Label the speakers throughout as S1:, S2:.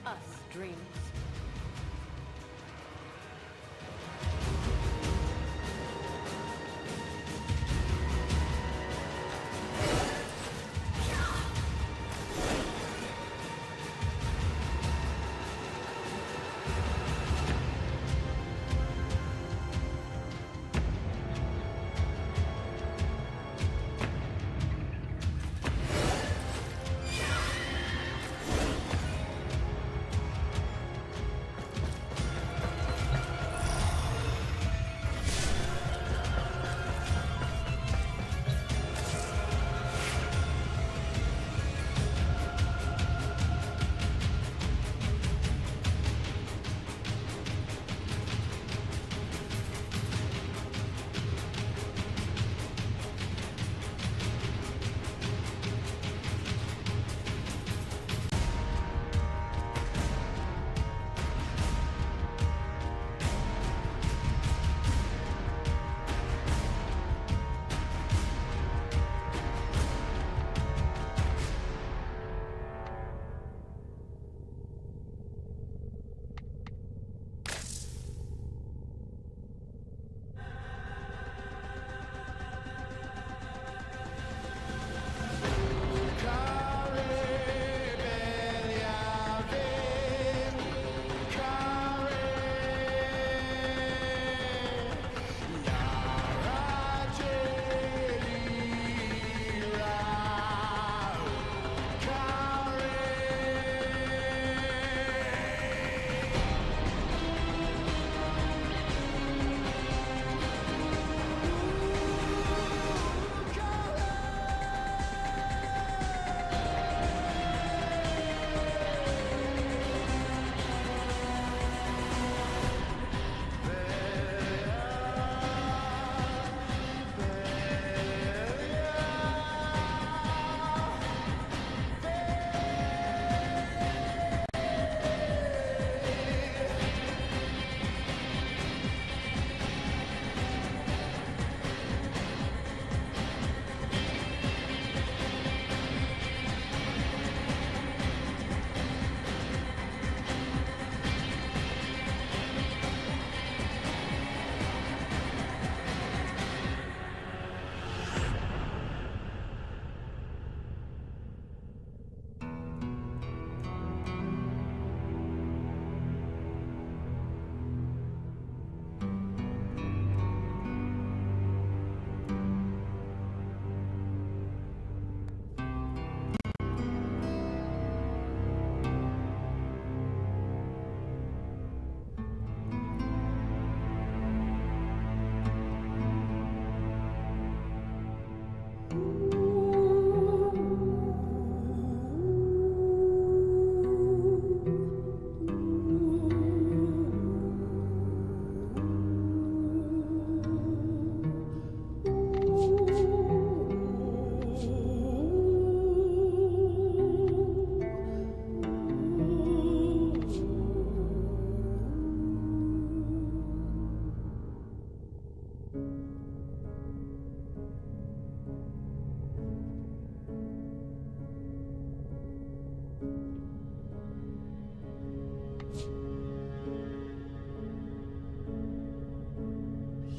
S1: us dreams.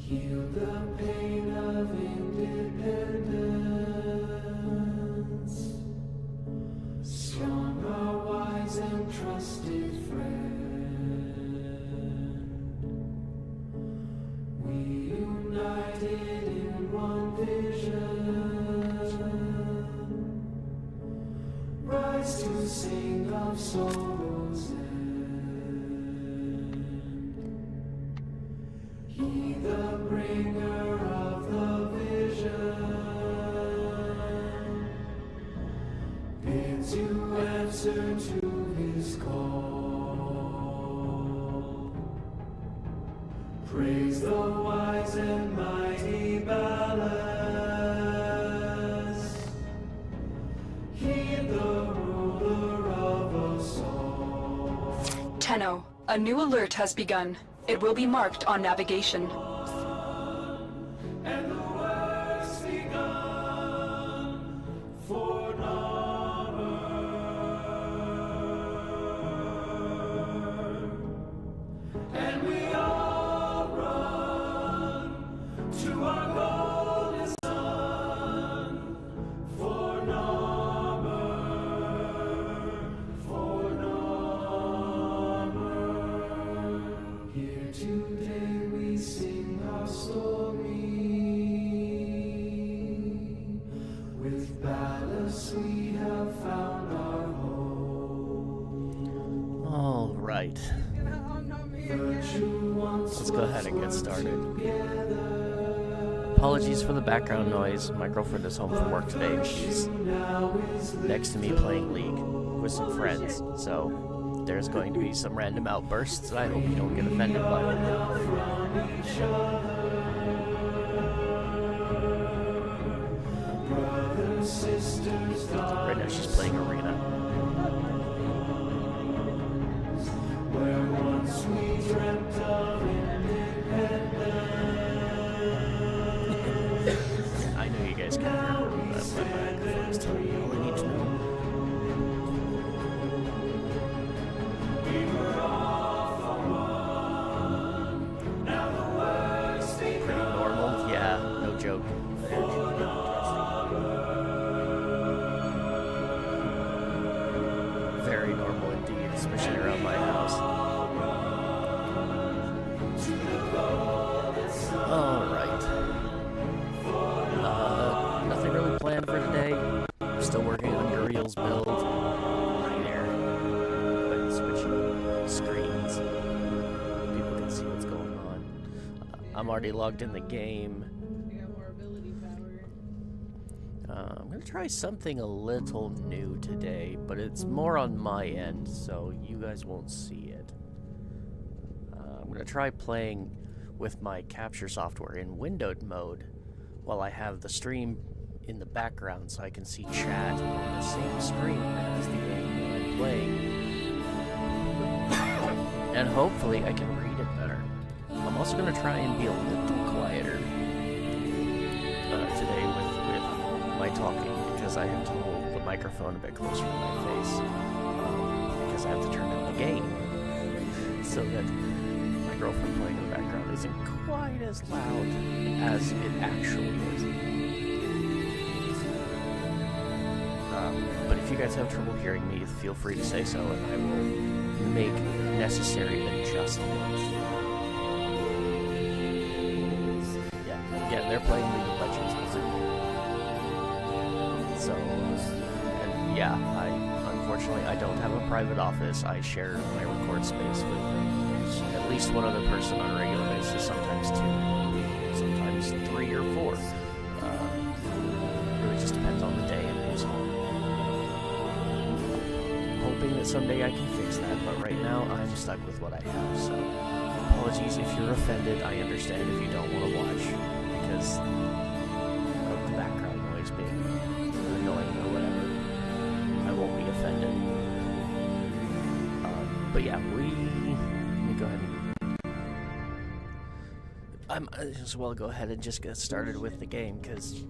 S2: Heal the pain of independence. Strong, our wise and trusted friend. We united in one vision. Rise to sing of sorrows end. He the bringer of the vision bids you answer to his call. Praise the wise and mighty balance. Heed the ruler of us all.
S3: Tenno, a new alert has begun. It will be marked on navigation.
S2: And the work's begun for non-Earth.
S1: go ahead and get started. Apologies for the background noise. My girlfriend is home from work today and she's next to me playing League with some friends. So there's going to be some random outbursts that I hope you don't get offended by. Right now she's playing Arena.
S2: Where once we dreamt of independence.
S1: I know you guys can hear her, but my microphone is telling me all I need to know.
S2: We were all for one. Now the world's
S1: Pretty normal, yeah, no joke. Very normal indeed, especially around my house. Alright. Nothing really planned for today. I'm still working on Uriel's build. Right there. Go ahead and switch screens. People can see what's going on. I'm already logged in the game. I'm going to try something a little new today, but it's more on my end, so you guys won't see it. I'm going to try playing with my capture software in windowed mode while I have the stream in the background so I can see chat on the same screen as the game that I'm playing. And hopefully I can read it better. I'm also going to try and be a little quieter today with my talking, because I have to hold the microphone a bit closer to my face, because I have to turn down the game so that my girlfriend playing in the background isn't quite as loud as it actually is. But if you guys have trouble hearing me, feel free to say so, and I will make necessary adjustments. Yeah, they're playing League of Legends behind me. So, and yeah, unfortunately I don't have a private office. I share my record space with at least one other person on a regular basis, sometimes two, sometimes 3 or 4. Really just depends on the day and who's home. I'm hoping that someday I can fix that, but right now I'm stuck with what I have, so apologies if you're offended. I understand if you don't want to watch, because of the background noise being annoying or whatever. I won't be offended. But yeah, let me go ahead and I might as well go ahead and just get started with the game, because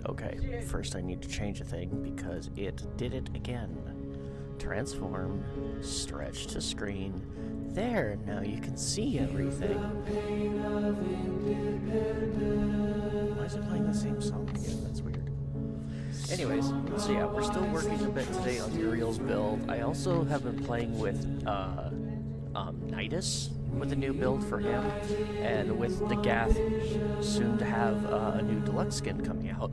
S1: okay, first I need to change a thing because it did it again. Transform, stretch to screen. There, now you can see everything. Why is it playing the same song again? That's weird. Anyways, so yeah, we're still working a bit today on Uriel's build. I also have been playing with Nidus with a new build for him, and with the Gath soon to have a new deluxe skin coming out.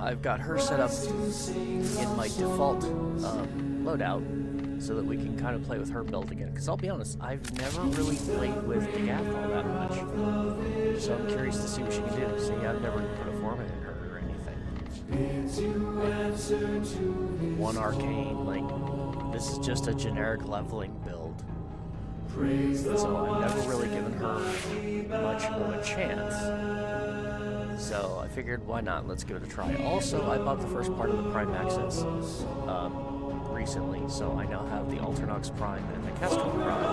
S1: I've got her set up in my default loadout so that we can kind of play with her build again. Because I'll be honest, I've never really played with the Gath all that much, so I'm curious to see what she can do. See, I've never put a foreman in her or anything. One arcane, like, this is just a generic leveling build. So I've never really given her much of a chance. So I figured, why not? Let's give it a try. Also, I bought the first part of the Prime Access recently, so I now have the Alternox Prime and the Kestrel Prime.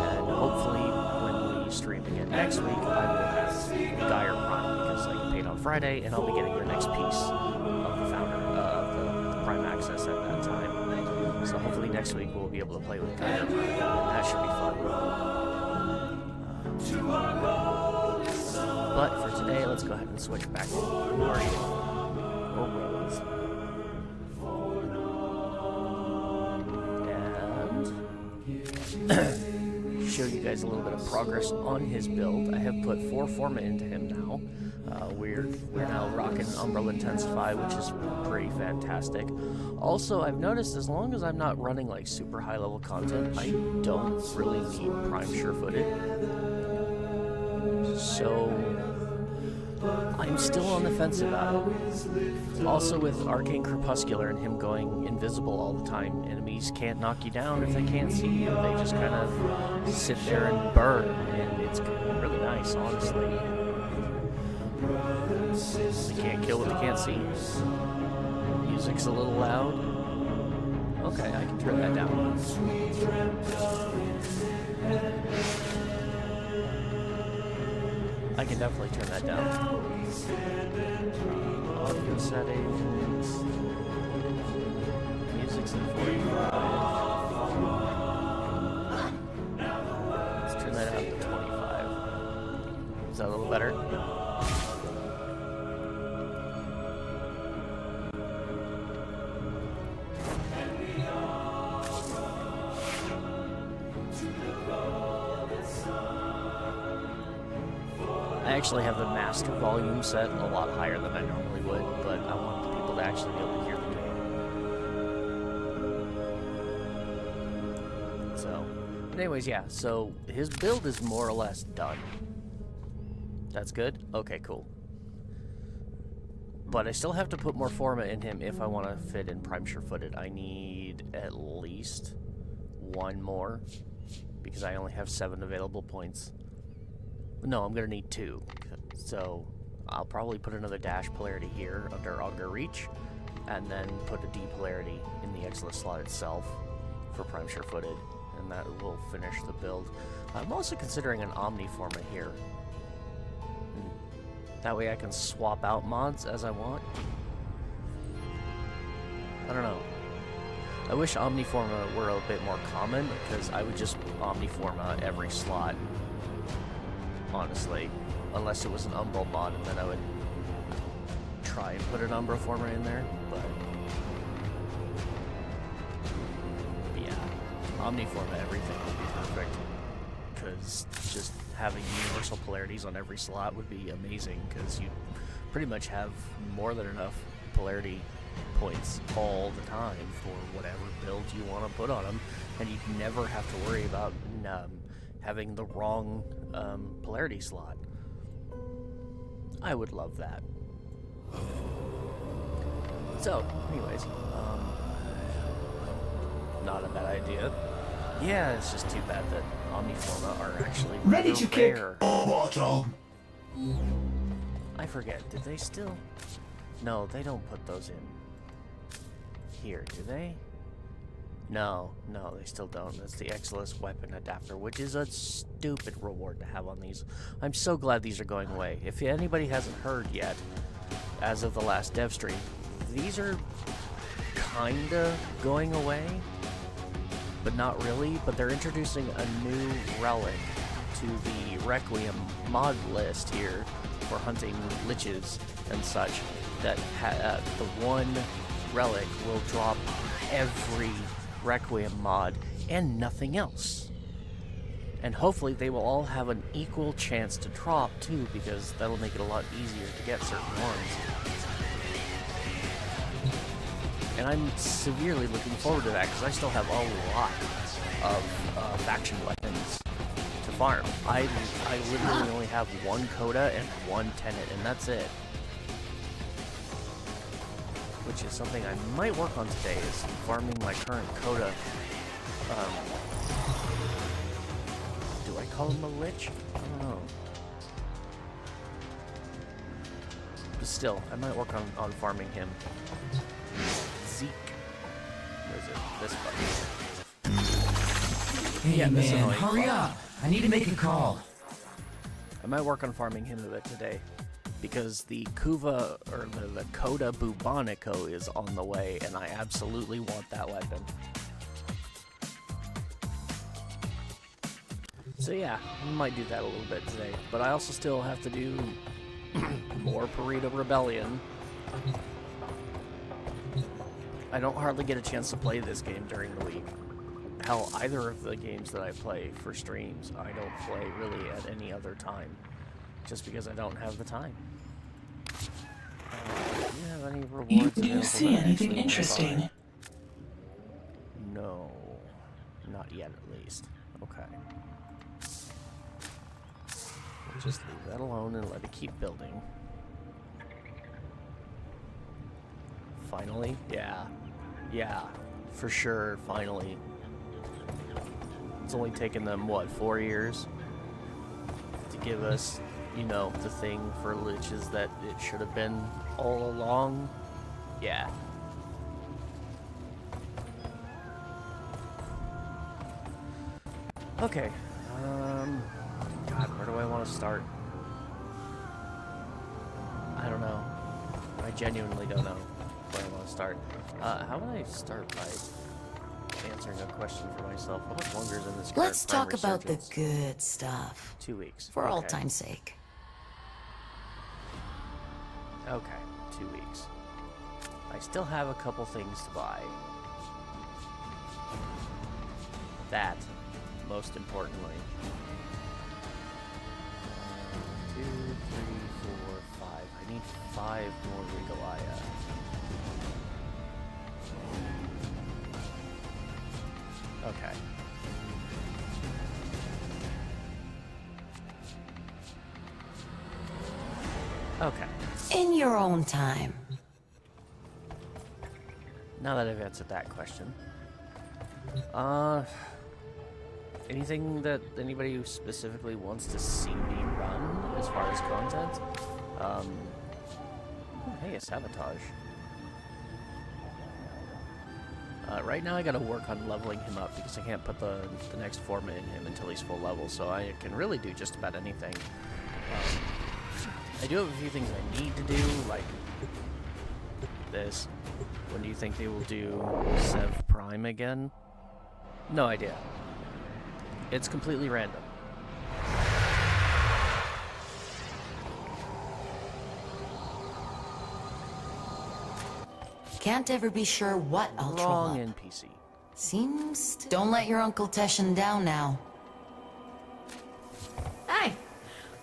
S1: And hopefully, when we stream again next week, I will have Geyer Prime, because I paid on Friday, and I'll be getting the next piece of the founder, the Prime Access at that time. So hopefully next week we'll be able to play with Geyer Prime, and that should be fun. But for today, let's go ahead and switch back to Uriel, or Rose. And show you guys a little bit of progress on his build. I have put 4 Forma into him now. We're now rocking Umbral Intensify, which is pretty fantastic. Also, I've noticed as long as I'm not running like super high level content, I don't really need Prime Sure-Footed. So I'm still on the fence about it. Also, with Arcane Crepuscular and him going invisible all the time, enemies can't knock you down if they can't see you. They just kind of sit there and burn, and it's really nice, honestly. They can't kill what they can't see. Music's a little loud. Okay, I can turn that down. I can definitely turn that down. Audio settings. Music's in 45. Let's turn that out to 25. Is that a little better? I actually have the master volume set a lot higher than I normally would, but I want people to actually be able to hear the game. So, but anyways, yeah, so his build is more or less done. That's good? Okay, cool. But I still have to put more Forma in him if I want to fit in Prime Sure-Footed. I need at least 1 more, because I only have 7 available points. No, I'm going to need 2. So I'll probably put another dash polarity here under Augur Reach, and then put a D polarity in the Exilus slot itself for Prime Sure-Footed, and that will finish the build. I'm also considering an Omni Forma here. That way I can swap out mods as I want. I don't know. I wish Omni Forma were a bit more common, because I would just Omni Forma every slot. Honestly, unless it was an Umbral mod, and then I would try and put an Umbral Forma in there, but yeah, Omni Forma everything would be perfect, because just having universal polarities on every slot would be amazing, because you pretty much have more than enough polarity points all the time for whatever build you want to put on them, and you never have to worry about having the wrong polarity slot. I would love that. So, anyways, not a bad idea. Yeah, it's just too bad that Omniforma are actually
S4: ready to kick
S1: rare.
S4: bottom.
S1: I forget, did they still? No, they don't put those in here, do they? No, they still don't. That's the Exilus weapon adapter, which is a stupid reward to have on these. I'm so glad these are going away. If anybody hasn't heard yet, as of the last dev stream, these are kinda going away, but not really. But they're introducing a new relic to the Requiem mod list here for hunting liches and such. That the one relic will drop every Requiem mod and nothing else. And hopefully they will all have an equal chance to drop too, because that'll make it a lot easier to get certain ones. And I'm severely looking forward to that, because I still have a lot of faction weapons to farm. I literally only have 1 Coda and 1 Tenet, and that's it. Which is something I might work on today, is farming my current Coda. Do I call him a Lich? I don't know. But still, I might work on farming him. Zeke. Where is it? This button.
S4: Hey
S1: Yeah, this
S4: man,
S1: annoying
S4: hurry
S1: button.
S4: up! I need to make a call.
S1: I might work on farming him a bit today, because the Kuva, or the Coda Bubonico is on the way, and I absolutely want that weapon. So yeah, I might do that a little bit today, but I also still have to do more PERRITA Rebellion. I don't hardly get a chance to play this game during the week. Hell, either of the games that I play for streams, I don't play really at any other time. Just because I don't have the time. Do you have any rewards
S5: Do you see anything interesting?
S1: No. Not yet, at least. Okay. We'll just leave that alone and let it keep building. Finally? Yeah. Yeah. For sure, finally. It's only taken them, what, 4 years? To give us, you know, the thing for liches that it should have been all along. Yeah. Okay. God, where do I want to start? I don't know. I genuinely don't know where I want to start. How would I start by answering a question for myself? How much longer is in this current
S6: Let's talk
S1: prime
S6: about the
S1: resurgence?
S6: good stuff.
S1: 2 weeks.
S6: For
S1: Okay.
S6: old time's sake.
S1: Okay, 2 weeks. I still have a couple things to buy. That, most importantly. 2, 3, 4, 5. I need 5 more Regalia. Okay. Okay.
S6: In your own time.
S1: Now that I've answered that question. Anything that anybody who specifically wants to see me run as far as content? Hey, a sabotage. Right now I gotta work on leveling him up because I can't put the next form in him until he's full level, so I can really do just about anything. I do have a few things I need to do, like this. When do you think they will do Sev Prime again? No idea. It's completely random.
S6: Can't ever be sure what I'll troll
S1: Wrong
S6: up.
S1: NPC.
S6: Seems to... Don't let your Uncle Teshin down now.
S7: Hey,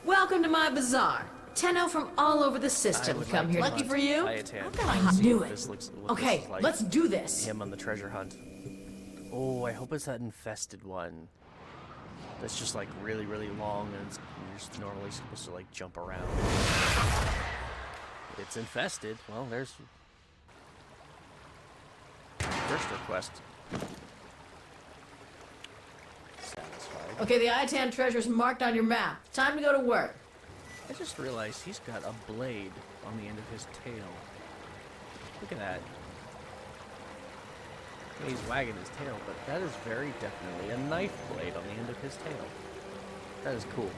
S7: welcome to my bazaar. Tenno from all over the
S1: I
S7: system
S1: would
S7: come
S1: like
S7: here.
S1: to
S7: Lucky
S1: hunt
S7: for you?
S1: Iatan.
S7: I
S1: See
S7: knew
S1: what
S7: it.
S1: this looks- what
S7: Okay,
S1: this is like.
S7: let's do this.
S1: Him on the treasure hunt. Oh, I hope it's that infested one. That's just like really, really long and you're just normally supposed to like jump around. It's infested. Well, there's first request. Satisfied.
S7: Okay, the Iatan treasure's marked on your map. Time to go to work.
S1: I just realized he's got a blade on the end of his tail. Look at that. He's wagging his tail, but that is very definitely a knife blade on the end of his tail. That is cool.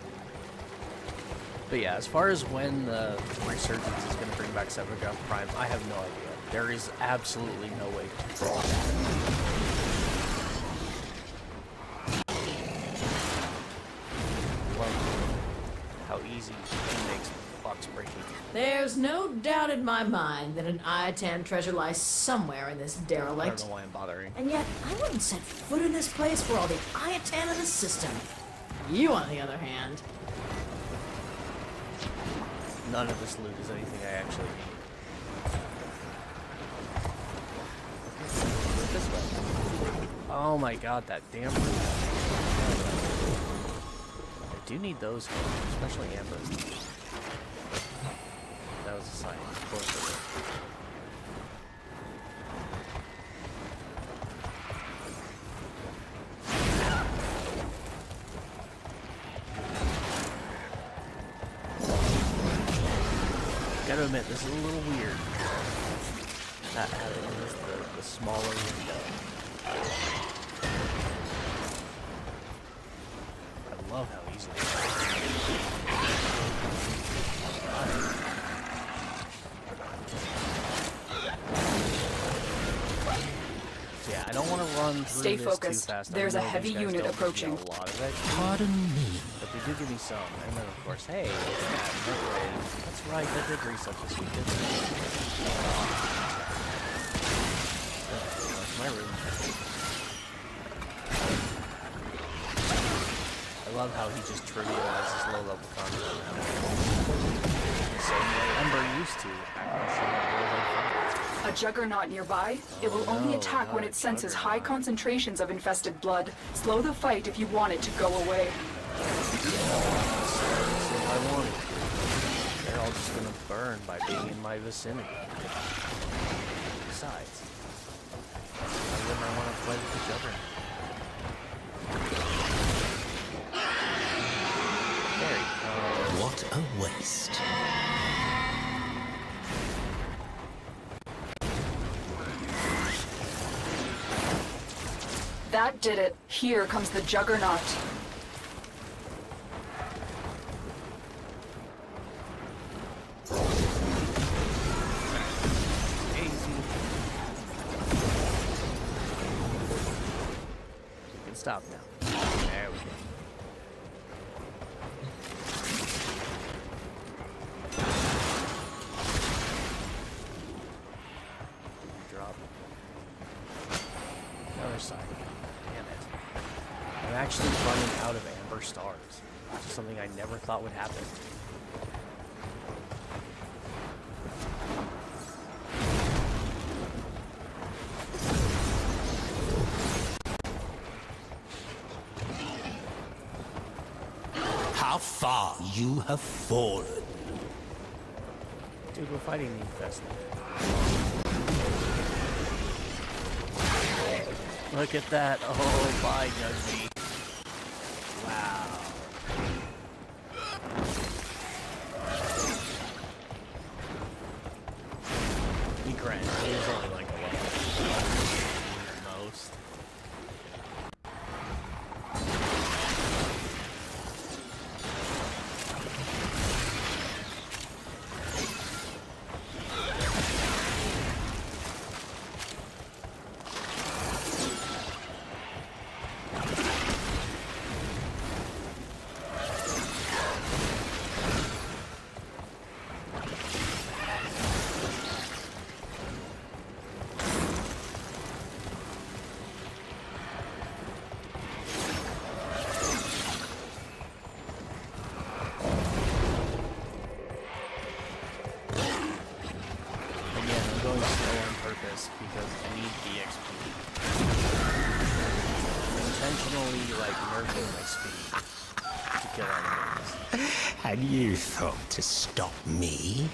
S1: But yeah, as far as when the Resurgence is going to bring back Severgraph Prime, I have no idea. There is absolutely no way to control that. How easy he makes box breaking.
S7: There's no doubt in my mind that an Iatan treasure lies somewhere in this
S1: I don't
S7: derelict.
S1: know why I'm bothering.
S7: And yet, I wouldn't set foot in this place for all the Iatan of the system. You, on the other hand.
S1: None of this loot is anything I actually need. Okay, this way. Oh my god, that damn loot. I do need those, especially Amber. That was a sign. Of course it was. Gotta admit, this is a little weird. Not having the smaller window. I love how easily it Yeah, I don't want to run through
S3: Stay
S1: this
S3: focused.
S1: too fast. I
S3: There's a
S1: know
S3: heavy
S1: these guys
S3: unit
S1: don't give me
S3: approaching.
S1: A lot of it.
S4: Pardon me.
S1: But they do give me some, and then of course, hey, what's that? No way. That's right, that did reset this week, didn't it? That's my room. I love how he just trivializes low-level content now. The same way Ember used to back when she had World
S3: A juggernaut nearby? It will only
S1: no,
S3: attack when
S1: not
S3: it
S1: a
S3: senses high
S1: juggernaut.
S3: concentrations of infested blood. Slow the fight if you want it to go away.
S1: If I wanted to. They're all just gonna burn by being in my vicinity. Besides, why wouldn't I want to play with the juggernaut? There you go.
S4: What a waste.
S3: That did it. Here comes the juggernaut.
S1: Easy. You can stop now. There we go. Drop. Another side. Damn it. I'm actually running out of amber stars. Which is something I never thought would happen.
S4: How far you have fallen.
S1: Dude, we're fighting the infested. Look at that. Oh, bye, Judgy. Wow. He granted, he was only like 11. At most. Again, I'm going slow on purpose because I need the XP. I'm intentionally, like, nerfing my speed to kill enemies.
S4: Had you thought to stop me?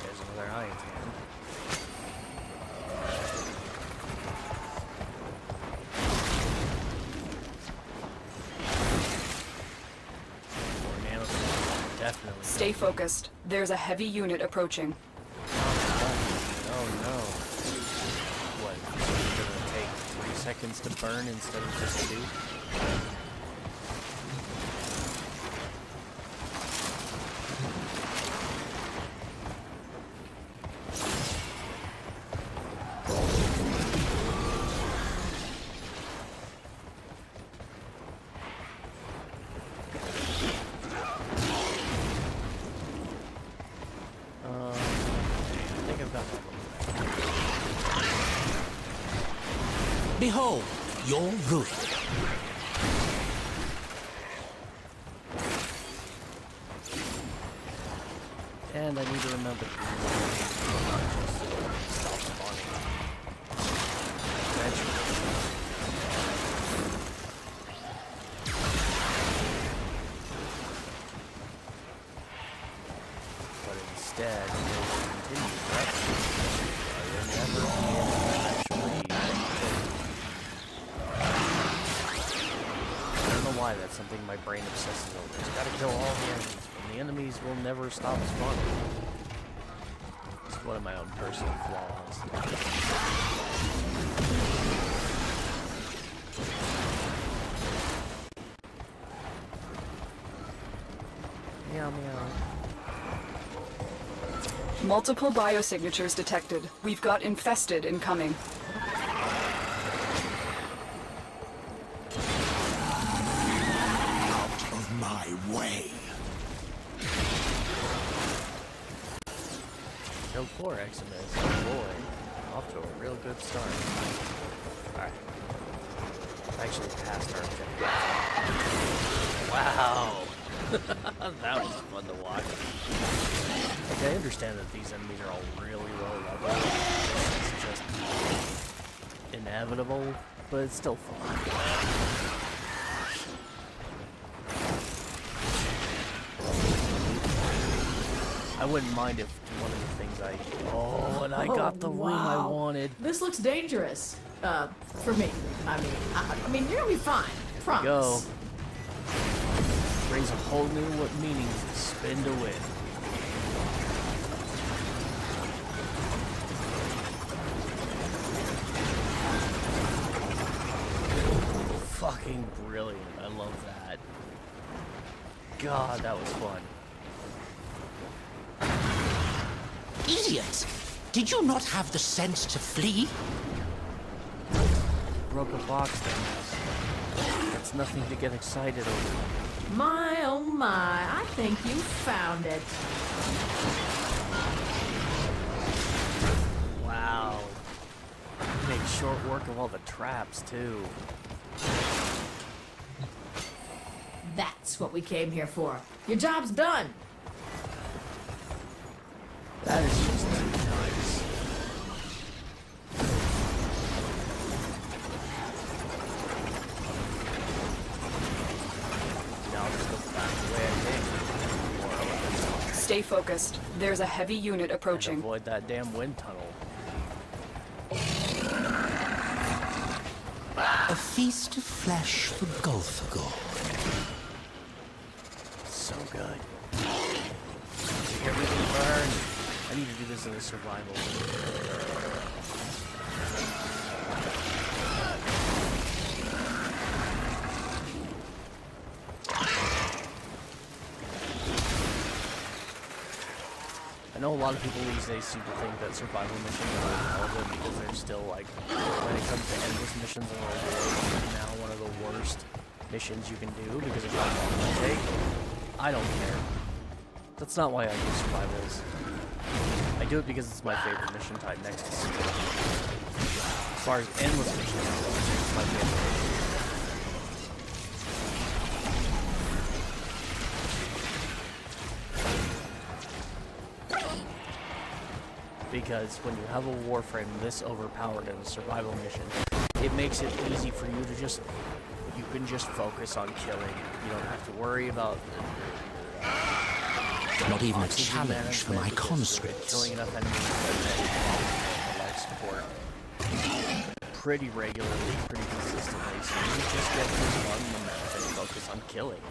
S1: There's another iron tan. More nano, definitely.
S3: Stay focused. There's a heavy unit approaching.
S1: Oh no. What? It's gonna take 3 seconds to burn instead of just 2? I think I've got my
S4: Behold, your ruin.
S1: And I need to remember to not just stop spawning. Eventually. But instead, it will continue forever. You'll never be able to actually I don't know why that's something my brain obsesses over. It's gotta kill all the enemies, and the enemies will never stop spawning. It's one of my own personal flaws. Meow meow.
S3: Multiple biosignatures detected. We've got infested incoming.
S4: Out of my way.
S1: Killed 4 Eximus. Oh boy. Off to a real good start. Alright. Actually passed our objective. Wow! That was fun to watch. Okay, I understand that these enemies are all really low level. It's just inevitable, but it's still fun. I wouldn't mind if one of the things and I got the room I wanted.
S7: This looks dangerous. For me. I mean, you're gonna be fine. Promise.
S1: Go. Brings a whole new meaning to spin to win. Fucking brilliant. I love that. God, that was fun.
S4: Idiot! Did you not have the sense to flee?
S1: Broke a box then. That's nothing to get excited over.
S7: My, oh my, I think you found it.
S1: Wow. You made short work of all the traps, too.
S7: That's what we came here for. Your job's done.
S1: That is just too nice. Now I'll just go back the way I came.
S3: Stay focused. There's a heavy unit
S1: And
S3: approaching.
S1: avoid that damn wind tunnel.
S4: A feast of flesh for Golfagor.
S1: So good. Everything burned. I need to do this in a survival. I know a lot of people these days seem to think that survival missions are irrelevant because they're still like, when it comes to endless missions in World War, now one of the worst missions you can do because of how long they take. I don't care. That's not why I do survivals. I do it because it's my favorite mission type next to super. As far as endless missions go, it's my favorite. Because when you have a Warframe this overpowered in a survival mission, it makes it easy for you to just, you can just focus on killing. You don't have to worry about
S4: Not even a challenge for my conscripts.
S1: killing enough enemies for life support pretty regularly, pretty consistently. So you just get to run the map and focus on killing,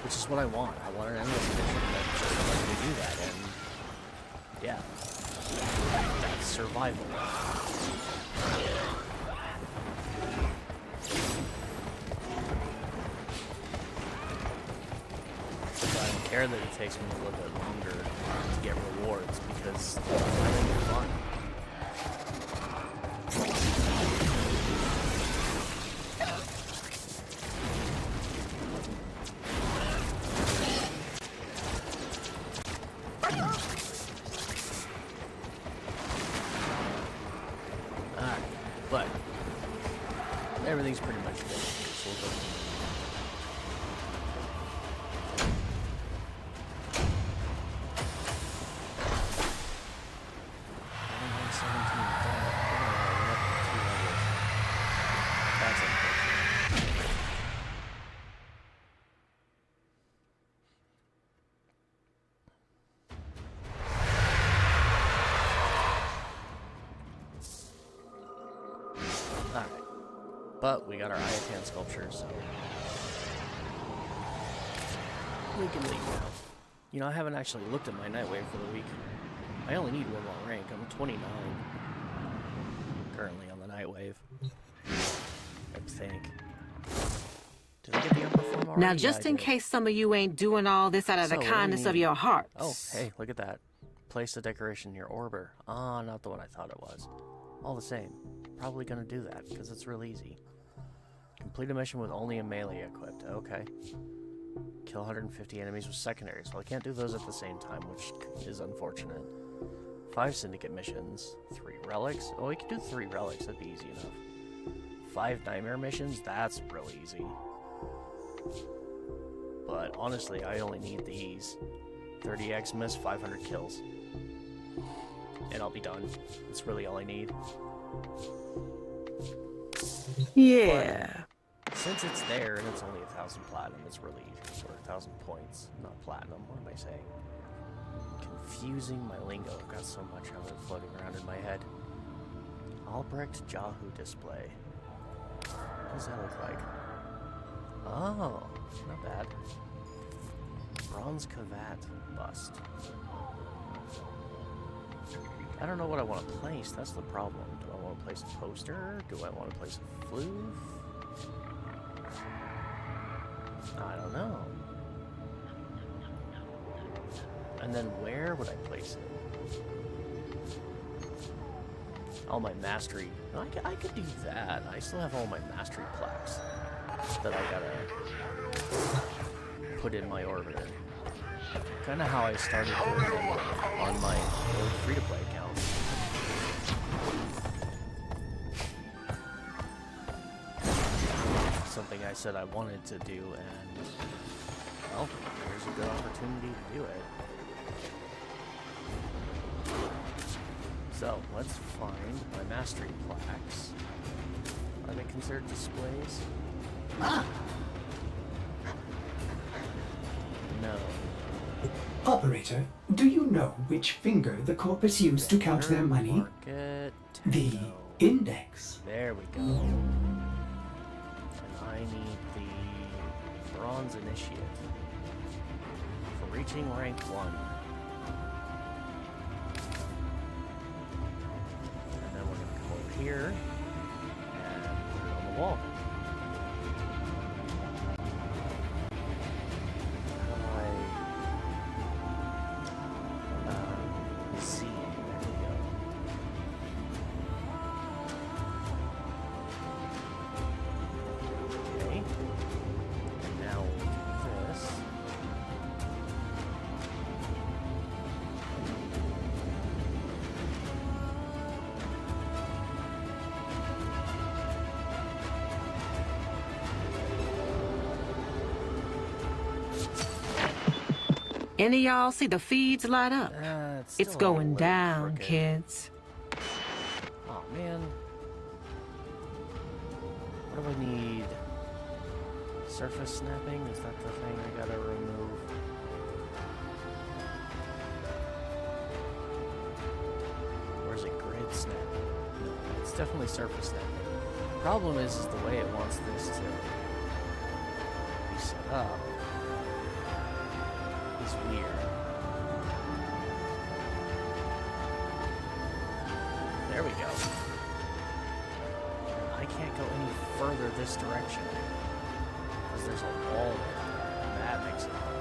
S1: which is what I want. I want an endless mission that just lets me do that, and yeah, that's survival. I don't care that it takes me a little bit longer to get rewards because it's fun. Alright, but everything's pretty much good. So we'll go. But we got our Iatan sculpture, so we can leave now. You know, I haven't actually looked at my Nightwave for the week. I only need one more rank. I'm 29 currently on the Nightwave. I think. Did I get the upper form already?
S8: Now, just in case some of you ain't doing all this out of the kindness of your hearts.
S1: Oh, hey, look at that. Place the decoration in your orbiter. Ah, not the one I thought it was. All the same, probably gonna do that because it's real easy. Complete a mission with only a melee equipped. Okay. Kill 150 enemies with secondaries. Well, I can't do those at the same time, which is unfortunate. 5 syndicate missions, 3 relics. Oh, we can do 3 relics, that'd be easy enough. 5 nightmare missions, that's really easy. But honestly, I only need these. 30 Xmas, 500 kills. And I'll be done. That's really all I need.
S8: Yeah.
S1: But since it's there and it's only 1,000 platinum, it's really easy. Or 1,000 points, not platinum, what am I saying? Confusing my lingo. I've got so much of it floating around in my head. Albrecht Yahoo display. What does that look like? Oh, not bad. Bronze Kavat bust. I don't know what I want to place. That's the problem. Do I want to place a poster? Do I want to place a floof? I don't know. And then where would I place it? All my mastery. I could do that. I still have all my mastery plaques that I gotta put in my orbiter. Kind of how I started doing them on my old free-to-play account. Something I said I wanted to do, and well, here's a good opportunity to do it. So, let's find my mastery plaques. Are they considered displays?
S7: Ah!
S1: No.
S9: Operator, do you know which finger the corpus used to count their money?
S1: Market,
S9: The
S1: no.
S9: index.
S1: There we go. And I need the Bronze Initiate for reaching rank 1. And then we're going to come over here and put it on the wall.
S8: Any of y'all see the feeds light up? It's
S1: still
S8: going
S1: a little
S8: down,
S1: crooked.
S8: kids.
S1: Oh man. What do I need? Surface snapping? Is that the thing I gotta remove? Or is it grid snapping? No, it's definitely surface snapping. Problem is the way it wants this to be set up is weird. There we go. I can't go any further this direction because there's a wall there. That makes it hard.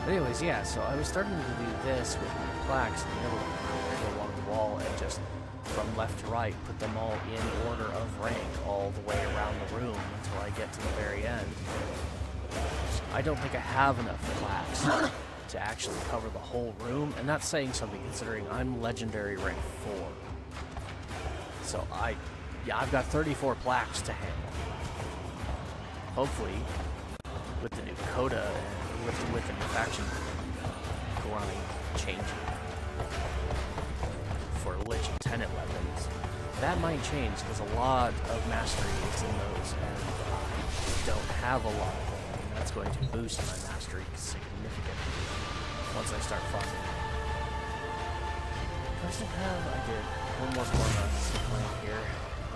S1: Anyways, yeah, so I was starting to do this with my plaques and the other one along the wall and just from left to right put them all in order of rank all the way around the room until I get to the very end. I don't think I have enough plaques to actually cover the whole room, and that's saying something considering I'm legendary rank 4. So I've got 34 plaques to handle. Hopefully, with the new coda and with the new faction grind changing for Lich and Tenet weapons, that might change because a lot of mastery is in those, and I don't have a lot of them. That's going to boost my mastery significantly once I start farming. I still have, I did, one more Forma here.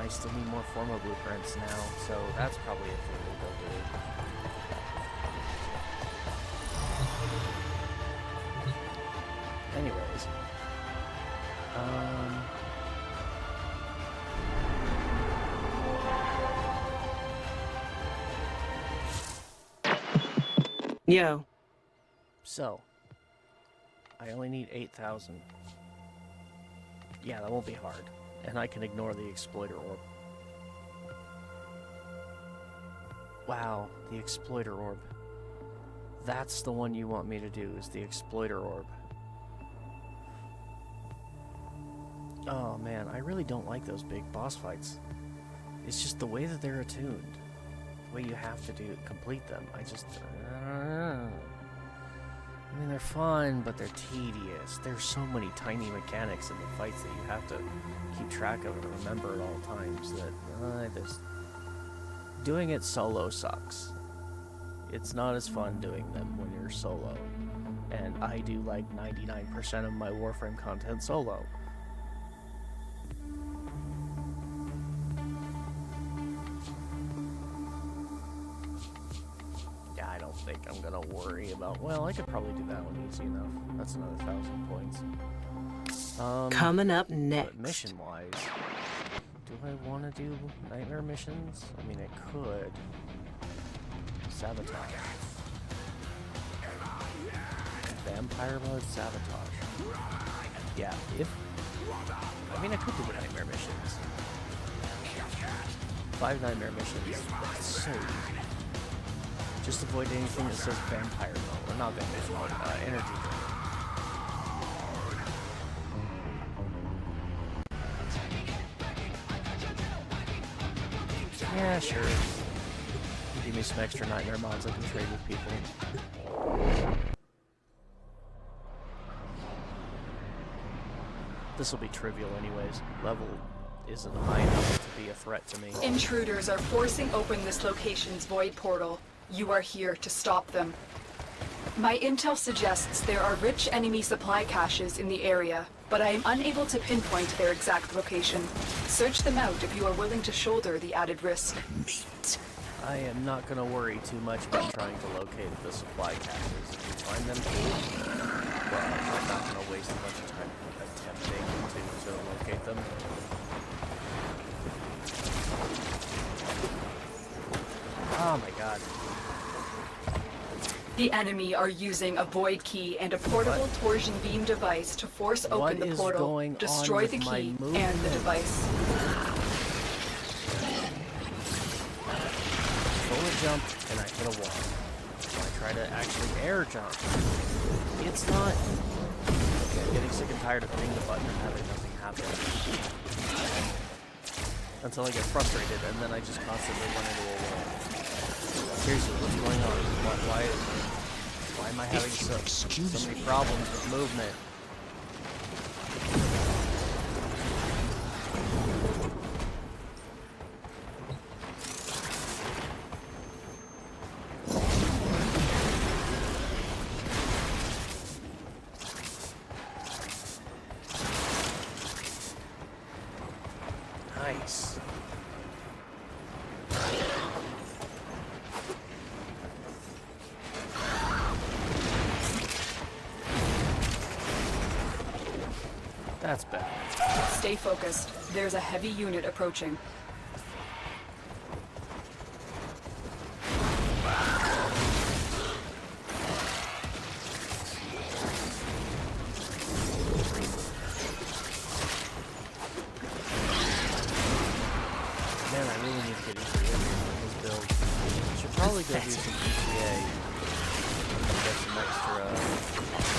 S1: I still need more Forma blueprints now, so that's probably a thing we'll go do. Anyways.
S8: Yo.
S1: So, I only need 8,000. Yeah, that won't be hard. And I can ignore the Exploiter Orb. Wow, the Exploiter Orb. That's the one you want me to do, is the Exploiter Orb. Oh man, I really don't like those big boss fights. It's just the way that they're attuned. The way you have to complete them. I mean, they're fun, but they're tedious. There's so many tiny mechanics in the fights that you have to keep track of and remember at all times that doing it solo sucks. It's not as fun doing them when you're solo. And I do like 99% of my Warframe content solo. Yeah, I don't think I'm gonna worry about... Well, I could probably do that one easy enough. That's another 1,000 points.
S8: Coming up
S1: But
S8: next.
S1: mission-wise, do I want to do nightmare missions? I mean, I could. Sabotage. Vampire mode, sabotage. Yeah, I mean, I could do the nightmare missions. 5 nightmare missions. That's so easy. Just avoid anything that says vampire mode. Or not vampire mode, energy drink. Yeah, sure. Give me some extra nightmare mods I can trade with people. This will be trivial anyways. Level isn't high enough to be a threat to me.
S3: Intruders are forcing open this location's void portal. You are here to stop them. My intel suggests there are rich enemy supply caches in the area, but I am unable to pinpoint their exact location. Search them out if you are willing to shoulder the added risk.
S4: Meat.
S1: I am not going to worry too much about trying to locate the supply caches. If you find them, cool. But I'm not going to waste a bunch of time attempting to locate them. Oh my god.
S3: The enemy are using a void key and a portable torsion beam device to force open the portal, destroy the key and the device.
S1: Forward jump and I hit a wall. When I try to actually air jump, it's not. Okay, I'm getting sick and tired of hitting the button and having nothing happen. Until I get frustrated and then I just constantly run into a wall. Seriously, what's going on? Why am I having so many problems with movement? Nice. That's better.
S3: Stay focused. There's a heavy unit approaching.
S1: Man, I really need to get ETA on this build. I should probably go do some ETA and get some extra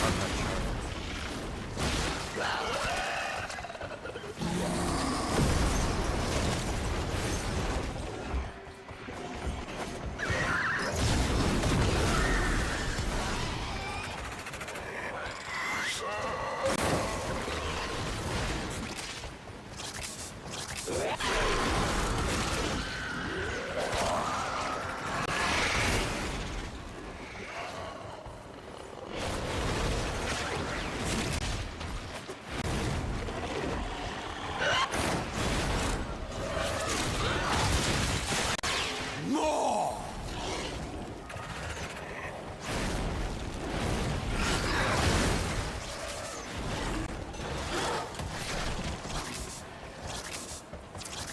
S1: archive charts.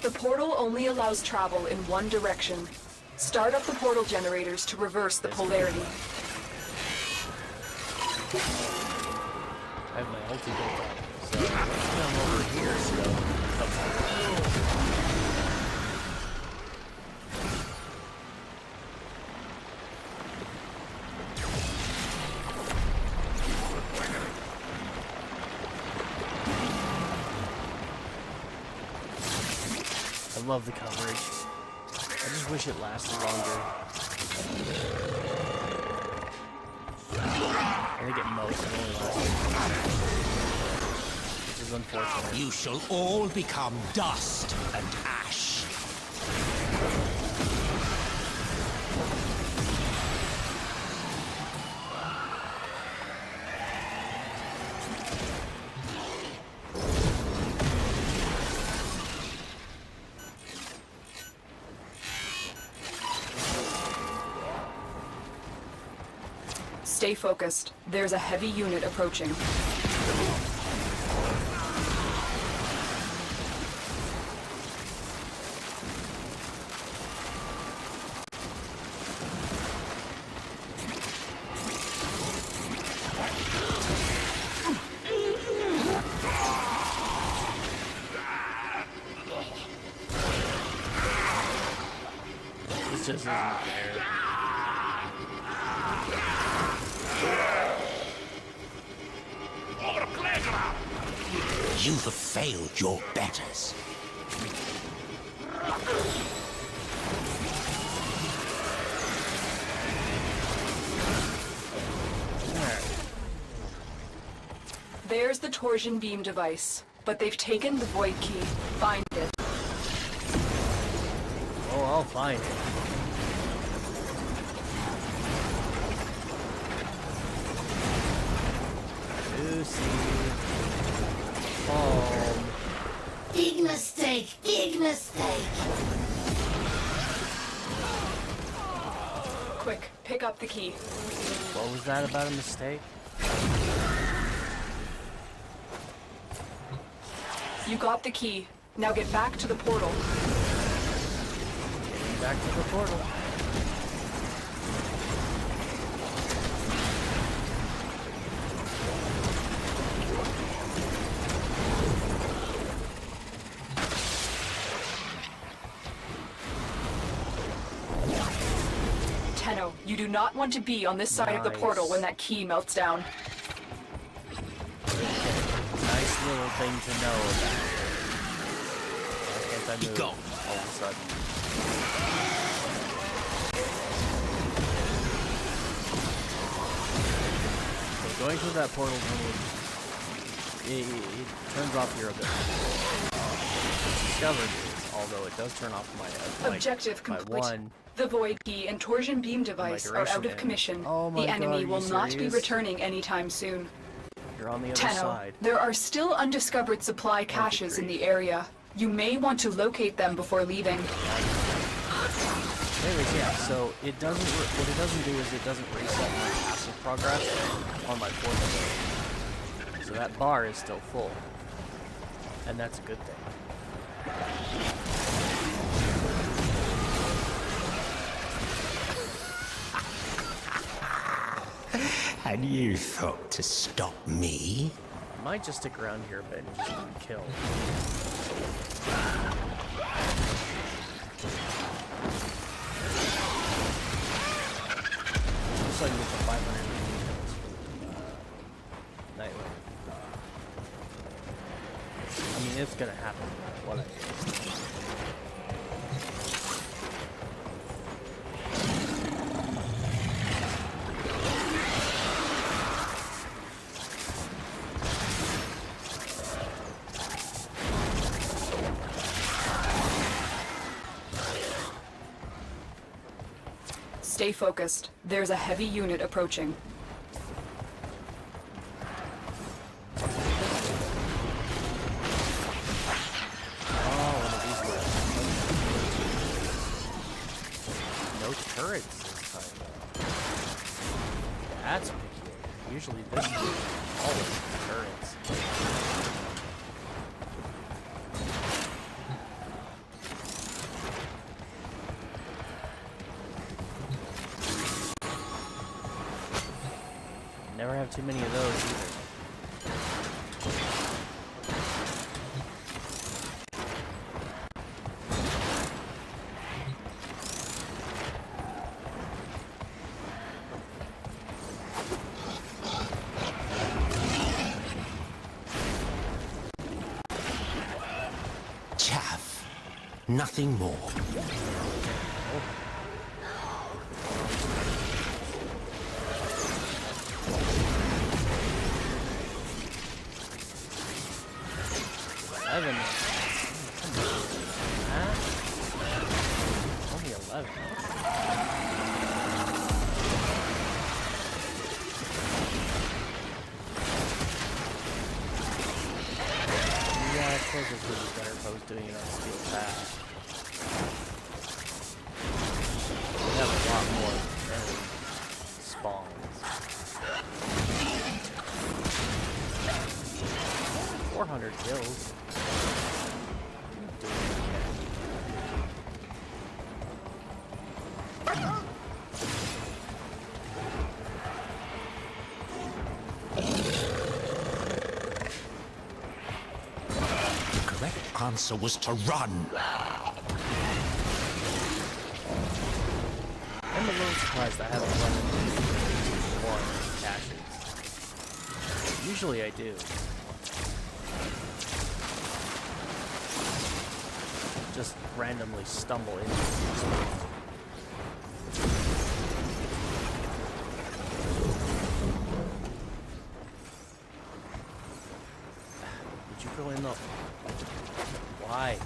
S3: The portal only allows travel in one direction. Start up the portal generators to reverse the polarity.
S1: I have my ulti built up, so let's come over here so I love the coverage. I just wish it lasted longer. I think at most it only lasted, which is unfortunate.
S4: You shall all become dust and ash.
S3: Stay focused. There's a heavy unit approaching.
S1: This just isn't fair.
S4: You have failed your betters.
S3: There's the torsion beam device, but they've taken the void key. Find it.
S1: Oh, I'll find it. Lucy. Home.
S6: Big mistake, big mistake.
S3: Quick, pick up the key.
S1: What was that about a mistake?
S3: You got the key. Now get back to the portal.
S1: Getting back to the portal.
S3: Tenno, you do not want to be on this side of the portal when that key melts down.
S1: Nice little thing to know about. Why can't I move
S4: Go.
S1: all of a sudden? So going through that portal it turns off your ability. Discovered, although it does turn off my
S3: Objective
S1: my
S3: complete.
S1: one.
S3: The void key and torsion beam device are out of
S1: duration
S3: commission.
S1: Oh my
S3: The enemy
S1: God,
S3: will
S1: are you
S3: not be
S1: serious?
S3: returning anytime soon.
S1: You're on the other
S3: Tenno,
S1: side.
S3: there are still undiscovered supply caches in the area. You may want to locate them before leaving.
S1: Anyways, yeah, so it doesn't, what it doesn't do is it doesn't reset my passive progress on my fourth ability. So that bar is still full. And that's a good thing.
S4: And you thought to stop me?
S1: I might just stick around here a bit and just kill. Looks like we get the 500 kills. Nightly. I mean, it's gonna happen. What I do.
S3: Stay focused. There's a heavy unit approaching.
S1: No turrets this time. That's peculiar. Usually this is always turrets. Never have too many of those either.
S4: nothing more.
S1: Eleven. Huh? Only 11. Yeah, I suppose it would be better if I was doing it on steel fast. We have a lot more spawns. 400 kills.
S4: The correct answer was to run.
S1: I'm a little surprised I haven't run into more caches. Usually I do. Just randomly stumble into these. Did you go in the... Why?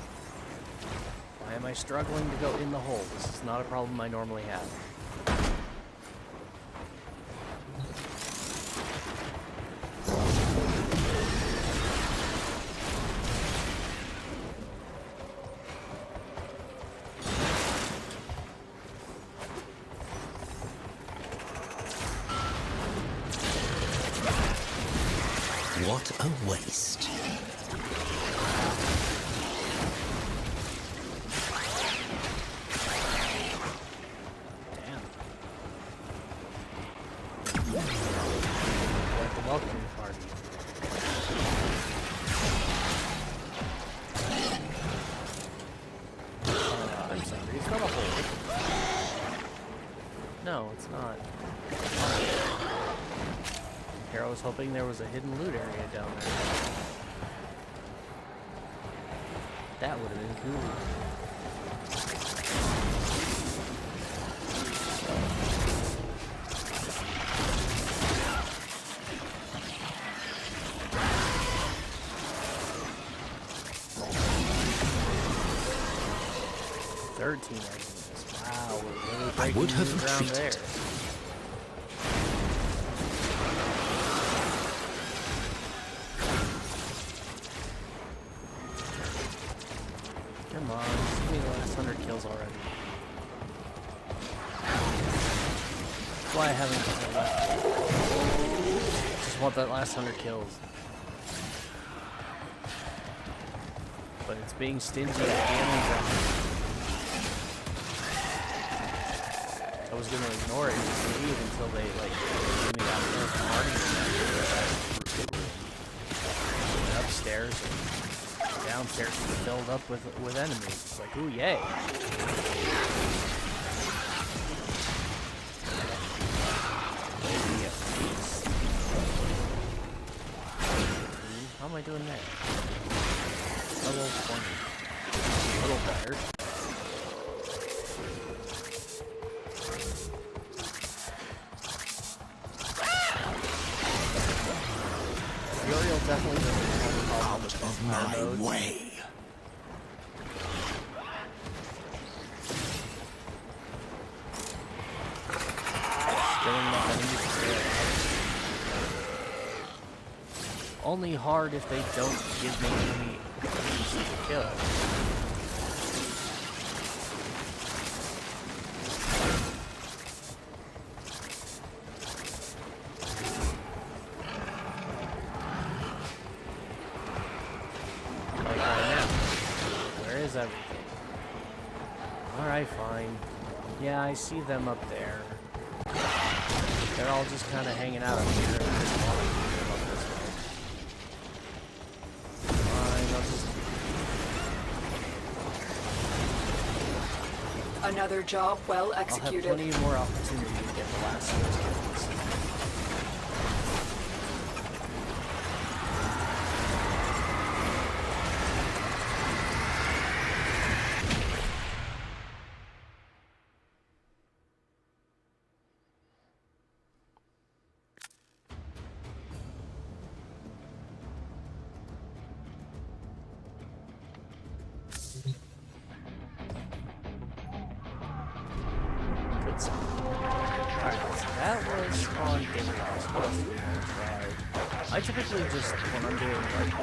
S1: Why am I struggling to go in the hole? This is not a problem I normally have.
S4: What a waste.
S1: Damn. Like the welcoming party. I'm sorry, it's not a hole. No, it's not. Here I was hoping there was a hidden loot area down there. That would have been cool. Thirteen enemies. Wow, we're really breaking
S4: would have
S1: new ground
S4: retreated.
S1: there. Come on, just give me the last 100 kills already. That's why I haven't got it left. Just want that last 100 kills. But it's being stingy at damage. I was gonna ignore it and just leave until they like give me that first party went upstairs and downstairs was filled up with enemies. It's like, ooh, yay. How am I doing there? Level 20. A little better. Uriel definitely doesn't have a problem with this power mode.
S4: Way.
S1: Killing enough enemies to stay alive. Only hard if they don't give me any enemies to kill. Like right now. Where is everything? Alright, fine. Yeah, I see them up there. They're all just kind of hanging out up here. And I just want to keep them up this way. Fine, I'll just...
S3: Another job well
S1: I'll have
S3: executed.
S1: plenty more opportunity to get the last of those kills. on damage I'm supposed to try. I typically just, when I'm doing like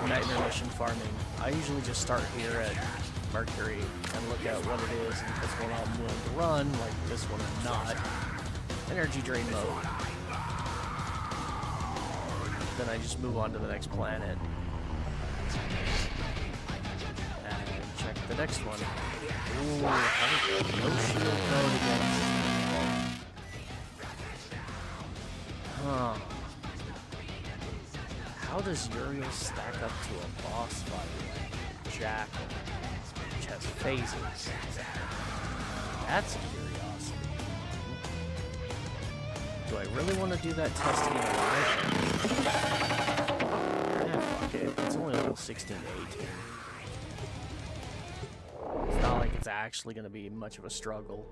S1: nightmare mission farming, I usually just start here at Mercury and look at what it is, and if it's one I'm willing to run, like this one or not. Energy drain mode. Then I just move on to the next planet. And check the next one. Ooh, no shield mode against. Huh. How does Uriel stack up to a boss fight like Jackal, which has phases? That's a curiosity. Do I really want to do that testing alive? Fuck it. It's only level 16 to 18. It's not like it's actually going to be much of a struggle.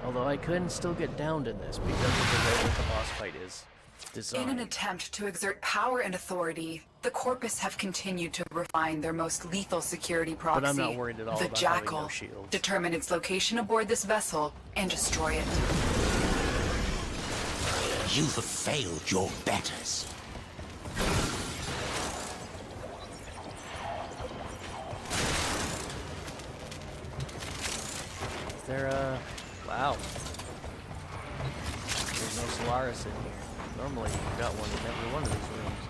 S1: Although I couldn't still get downed in this because of the way that the boss fight is designed.
S3: In an attempt to exert power and authority, the Corpus have continued to refine their most lethal security proxy,
S1: But I'm not worried at all
S3: the
S1: about
S3: Jackal.
S1: having no shields.
S3: Determine its location aboard this vessel and destroy it.
S4: You have failed your betters.
S1: Is there a... Wow. There's no Solaris in here. Normally you've got one in every one of these rooms.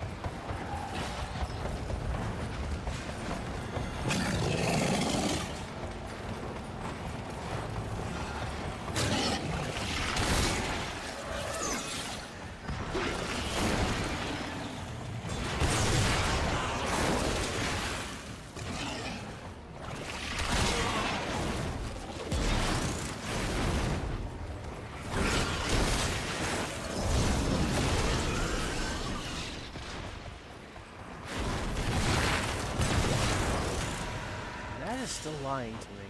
S1: Still lying to me.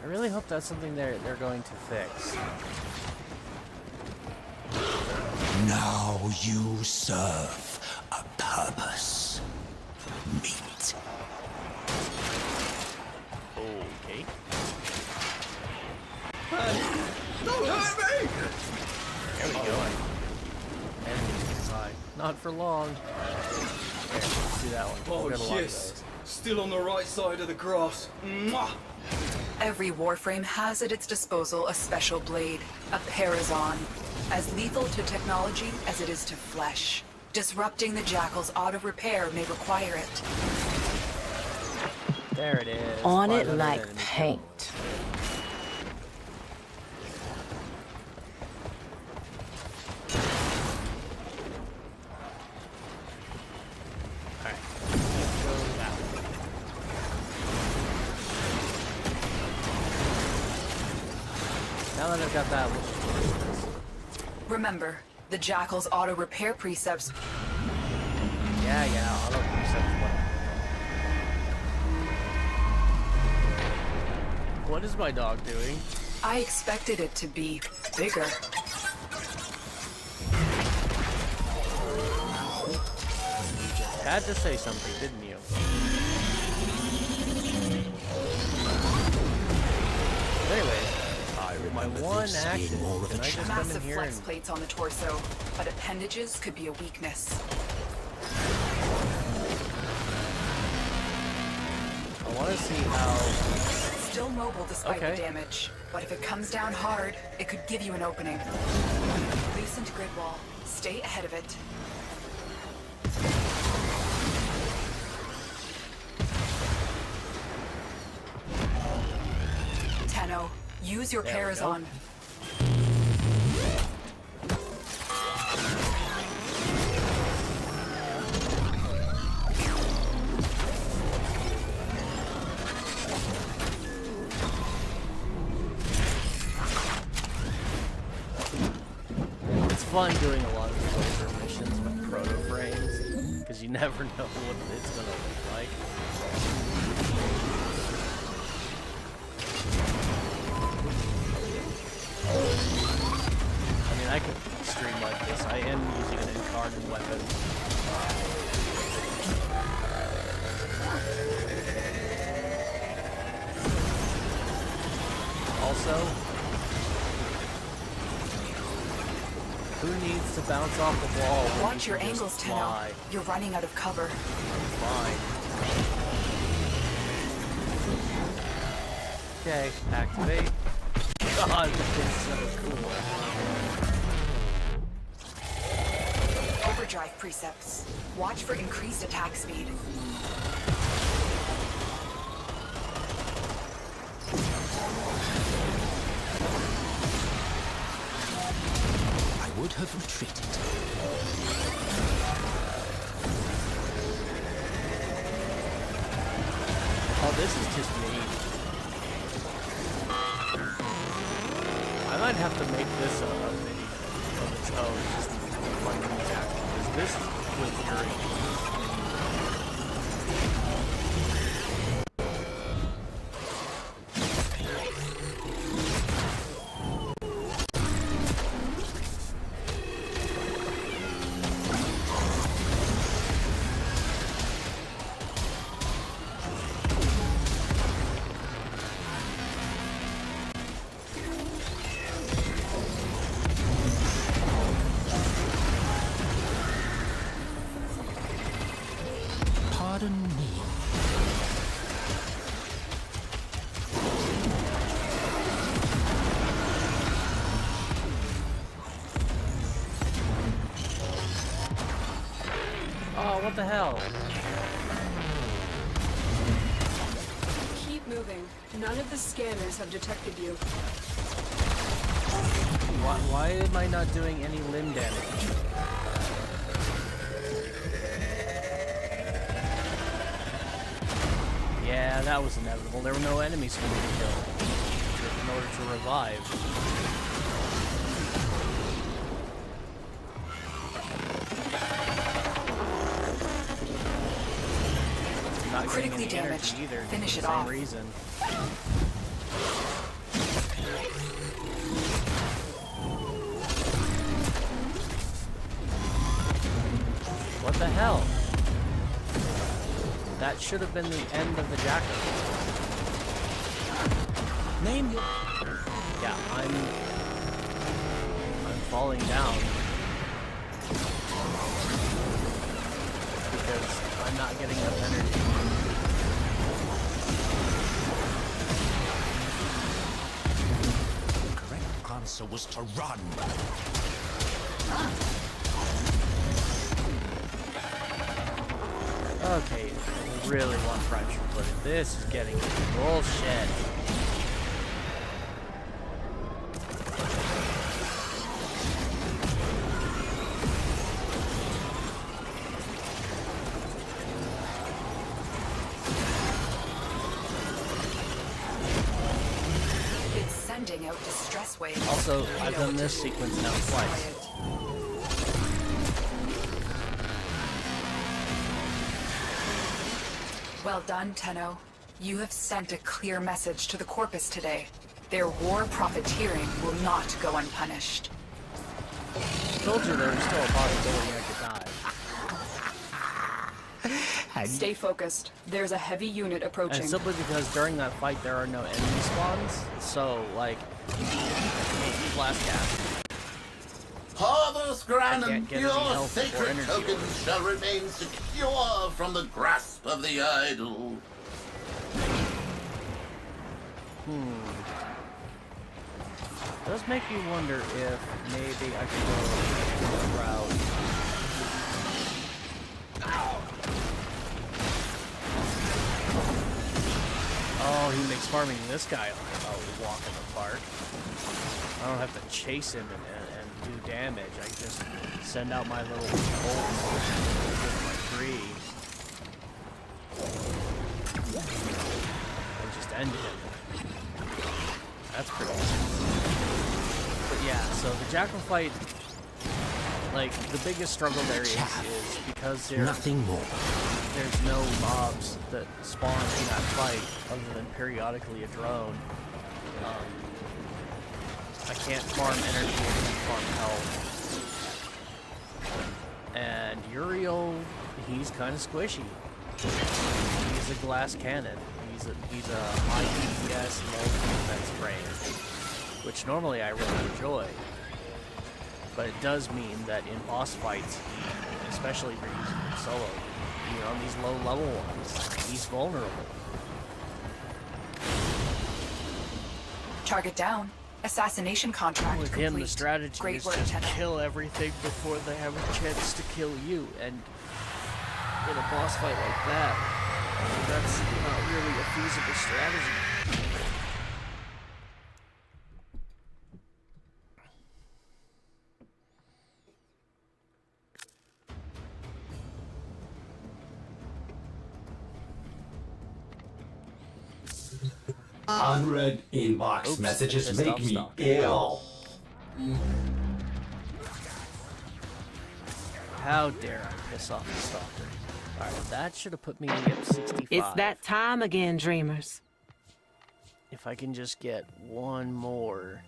S1: I really hope that's something they're going to fix.
S4: Now you serve a purpose. Meat.
S1: Okay.
S2: Don't hurt me!
S1: There we go. Enemies inside. Not for long. There, let's do that one.
S2: Oh,
S1: We've got a lot of
S2: yes.
S1: those.
S2: Still on the right side of the grass. Mwah!
S3: Every Warframe has at its disposal a special blade, a Parazon, as lethal to technology as it is to flesh. Disrupting the Jackal's auto-repair may require it.
S1: There it is.
S10: On it
S1: 500
S10: like
S1: enemies.
S10: paint.
S1: Alright. Let's go that way. Now that I've got that, we'll just finish this.
S3: Remember, the Jackal's auto-repair precepts.
S1: Yeah, auto precepts, whatever. What is my dog doing?
S3: I expected it to be bigger.
S1: Had to say something, didn't you? Anyway, my one action. Can I just come in
S3: Massive
S1: here
S3: flex
S1: and...
S3: plates on the torso, but appendages could be a weakness.
S1: I want to see how...
S3: Still mobile despite
S1: Okay.
S3: the damage, but if it comes down hard, it could give you an opening. Loosened grid wall. Stay ahead of it. Tenno, use your
S1: There we go.
S3: Parazon.
S1: It's fun doing a lot of these laser missions with proto frames, because you never know what it's going to look like. I mean, I could stream like this. I am using an incarnate weapon. so? Who needs to bounce off the wall? when
S3: Watch
S1: you
S3: your
S1: can just
S3: angles, Tenno.
S1: fly?
S3: You're running out of cover.
S1: Fine. Okay, activate. God, this is so cool.
S3: Overdrive precepts. Watch for increased attack speed.
S4: I would have retreated.
S1: Oh, this is just me. I might have to make this a video of its own, just like these actions, because this was very.
S4: Pardon me.
S1: Oh, what the hell?
S3: Keep moving. None of the scanners have detected you.
S1: Why am I not doing any limb damage? Yeah, that was inevitable. There were no enemies for me to kill in order to revive. Not getting
S3: Critically
S1: any
S3: damaged.
S1: energy either.
S3: Finish
S1: for
S3: it
S1: the same
S3: off.
S1: reason. What the hell? That should have been the end of the jacket.
S4: Name your...
S1: Yeah, I'm falling down because I'm not getting enough energy.
S4: The correct answer was to run.
S1: Okay, I really want fracture footing. This is getting bullshit.
S3: It's sending out distress waves.
S1: Also, I've done this sequence now twice.
S3: Well done, Tenno. You have sent a clear message to the Corpus today. Their war profiteering will not go unpunished.
S1: I told you there was still a possibility I could die.
S3: Stay focused. There's a heavy unit approaching.
S1: And simply because during that fight there are no enemy spawns, so, like, blast gas.
S10: Harvest Granum,
S1: can't get any
S10: your
S1: health or
S10: sacred
S1: energy
S10: tokens
S1: over.
S10: shall remain secure from the grasp of the idol.
S1: Does make me wonder if maybe I could go a route. Oh, he makes farming this guy a walk in the park. I don't have to chase him and do damage. I just send out my little bolts with my tree and just end him. That's pretty cool. But yeah, so the Jackal fight, like, the biggest struggle there is because
S4: Nothing more.
S1: there's no mobs that spawn in that fight other than periodically a drone. I can't farm energy, I can't farm health. And Uriel, he's kind of squishy. He's a glass cannon. He's a high DPS, low defense frame. which normally I really enjoy. But it does mean that in boss fights, especially for using him solo, even on these low-level ones, he's vulnerable.
S3: Target down. Assassination contract
S1: With
S3: complete.
S1: him, the strategy
S3: Great
S1: is
S3: work,
S1: just
S3: Tenno.
S1: kill everything before they have a chance to kill you. And in a boss fight like that, that's not really a feasible strategy.
S11: Unread inbox
S1: Oops,
S11: messages
S1: pissed
S11: make
S1: off
S11: me
S1: Stalker.
S11: ill.
S1: How dare I piss off the Stalker? Alright, that should have put me at 65.
S8: It's that time again, dreamers.
S1: If I can just get one more,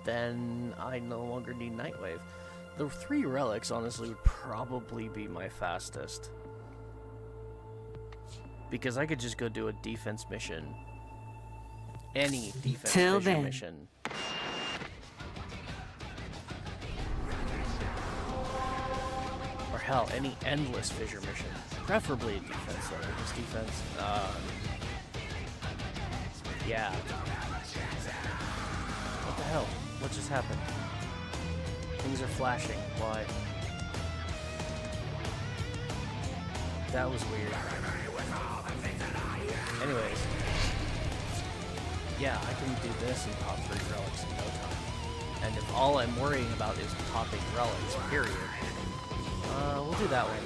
S1: then I no longer need Nightwave. The 3 relics, honestly, would probably be my fastest. Because I could just go do a defense mission. Any defense
S8: Till
S1: fissure
S8: then.
S1: mission. Or hell, any endless fissure mission. Preferably a defense, though. Because defense, yeah. What the hell? What just happened? Things are flashing. Why? That was weird. Anyways. Yeah, I can do this and pop 3 relics in no time. And if all I'm worrying about is popping relics, period, we'll do that one.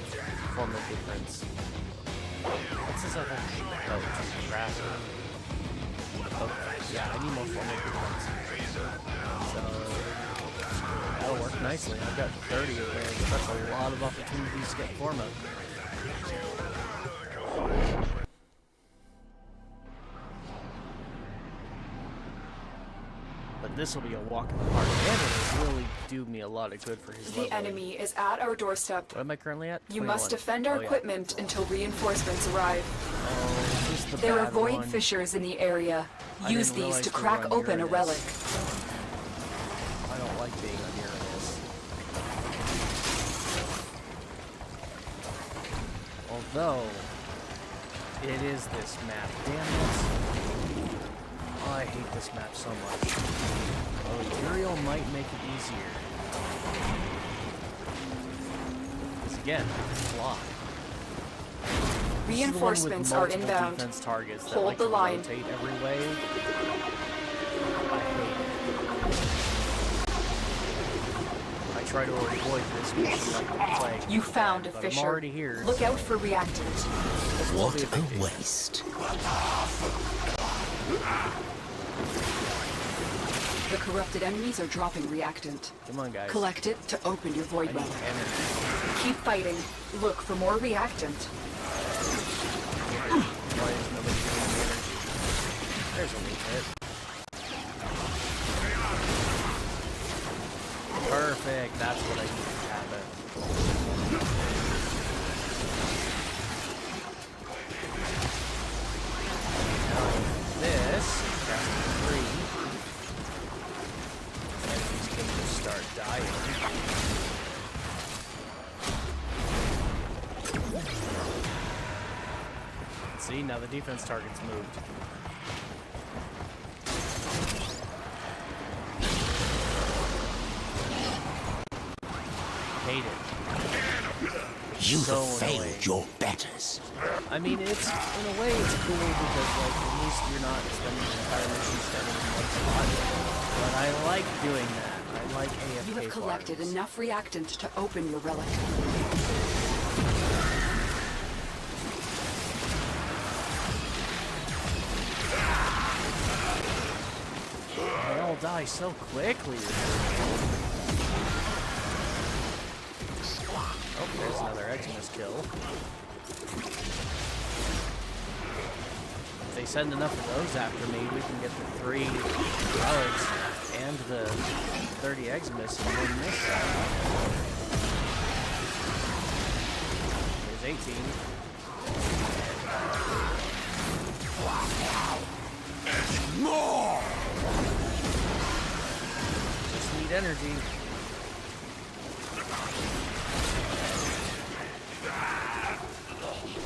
S1: Form of difference. What's this other thing? Oh, craft. Oh, yeah, I need more form of difference. So, that'll work nicely. I've got 30 of those. That's a lot of opportunities to get form up. But this will be a walk in the park, and it'll really do me a lot of good for his
S3: The
S1: leveling.
S3: enemy is at our doorstep.
S1: What am I currently at?
S3: You
S1: 21.
S3: must defend our
S1: Oh, yeah.
S3: equipment until reinforcements arrive.
S1: Oh, this is the
S3: There are
S1: bad
S3: void
S1: one.
S3: fissures in the area.
S1: I
S3: Use
S1: didn't
S3: these
S1: realize
S3: to
S1: they were
S3: crack
S1: on
S3: open a
S1: Uranus.
S3: relic.
S1: I don't like being on Uranus. Although, it is this map. Damn it. Oh, I hate this map so much. Oh, Uriel might make it easier. Because again, I can fly.
S3: Reinforcements are inbound.
S1: Defense targets that
S3: Hold
S1: like
S3: the
S1: to
S3: line.
S1: rotate every wave. I hate it. I try to avoid this mission like the plague.
S3: You found a
S1: but
S3: fissure.
S1: I'm already here.
S3: Look
S1: so
S3: out for reactant.
S1: this won't
S4: What
S1: be a big
S4: a
S1: deal.
S4: waste.
S3: The corrupted enemies are dropping reactant.
S1: Come on, guys.
S3: Collect it to open your
S1: I
S3: void
S1: need
S3: relic.
S1: energy.
S3: Keep fighting. Look for more reactant.
S1: Why is nobody giving me energy? There's a weak hit. Perfect. That's what I need to happen. Now this casting 3. Enemies can just start dying. See, now the defense target's moved. Hate it.
S4: You
S1: So
S4: have failed
S1: annoying.
S4: your betters.
S1: I mean, it's in a way it's cool because like at least you're not spending the entire mission standing in one spot. But I like doing that. I like AFK
S3: You have collected
S1: farms.
S3: enough reactant to open your relic.
S1: They all die so quickly. Oh, there's another Eximus kill. If they send enough of those after me, we can get the 3 relics and the 30 Eximus and win this side. There's 18.
S4: more!
S1: Just need energy.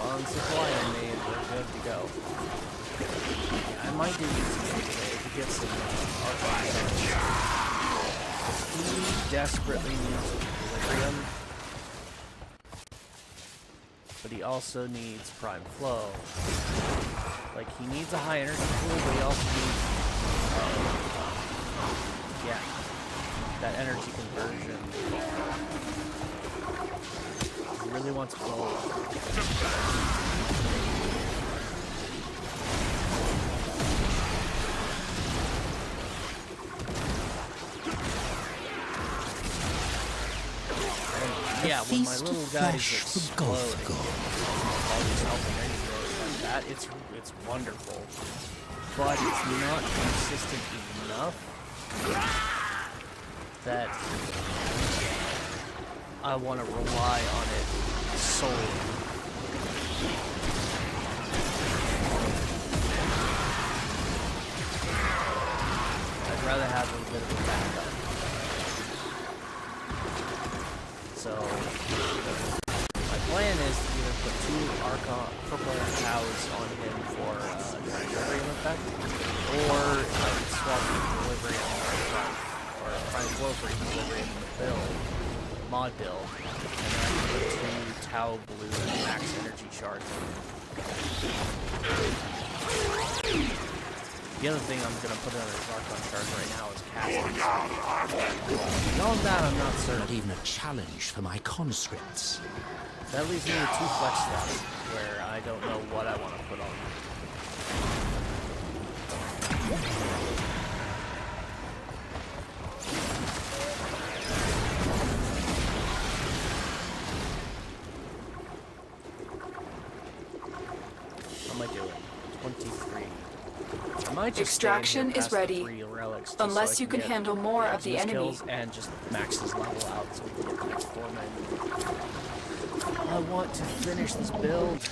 S1: On supply on me, and we're good to go. Yeah, I might do this today to get some archives. He desperately needs equilibrium, but he also needs prime flow. Like, he needs a high energy pool, but he also needs, yeah, that energy conversion. He really wants both. And, yeah, when my little guys explode, all these helping anyway like that, it's wonderful. But it's not consistent enough that I want to rely on it solely. I'd rather have a bit of a backup. So, my plan is to either put 2 Archon purple cows on him for equilibrium effect, or I could swap equilibrium or prime flow for equilibrium in the build. Mod build, and then I can put 2 Tau Blue max energy shards. The other thing I'm going to put on his Archon shard right now is casting. Beyond that, I'm not certain.
S4: Not even a challenge for my conscripts.
S1: That leaves me with 2 flex slots, where I don't know what I want to put on. How am I doing? 23. I might just
S3: Extraction is ready,
S1: relics
S3: unless
S1: so
S3: you can handle more of the enemy.
S1: And just max his level out so we can get the next 4 men. I want to finish this build.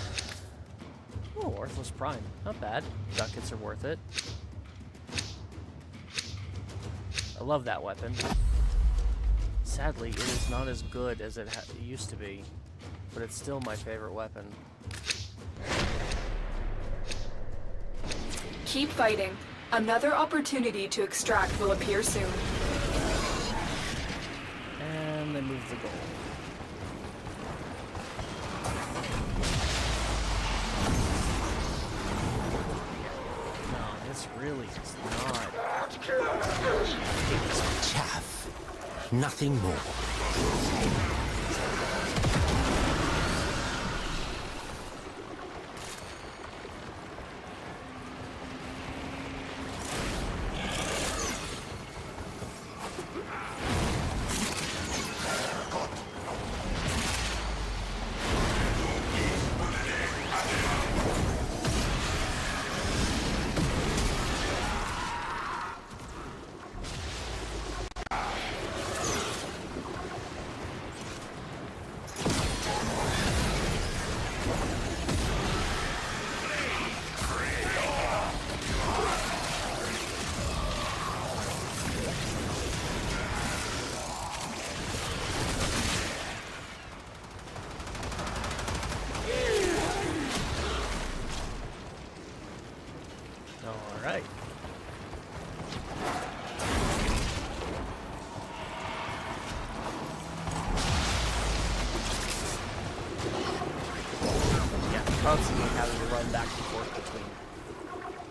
S1: Oh, Worthless Prime. Not bad. Ducats are worth it. I love that weapon. Sadly, it is not as good as it used to be, but it's still my favorite weapon.
S3: Keep fighting. Another opportunity to extract will appear soon.
S1: And they move the goal. No, this really is not.
S4: It's chaff. Nothing more.
S1: Alright. Yeah, constantly having to run back and forth between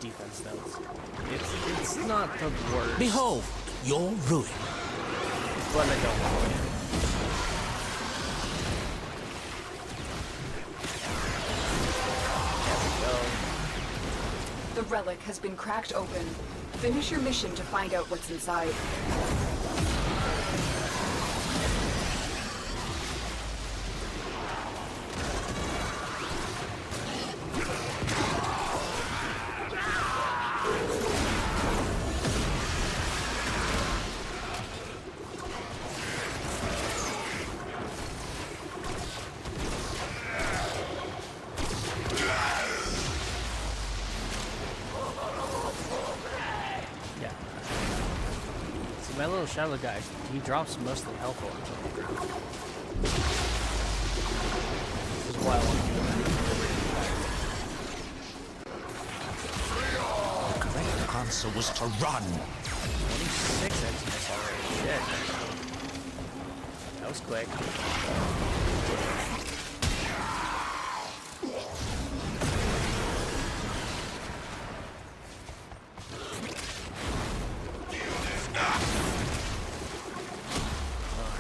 S1: defense nodes. It's not the worst.
S4: Behold, your ruin.
S1: But I don't want it.
S3: The relic has been cracked open. Finish your mission to find out what's inside.
S1: My little shadow guy, he drops most of the health orbs on the ground. This is why I want to do that.
S4: The correct answer was to run.
S1: 26 XMS already. Shit. That was quick.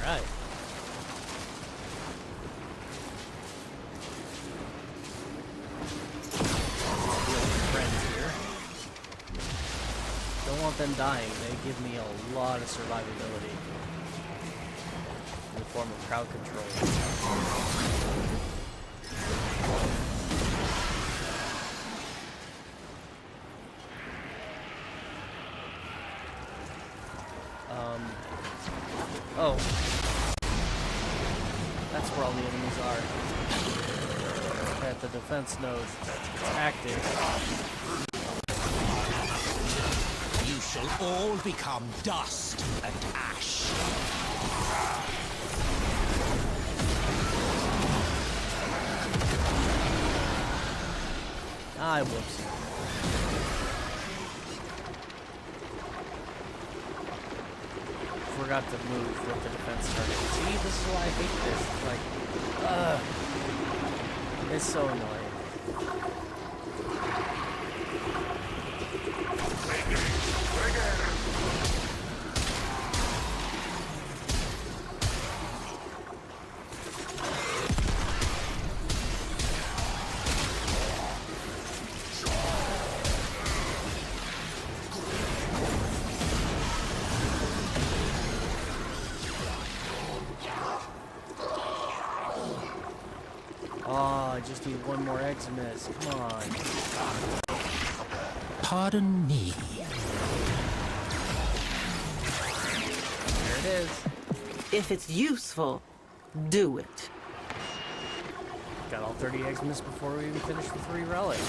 S1: Alright. Friends here. Don't want them dying. They give me a lot of survivability in the form of crowd control. Oh. That's where all the enemies are. At the defense node. It's active.
S4: You shall all become dust and ash.
S1: Ah, whoops. Forgot to move with the defense target. See, this is why I hate this. Like, it's so annoying. Oh, I just need one more Eximus. Come on.
S4: Pardon me.
S1: There it is.
S8: If it's useful, do it.
S1: Got all 30 Eximus before we even finish the 3 relics.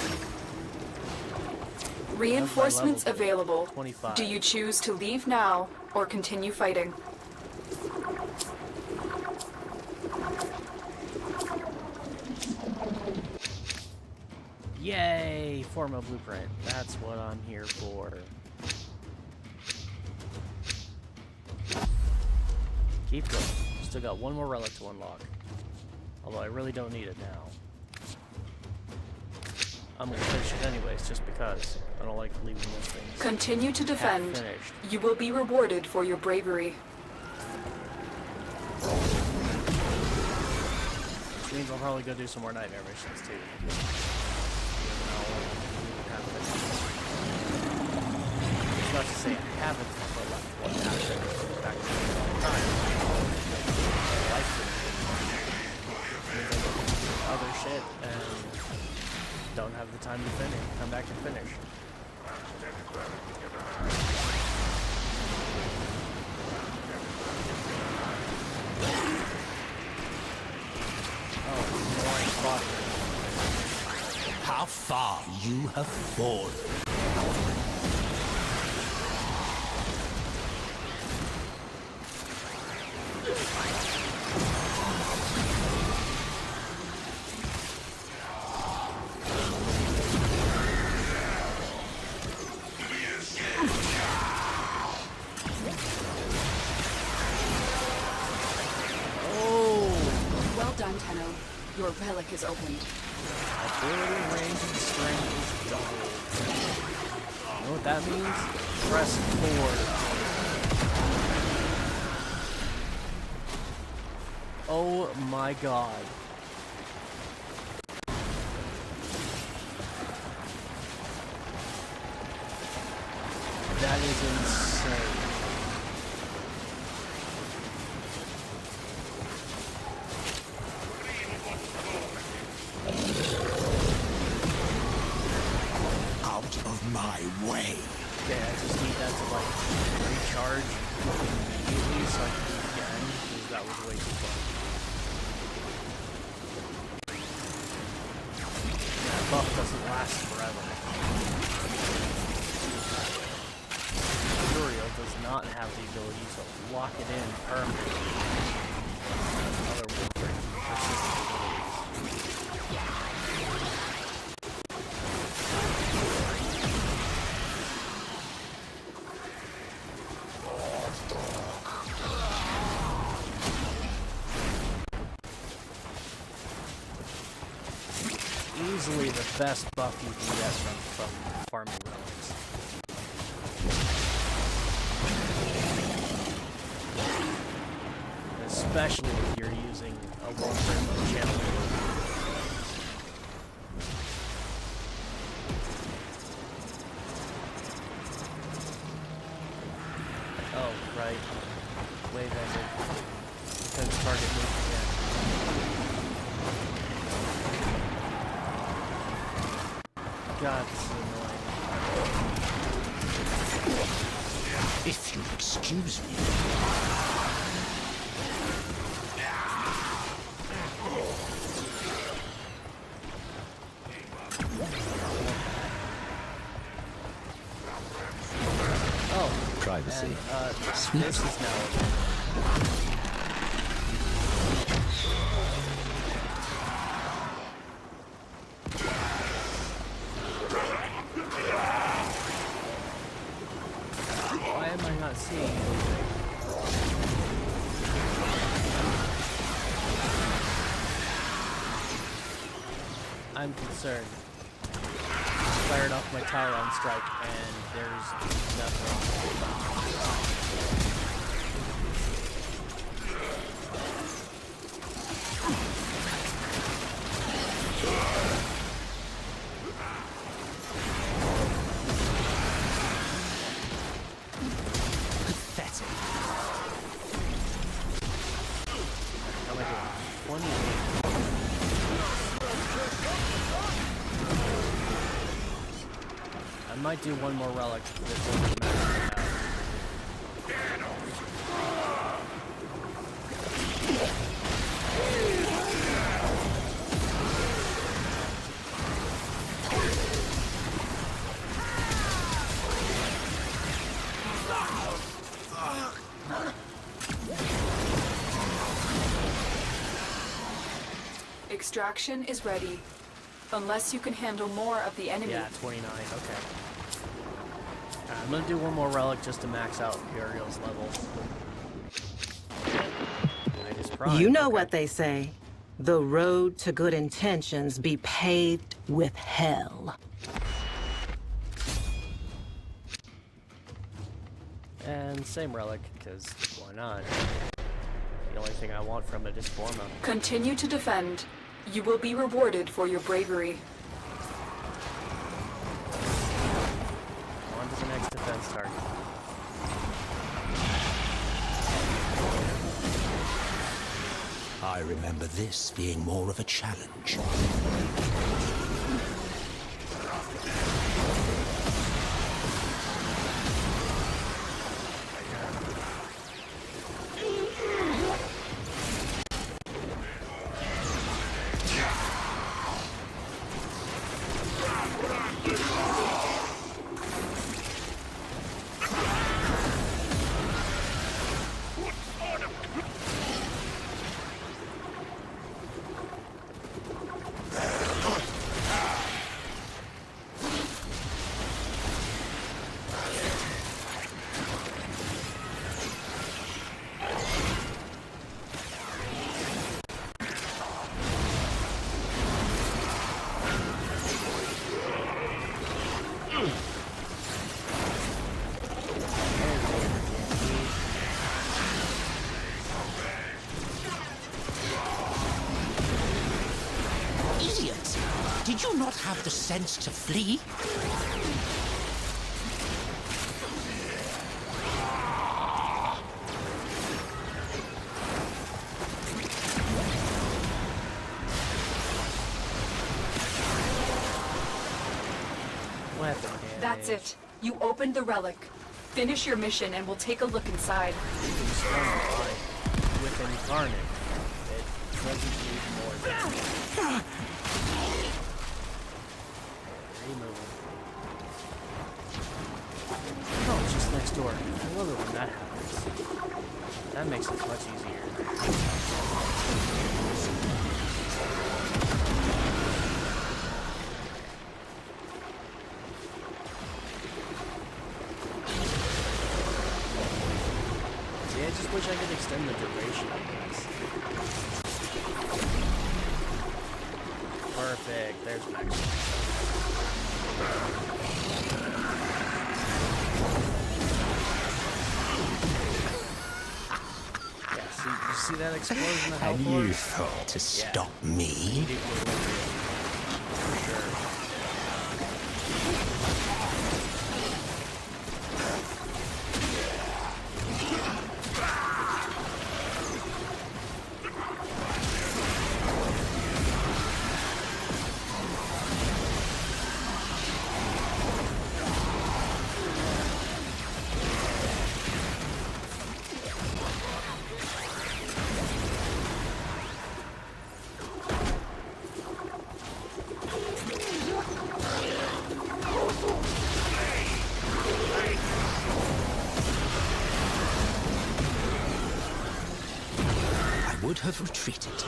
S3: Reinforcements
S1: level.
S3: available.
S1: 25.
S3: Do you choose to leave now or continue fighting?
S1: Yay! Forma blueprint. That's what I'm here for. Keep going. Still got one more relic to unlock. Although I really don't need it now. I'm gonna finish it anyways, just because. I don't like leaving those things.
S3: Continue to defend.
S1: Half-finished.
S3: You will be rewarded for your bravery.
S1: Which means I'll probably go do some more nightmare missions too. It's not to say I haven't, but like, what happened back to the time. Life other shit and don't have the time to finish. Come back and finish. Oh, more spot.
S4: How far you have fallen.
S3: Well done, Tenno. Your relic is opened.
S1: Ability, range, and strength is doubled. You know what that means? Press forward. Oh my god. That is insane.
S4: Out of my way.
S1: Okay, I just need that to like recharge immediately so I can do it again, because that was way too far. That buff doesn't last forever. Uriel does not. not have the ability to lock it in permanently. Other Warframe persistent easily the best buff you can get from farming relics. Especially if you're using a Warframe channel. Oh, right. Wave ended. Defense target moved again. God, this is annoying.
S4: If you'll excuse me.
S1: Oh,
S4: Privacy.
S1: and,
S4: Sweet.
S1: this is now. Why am I not seeing anything? I'm concerned. Fired off my tower on strike, and there's nothing.
S4: Pathetic.
S1: How am I doing? 28. I might do one more relic before we max it out.
S3: Extraction is ready. Unless you can handle more of the enemy.
S1: Yeah, 29, okay. I'm gonna do one more relic just to max out Uriel's level. I just primed,
S8: You know
S1: okay.
S8: what they say. The road to good intentions be paved with hell.
S1: And same relic, because why not? The only thing I want from it is Forma.
S3: Continue to defend. You will be rewarded for your bravery.
S1: On to the next defense target.
S4: I remember this being more of a challenge. Idiot! Did you not have the sense to flee?
S1: Weapon damage.
S3: That's it. You opened the relic. Finish your mission and we'll take a look inside.
S1: With Incarnate, it doesn't need more damage. Remove. Oh, it's just next door. I love it when that That makes it much easier. See, I just wish I could extend the duration of this. Perfect. There's an extra. Yeah, see, you see that explosion of health
S4: And you
S1: orb?
S4: thought to stop me?
S1: Immediately for sure.
S4: I would have retreated.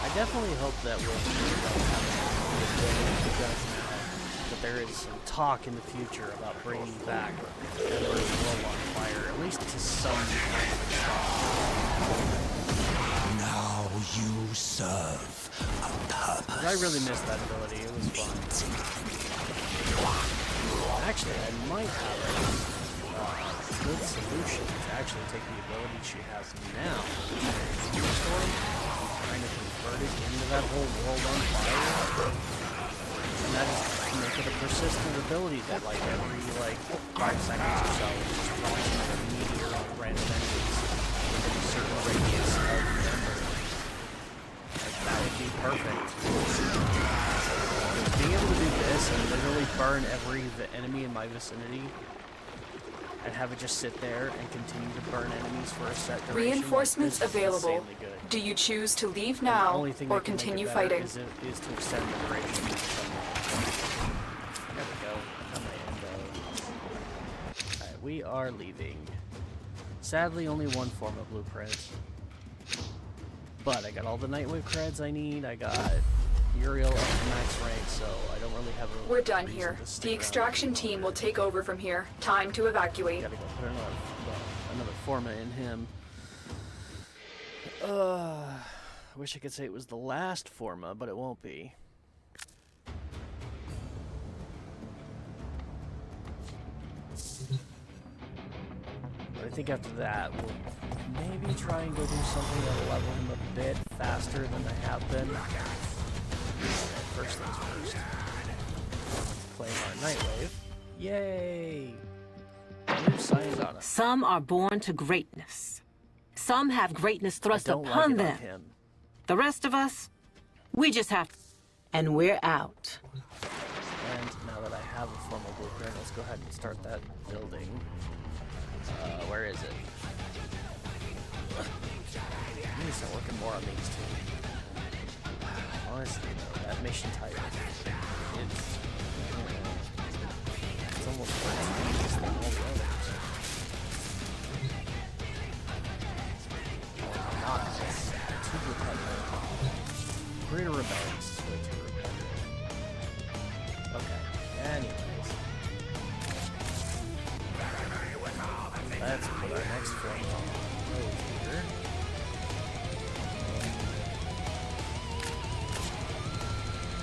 S1: I definitely hope that with the guns now, that there is some talk in the future about bringing back Ember's World on Fire, at least to some extent.
S4: Now you serve a purpose.
S1: I really missed that ability. It was fun. Actually, I might have a good solution to actually take the ability she has now, Storm, trying to convert it into that whole world on fire, and that is to make it a persistent ability that, like, every, 5 seconds or so, it just launches another meteor on random enemies within a certain radius of the ember. Like, that would be perfect. Being able to do this and literally burn every enemy in my vicinity and have it just sit there and continue to burn enemies for a set duration.
S3: Reinforcements
S1: is
S3: available.
S1: insanely good.
S3: Do you choose to leave
S1: And the
S3: now
S1: only thing
S3: or
S1: that can make it
S3: continue
S1: better
S3: fighting?
S1: is to extend the duration. There we go. On my endo. Alright, we are leaving. Sadly, only one form of blueprint. But I got all the Nightwave creds I need. I got Uriel up to max rank, so I don't really have a
S3: We're done
S1: reason
S3: here.
S1: to stick
S3: The
S1: around
S3: extraction
S1: any
S3: team
S1: longer.
S3: will take over from here. Time to evacuate.
S1: Gotta go put another Forma in him. I wish I could say it was the last Forma, but it won't be. But I think after that, we'll maybe try and go do something that'll level him a bit faster than I have been. First things first. Claim our Nightwave. Yay! New signed on us.
S8: Some are born to greatness. Some have greatness thrust
S1: Don't
S8: upon
S1: like it
S8: them.
S1: on him.
S8: The rest of us, we just have to. And we're out.
S1: And now that I have a formal blueprint, let's go ahead and start that building. Where is it? I need to start working more on these two. Honestly, though, that mission type, it's almost less easy than all the others. Oh, not this. Too repetitive. Greater rebellion is way too repetitive. Okay, anyways. Let's put our next frame on over here.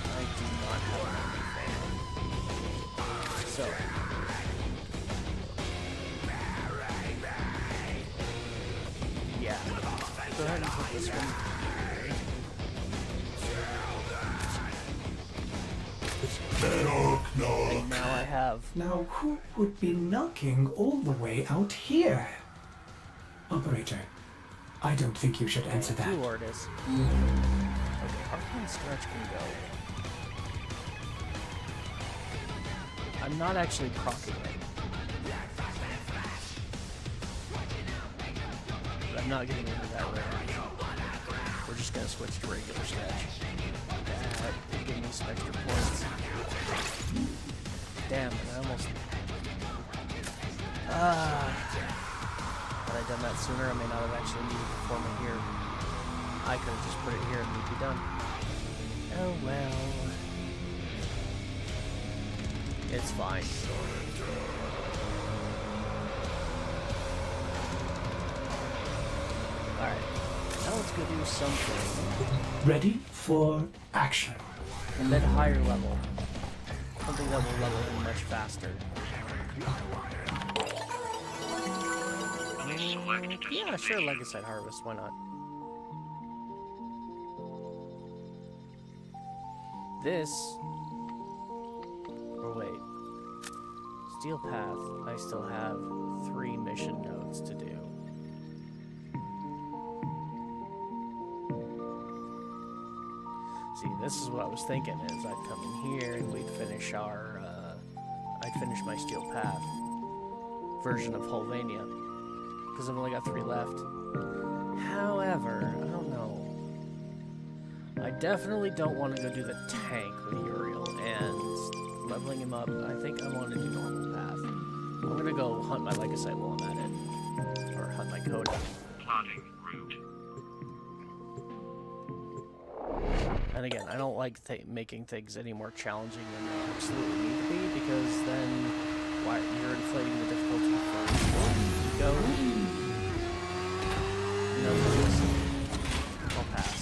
S1: I do not have anything. So, Go ahead and put this one. And now I have.
S9: Now, who would be knocking all the way out here? Operator, I don't think you should answer that.
S1: Two artists. Okay, Arcane Stretch can go. I'm not actually proccing it. But I'm not getting into that rare. We're just gonna switch to regular Stretch. That did give me some extra points. Damn it, I almost... Had I done that sooner, I may not have actually needed to form it here. I could have just put it here and we'd be done. Oh well. It's fine. Alright. Now let's go do something.
S9: Ready for action.
S1: And then higher level. Something that will level in much faster. Yeah, sure, Legacyte Harvest, why not? This... Oh wait. Steel Path, I still have 3 mission nodes to do. See, this is what I was thinking, is I'd come in here and we'd finish our, I'd finish my Steel Path version of Holvania. Because I've only got 3 left. However, I don't know. I definitely don't want to go do the tank with Uriel, and leveling him up, I think I want to do normal path. I'm gonna go hunt my Legacyte while I'm at it. Or hunt my Coda.
S11: Plotting route.
S1: And again, I don't like making things any more challenging than they absolutely need to be, because then why, you're inflating the difficulty for go. No thanks. I'll pass.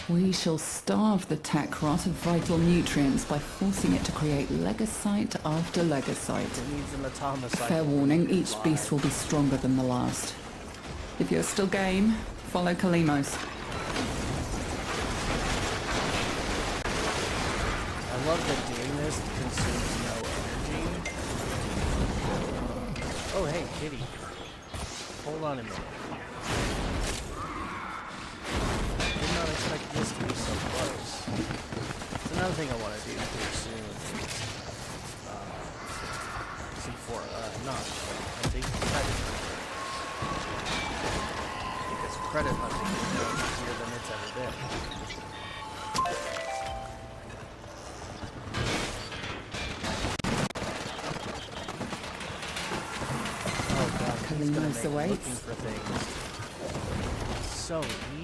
S12: We shall starve the tech rot of vital nutrients by forcing it to create Legacyte after Legacyte.
S1: It needs an Automacite.
S12: Fair warning, each beast will be stronger than the last. If you're still game, follow Kalimos.
S1: I love that doing this consumes no energy. Oh, hey, kitty. Hold on a minute. Did not expect this to be so close. It's another thing I want to do pretty soon. Not hunting, credit hunting. Because credit hunting is more easier than it's ever been.
S12: Kalimos awaits.
S1: Looking for things. So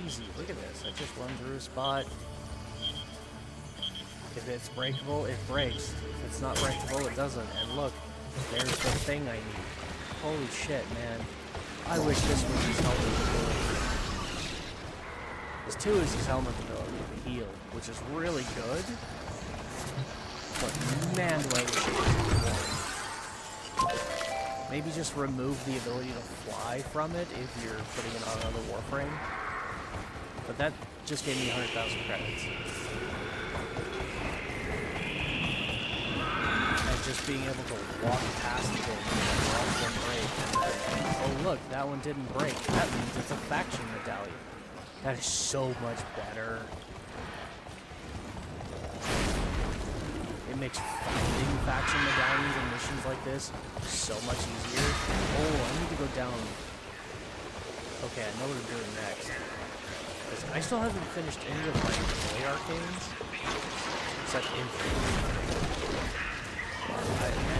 S1: easy. Look at this. I just run through a spot. If it's breakable, it breaks. If it's not breakable, it doesn't. And look, there's the thing I need. Holy shit, man. I wish this was his helmet ability. This too is his helmet ability to heal, which is really good. But man, do I wish it was more. Maybe just remove the ability to fly from it if you're putting it on another Warframe. But that just gave me 100,000 credits. And just being able to walk past things and watch them break. And then, oh look, that one didn't break. That means it's a faction medallion. That is so much better. It makes finding faction medallions and missions like this so much easier. Oh, I need to go down. Okay, I know what I'm doing next. Because I still haven't finished any of my Void Arcanes. Except Infinite.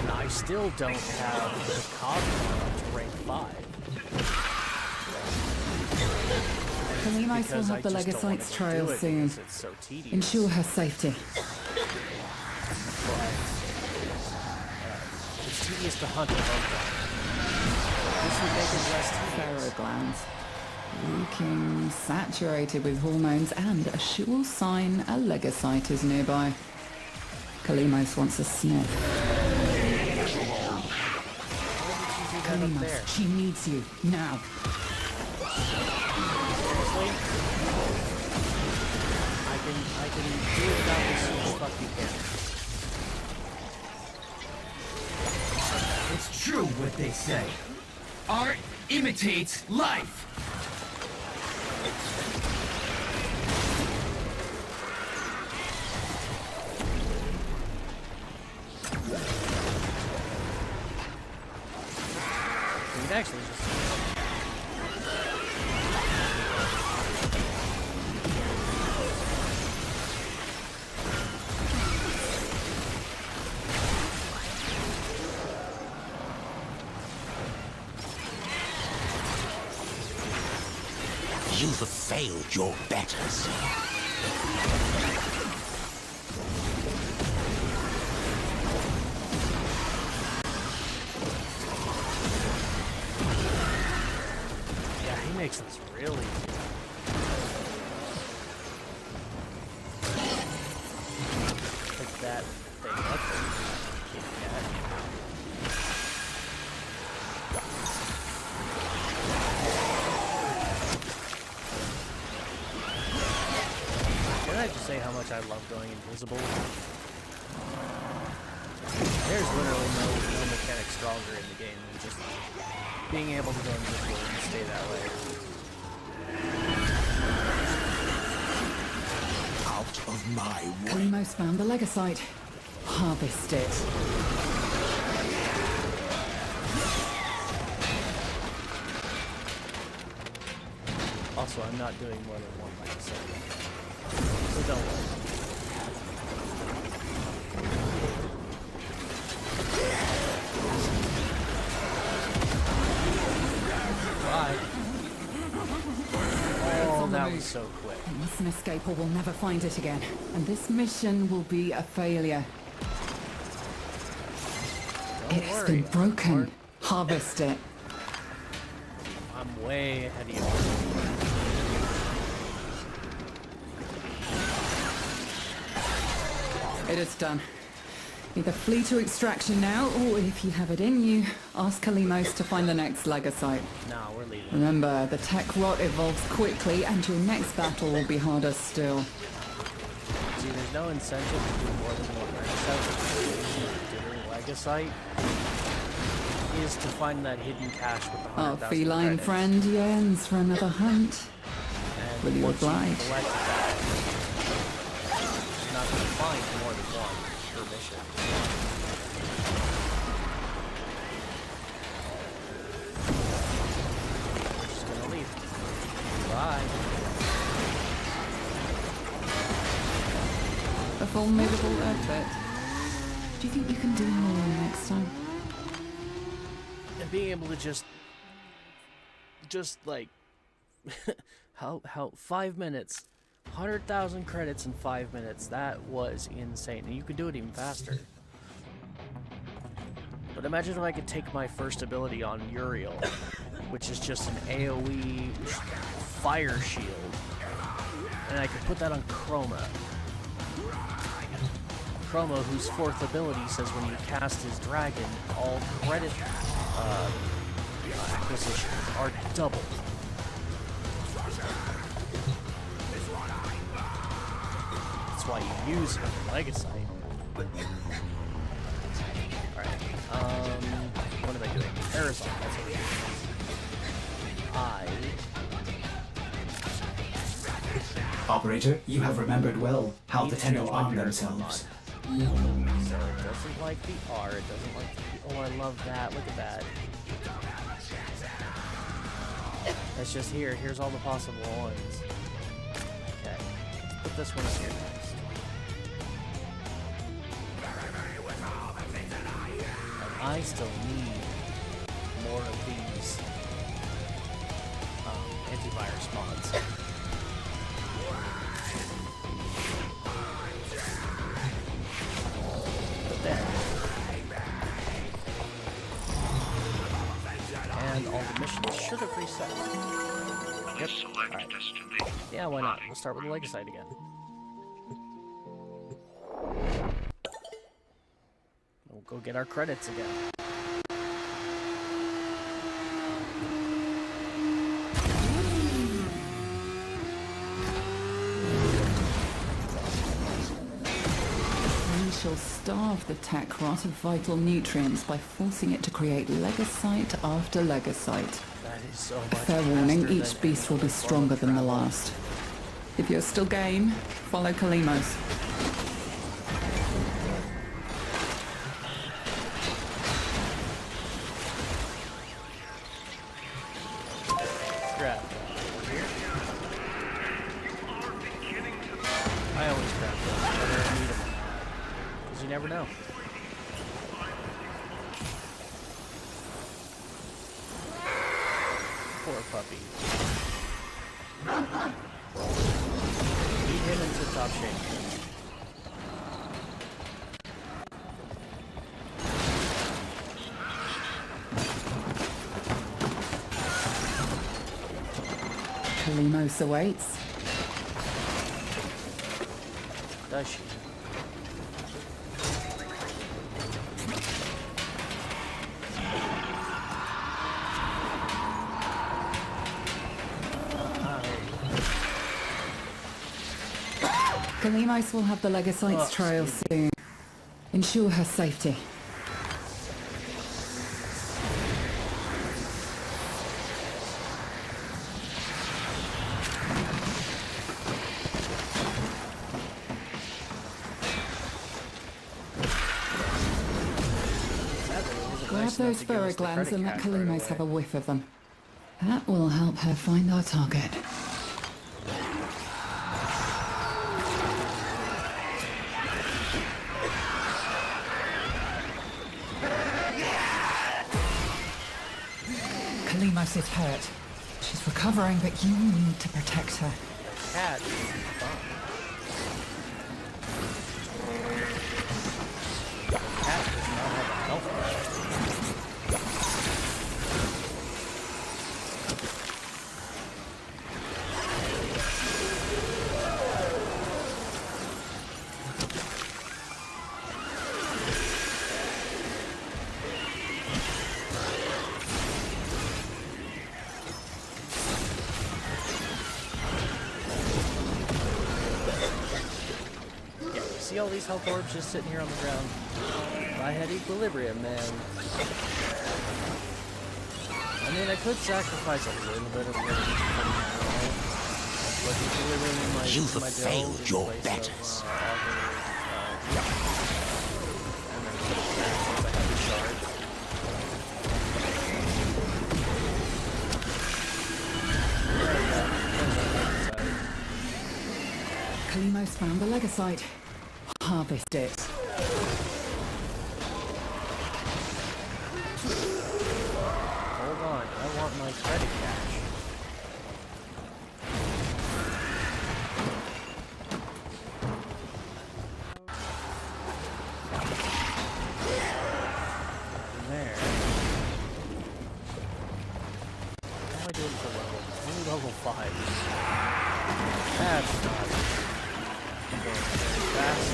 S1: And I still don't have the Cosmo up to rank 5.
S12: Kalimos will have the Legacyte's trail soon.
S1: So
S12: ensure her safety.
S1: It's tedious to hunt above that. This would make it less tedious.
S12: Pharaoh glands. Leaking, saturated with hormones, and a sure sign a Legacyte is nearby. Kalimos wants a sniff. Kalimos, she needs you, now.
S1: honestly, I can do it without this as fuck you can.
S11: It's true what they say. Art imitates life.
S1: You can actually just...
S4: You've failed your betters.
S1: Yeah, he makes this really easy. Pick that thing up. Kitty cat. Can I just say how much I love going invisible? There's literally no mechanic stronger in the game than just being able to go invisible and stay that way.
S4: Out of my way.
S12: Kalimos found the Legasite. Harvest it.
S1: Also, I'm not doing more than one like so don't worry. Bye. Oh, that was so quick.
S12: We mustn't escape or we'll never find it again. And this mission will be a failure.
S1: Don't
S12: It has
S1: worry.
S12: been broken. Harvest it.
S1: I'm way ahead of you.
S12: It is done. Either flee to extraction now, or if you have it in you, ask Kalimos to find the next Legasite.
S1: Nah, we're leaving.
S12: Remember, the tech rot evolves quickly, and your next battle will be harder still.
S1: See, there's no incentive to do more than one Legasite. Legasite is to find that hidden cache with the 100,000
S12: Our feline
S1: credits.
S12: friend yearns for another hunt.
S1: And
S12: Will you
S1: once
S12: oblige?
S1: you've collected that, you're not going to find more than one per mission. We're just going to leave. Bye.
S12: A formidable effort. Do you think you can do more next time?
S1: And being able to just like, how 5 minutes, 100,000 credits in 5 minutes, that was insane. And you could do it even faster. But imagine if I could take my first ability on Uriel, which is just an AoE fire shield, and I could put that on Chroma. Chroma, whose fourth ability says when you cast his dragon, all credit acquisitions are doubled. That's why you use Legasite. Alright, what am I doing? Aerosol, that's what it is.
S9: Operator, you have remembered well how the Tenno arm themselves.
S1: So it doesn't like the R, it doesn't like the... Oh, I love that, look at that. That's just here, here's all the possible ones. Okay, let's put this one up here next. And I still need more of these antivirus mods. And all the missions should have reset. Yep. Right. Yeah, why not? We'll start with the Legasite again. We'll go get our credits again.
S12: shall starve the tech rot of vital nutrients by forcing it to create legocyte after legocyte.
S1: That is so much
S12: Fair warning,
S1: faster
S12: each
S1: than
S12: beast will
S1: any
S12: be
S1: other form
S12: stronger
S1: of
S12: than the
S1: travel.
S12: last. If you're still game, follow Kalimos.
S1: Grab. I always grab those, whether I need them or not. Because you never know. Poor puppy. Beat him into top shape.
S12: Kalimos awaits.
S1: Does she?
S12: Kalimos will have the legocytes trail soon. Ensure her safety. Grab those furrow glands and let Kalimos have a whiff of them. That will help her find our target. Kalimos is hurt. She's recovering, but you need to protect her.
S1: Cat. Cat does not have a health bar. Yeah, you see all these health orbs just sitting here on the ground? If I had equilibrium, man. I mean, I could sacrifice a little bit of range, but equilibrium in my
S4: You've
S1: in my
S4: failed
S1: build in
S4: your
S1: place
S4: betters.
S1: Of, and then put it back once I have the shards.
S12: Kalimos found the legocyte. Harvest it.
S1: Hold on, I want my credit cash. In there. How am I doing for level? Only level 5. That's not going very fast.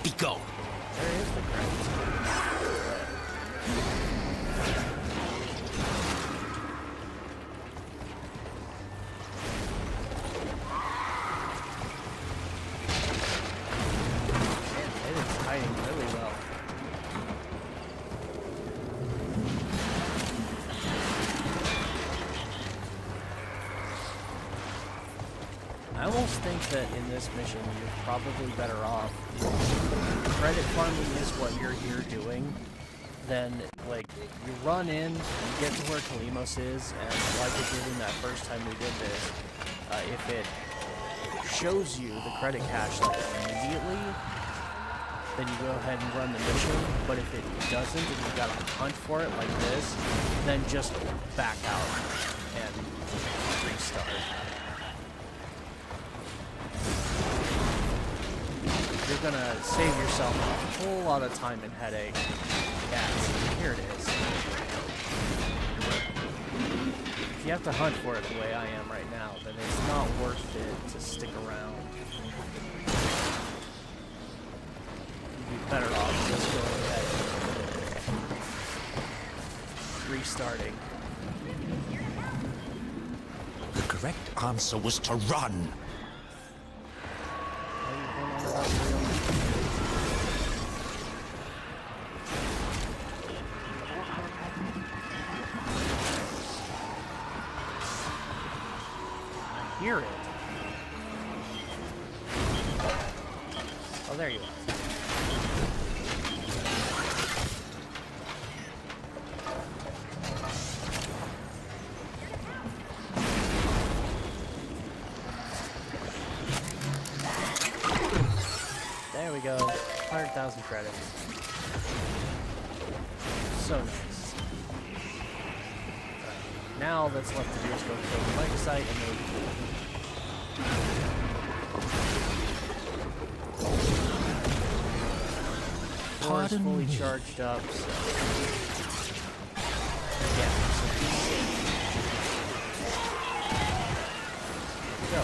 S4: Be gone.
S1: There is the credits. Man, it is hiding really well. I almost think that in this mission you're probably better off. Credit farming is what you're here doing. Then, like, you run in, you get to where Kalimos is, and like it did in that first time we did this, if it shows you the credit cache like, immediately, then you go ahead and run the mission. But if it doesn't, and you gotta hunt for it like this, then just back out and restart. You're gonna save yourself a whole lot of time and headache. Yeah, see, here it is. If you have to hunt for it the way I am right now, then it's not worth it to stick around. You'd be better off just going ahead and restarting.
S4: correct answer was to run.
S1: I hear it. Oh, there you are. There we go. 100,000 credits. So nice. Now that's left to do is go kill the Mega Site and then Core's fully charged up, so yeah, so go.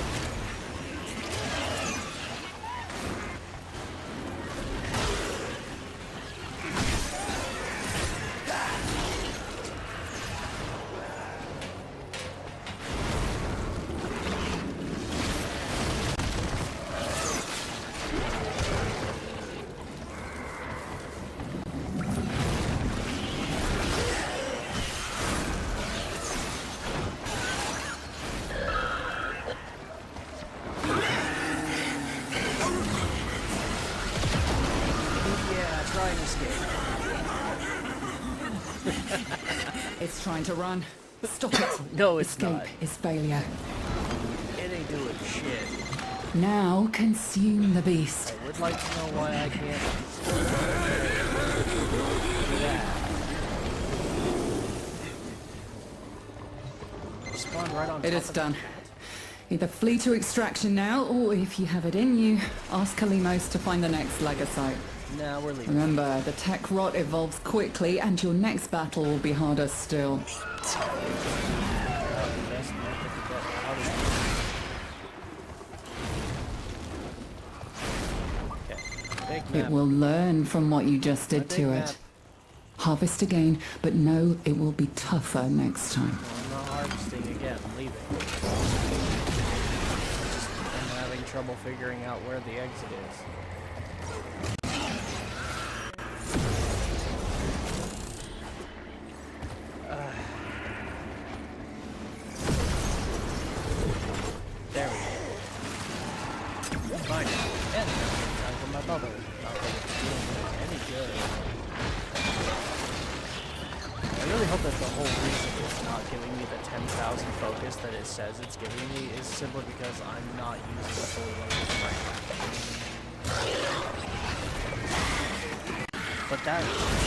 S12: It's trying to run. Stop it.
S1: No, it's
S12: Escape
S1: not.
S12: is failure.
S1: It ain't doing shit.
S12: Now consume the beast.
S1: I would like to know why I can't do that. Spawned right on top
S12: It is
S1: of
S12: done. Either flee to extraction now, or if you have it in you, ask Kalimos to find the next Legasite.
S1: Nah, we're leaving.
S12: Remember, the tech rot evolves quickly, and your next battle will be harder still. It will learn from what you just did to it. Harvest again, but know it will be tougher next time.
S1: I'm not harvesting again, I'm leaving. I'm having trouble figuring out where the exit is. There we go. Fine. And time for my bubble. Not that it's doing any good. I really hope that the whole reason it's not giving me the 10,000 focus that it says it's giving me is simply because I'm not using the fully loaded frame. But that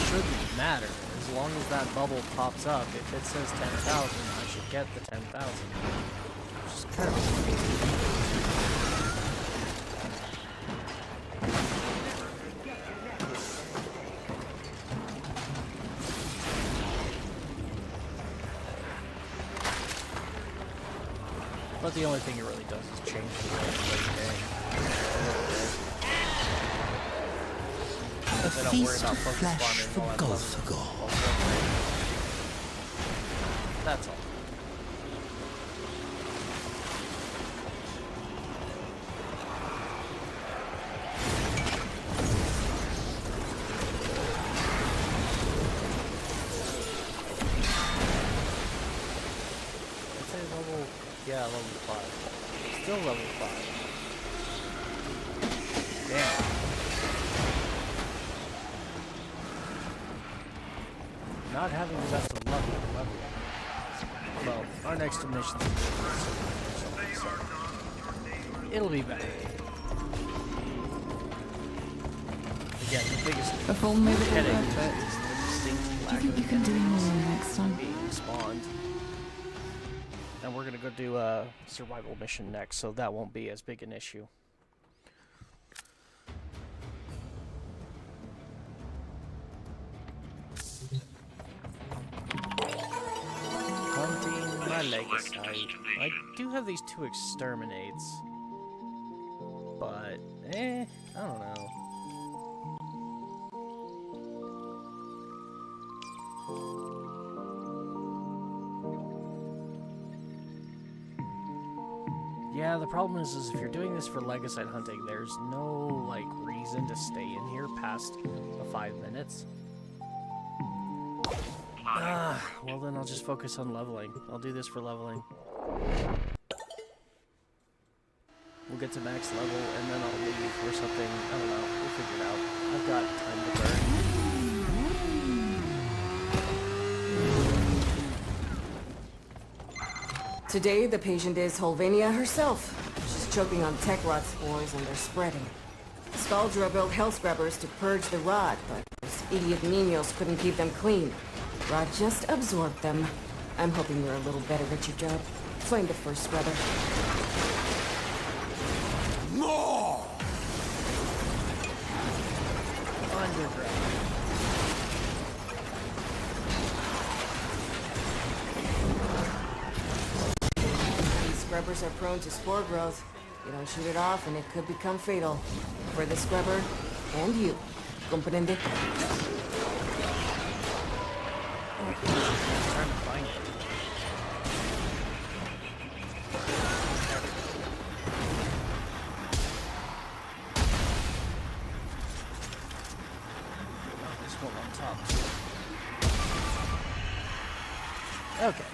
S1: shouldn't matter. As long as that bubble pops up, if it says 10,000, I should get the 10,000. Which is kind of but the only thing it really does is change the way I play the game.
S4: A
S1: I don't worry
S4: feast
S1: about
S4: of
S1: focus
S4: flesh
S1: farming
S4: for
S1: while I'm
S4: Golfagor.
S1: That's all. I'd say level, yeah, level 5. Still level 5. Damn. Not having the best of luck with level. Well, our next mission, so it'll be better. Again, the biggest
S12: A full movable
S1: headache
S12: perfect.
S1: is the distinct
S12: Do
S1: lack
S12: you think
S1: of
S12: you can do more next time?
S1: being spawned. And we're gonna go do a survival mission next, so that won't be as big an issue. Hunting my legacy. I do have these 2 exterminates, but I don't know. Yeah, the problem is if you're doing this for Legocite hunting, there's no, like, reason to stay in here past the 5 minutes. Well then I'll just focus on leveling. I'll do this for leveling. We'll get to max level, and then I'll leave or something. I don't know. We'll figure it out. I've got time to burn.
S13: Today, the patient is Holvania herself. She's choking on tech rot spores, and they're spreading. Skaldra built hell scrubbers to purge the rot, but those idiot Ninos couldn't keep them clean. Rot just absorbed them. I'm hoping you're a little better at your job. Flame the first scrubber.
S4: More!
S1: Underground.
S13: These scrubbers are prone to spore growth. You don't shoot it off and it could become fatal. For the scrubber, and you. Comprende?
S1: I'm trying to find it. This one on top. Okay.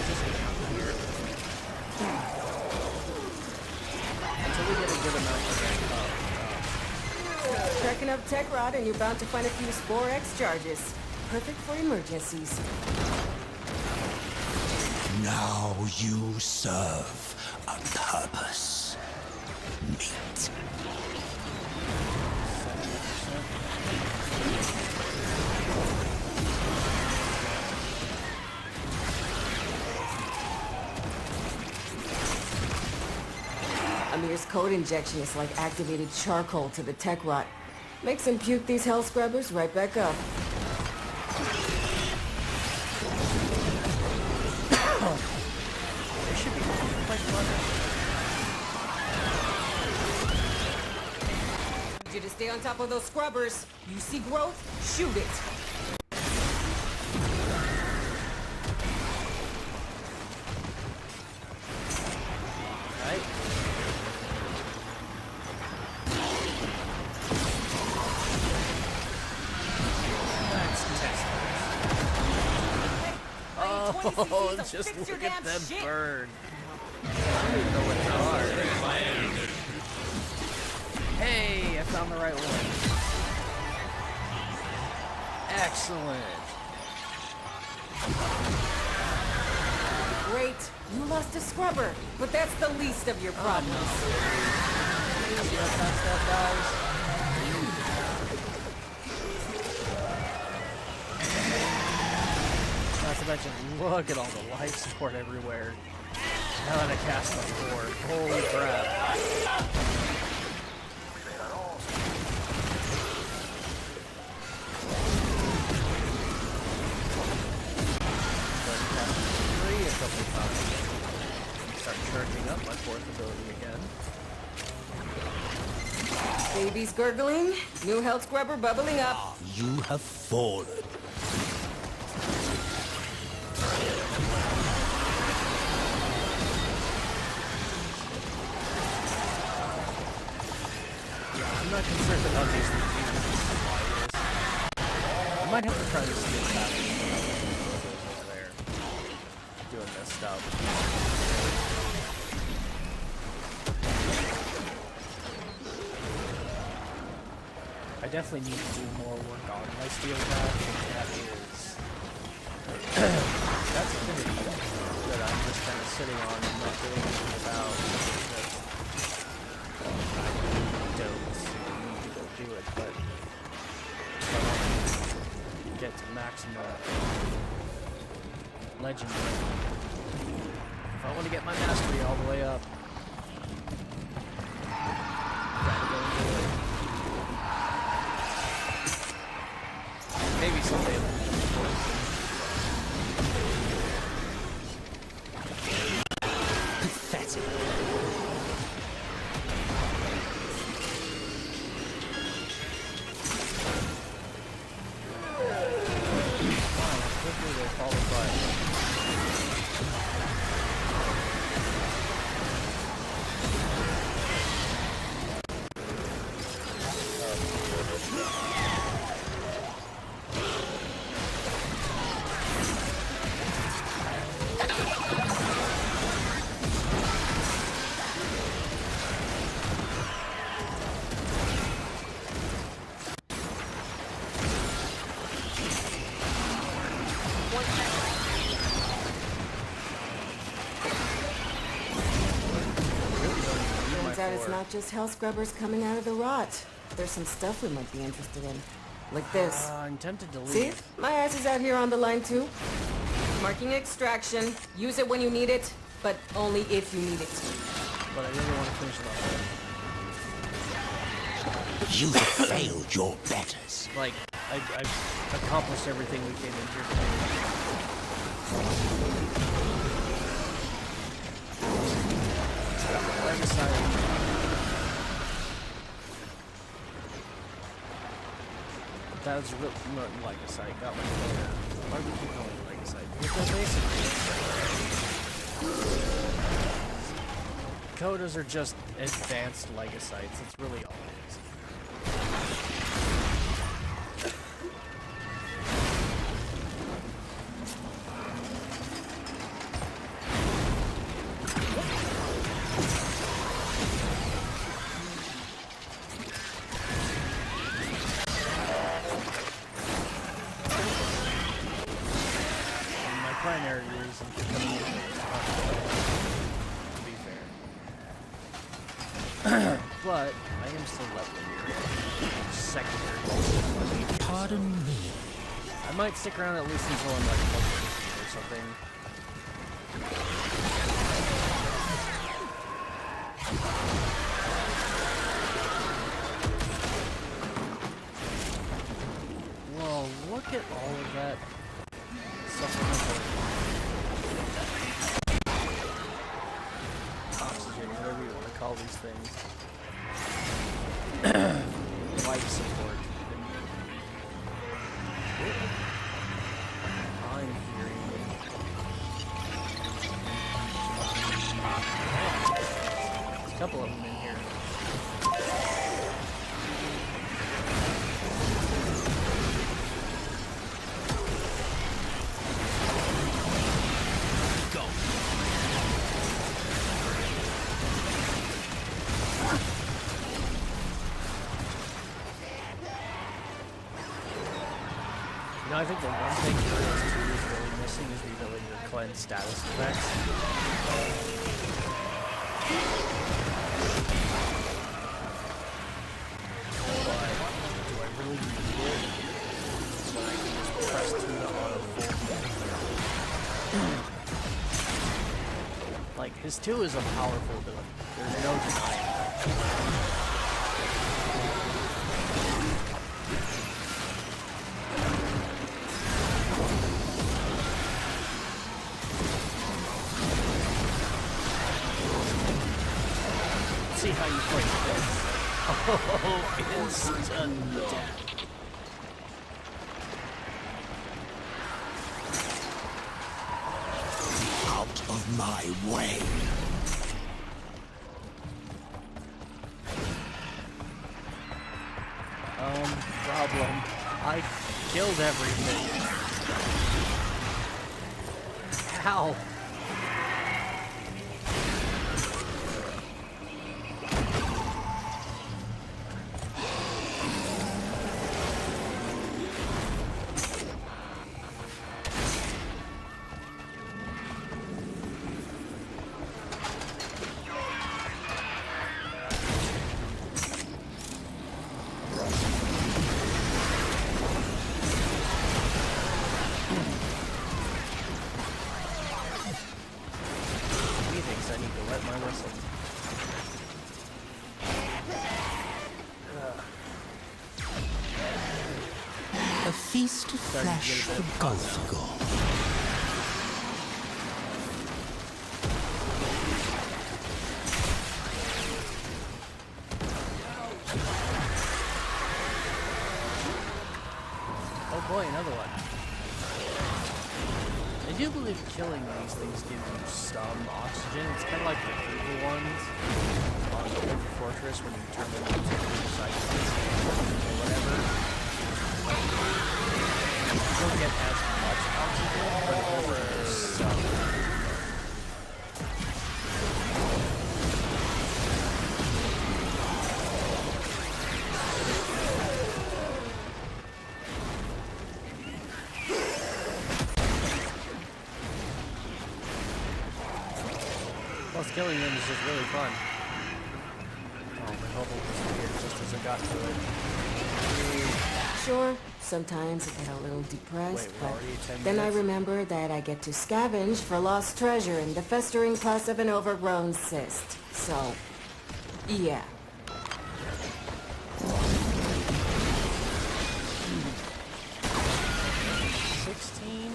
S1: Just here. Until we get a good amount of
S13: Cracking up tech rot and you're bound to find a few Spore X charges. Perfect for emergencies.
S4: Now you serve a purpose. Meat.
S13: Amir's code injection is like activated charcoal to the tech rot. Makes him puke these hell scrubbers right back up.
S1: They should be quite fun.
S13: Need you to stay on top of those scrubbers. You see growth? Shoot it.
S1: Right? Let's test this. Oh, just look at them burn. I don't even know what they are. Hey, I found the right one. Excellent.
S13: Great. You lost a scrubber, but that's the least of your problems.
S1: See how fast that dies? Not to mention, look at all the life support everywhere. Now that I cast the 4. Holy crap. A couple times. Start charging up my 4th ability again.
S13: Baby's gurgling. New health scrubber bubbling up.
S4: You have fallen.
S1: Yeah, I'm not concerned about these things. I might have to try to see what's happening. Doing this stuff. I definitely need to do more work on my steel trap. That is that's affinity that I'm just kind of sitting on and not doing anything about. I don't need to go do it, but if I want to get to maximum legendary. If I want to get my mastery all the way up, gotta go and do it. Maybe someday.
S4: Pathetic.
S1: Quickly they fall apart.
S13: it's
S1: door.
S13: not just hell scrubbers coming out of the rot. There's some stuff we might be interested in. Like this.
S1: I'm tempted to leave.
S13: See? My ass is out here on the line too. Marking extraction. Use it when you need it, but only if you need it.
S1: But I really want to finish the
S4: You failed your betters.
S1: Like, I've accomplished everything we came in here to do. Legacy. That was real, not Legacy. Got my phone. Why do we keep calling it Legacy? Because basically, Codas are just advanced Legacytes. That's really all it is. Primary reason for coming in to be fair. But I am still leveling Uriel. Secondary.
S4: Pardon me.
S1: I might stick around at least until I'm like level 50 or something. Whoa, look at all of that. Oxygen, whatever you want to call these things. Life support. I'm hearing there's a couple of them in here. You know, I think the one thing Uriel's 2 is really missing is the ability to cleanse status effects. But do I really need it? So I can just press 2 to auto full. Like, his 2 is a powerful ability. There's no denying that. See how you play this. Oh, instant death.
S4: Out of my way.
S1: Problem. I killed everything. How?
S4: A feast of flesh for Golfgor.
S1: Oh boy, another one. I do believe killing these things gives you some oxygen. It's kind of like the evil ones on the River Fortress when you turn them into cyclones or whatever. You don't get as much oxygen, but it does give you some. Plus, killing them is just really fun. got to it.
S13: Sure, sometimes I get a little depressed,
S1: Wait, we're
S13: but
S1: already at 10
S13: then I
S1: minutes?
S13: remember that I get to scavenge for lost treasure in the festering pus of an overgrown cyst. So, yeah.
S1: 16?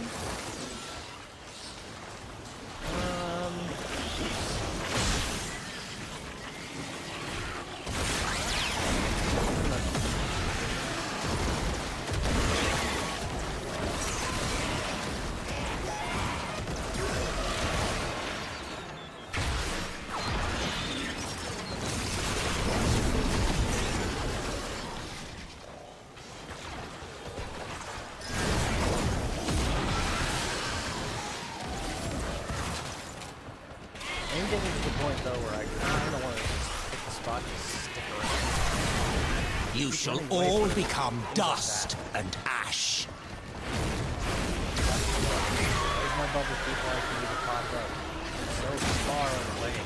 S1: I'm getting to the point though where I kind of want to just pick a spot to stick around.
S4: You shall all become dust and ash.
S1: There's my bubble before I can even pop up. So far away.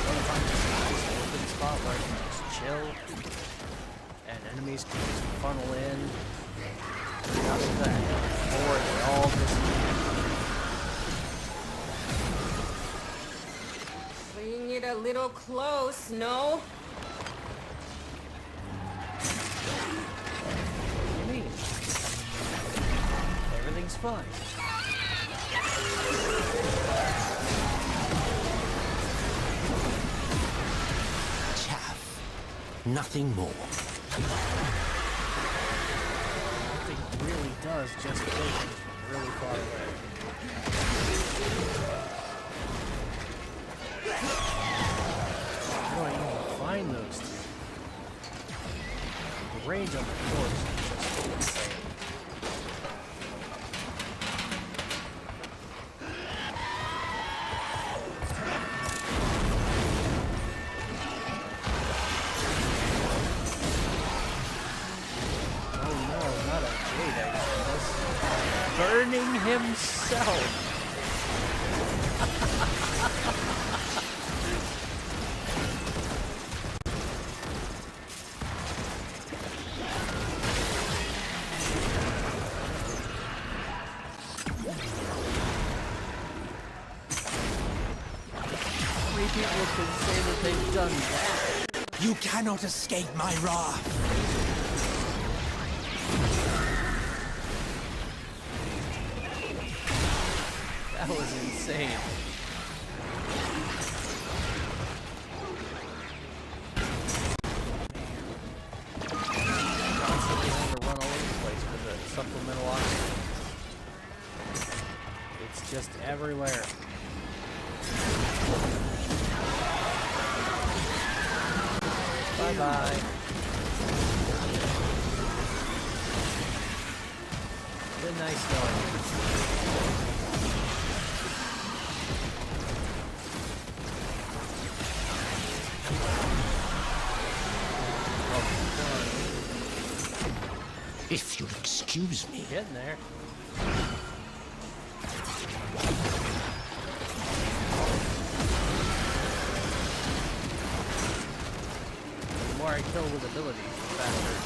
S1: What if I'm just in this open spot where I can just chill and enemies can just funnel in? After that, or they all disappear.
S13: Playing it a little close, no?
S1: What do you mean? Everything's fine.
S4: Chaff. Nothing more.
S1: Really does just play things from really far away. How do I even find those two? The range on the doors is just insane. Burning himself. Three people can say that they've done that.
S4: You cannot escape my wrath.
S1: That was insane. Constantly having to run all over the place with the supplemental oxygen. It's just everywhere. Bye-bye. Been nice knowing you.
S4: If you'll excuse me.
S1: Getting there. The more I kill with abilities, the faster.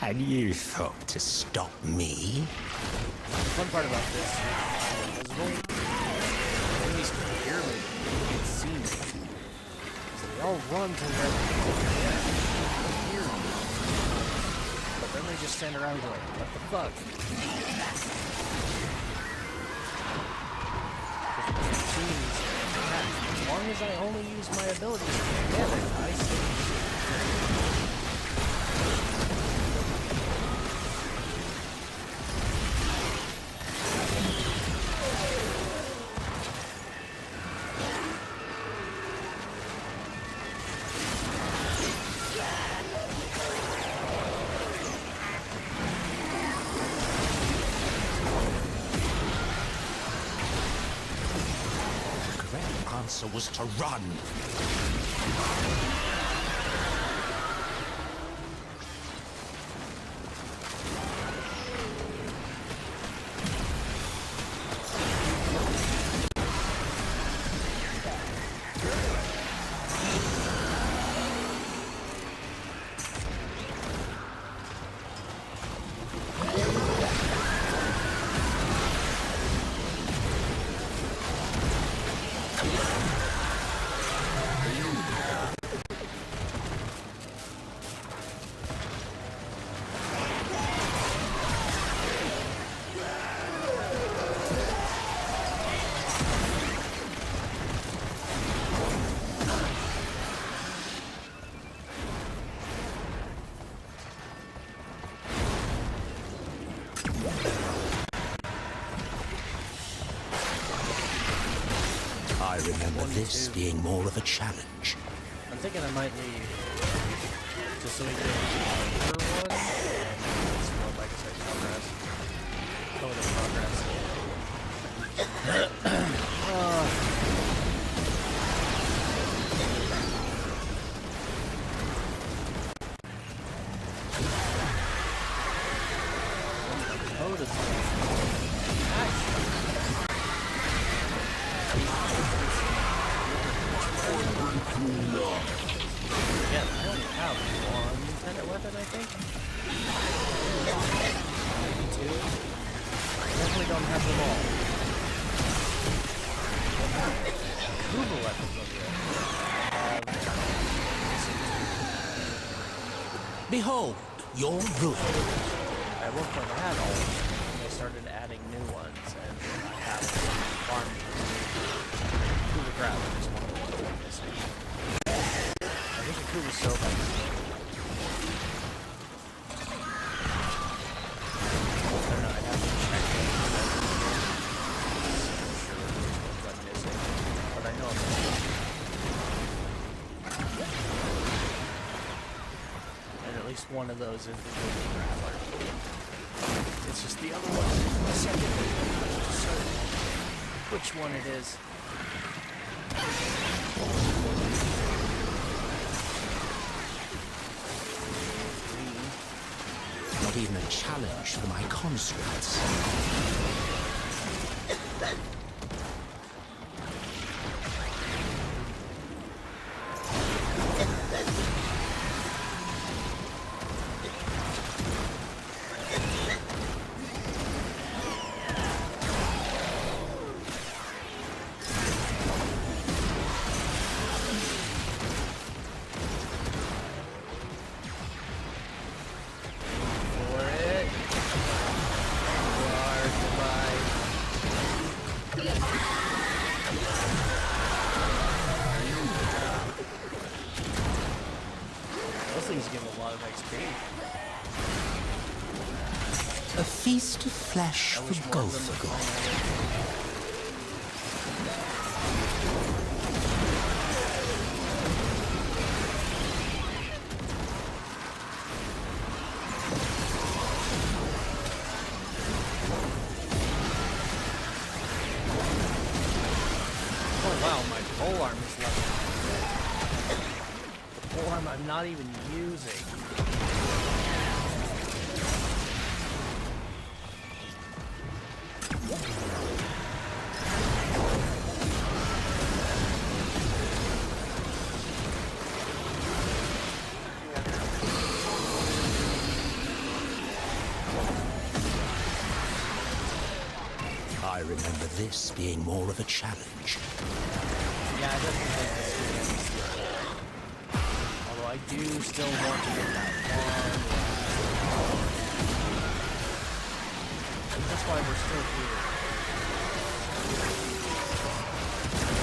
S4: And you thought to stop me?
S1: The fun part about this is invisible. Enemies can hear me, they can see me. So they all run to where they can hear me. But then they just stand around and go like, what the fuck? As long as I only use my abilities to get damage, I see.
S4: answer was to run. I remember this being more of a challenge.
S1: I'm thinking I might leave just so we can for one and see what, like I said, progress. Yeah, I only have one intended weapon, I think. Maybe two. I definitely don't have them all. Google weapons over there.
S4: Behold, your room.
S1: At one point I had all of them, and they started adding new ones, and I have farmed Cougar Grab is one of the ones I'm missing. I think the coup was so bad. I don't know, I'd have to check it. I'm sure which ones I'm missing, but I know I'm missing. And at least one of those is the Cougar Grappler. It's just the other one. The second one. I'm not certain which one it is.
S4: Not even a challenge for my conscripts. A feast of flesh for Gulfagor.
S1: Oh wow, my polearm is left. The polearm I'm not even using.
S4: I remember this being more of a challenge.
S1: Yeah, I definitely think this is easier. Although I do still want to get that one. That's why we're still here.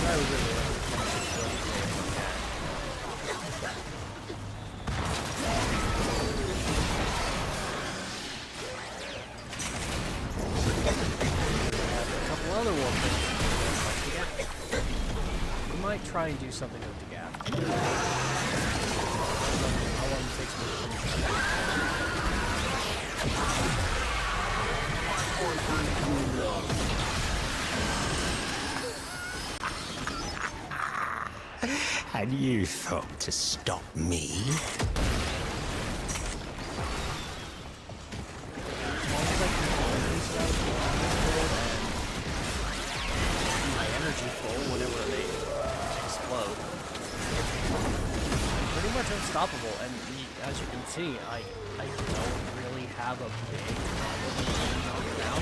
S1: I would really like to finish this build today if I can. Other Warframe. We might try and do something with the gap. How long it takes me to finish
S4: And you thought to stop me?
S1: My energy full whenever they explode. Pretty much unstoppable, and as you can see, I don't really have a big problem with being knocked down.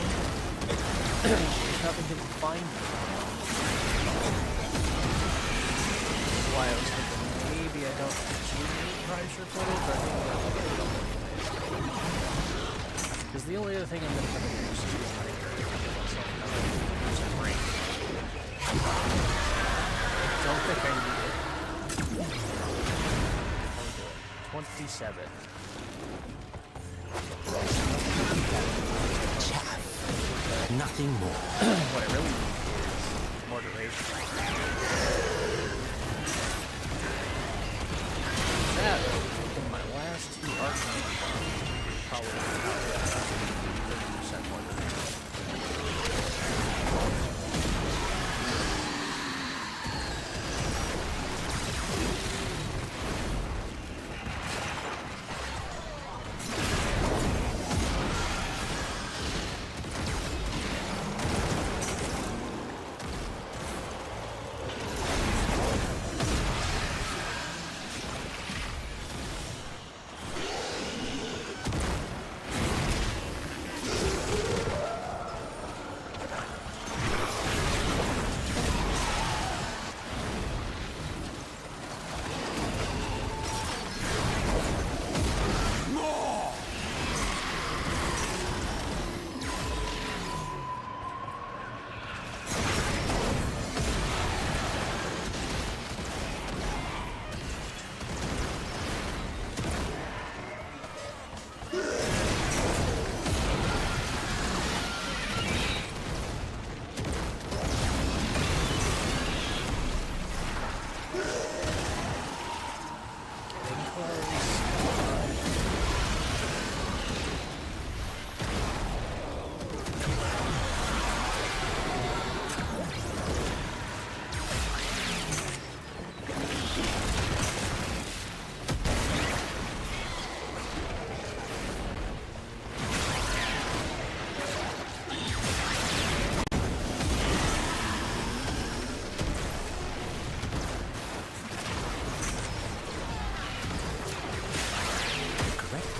S1: There's nothing to find me. That's why I was thinking maybe I don't actually need pressure footage, but I think I'm going to get it on because the only other thing I'm going to do is give myself another ring. Don't think I need it. 27.
S4: Nothing more.
S1: What I really need is more duration. That, in my last two arcanes, probably 30% more duration.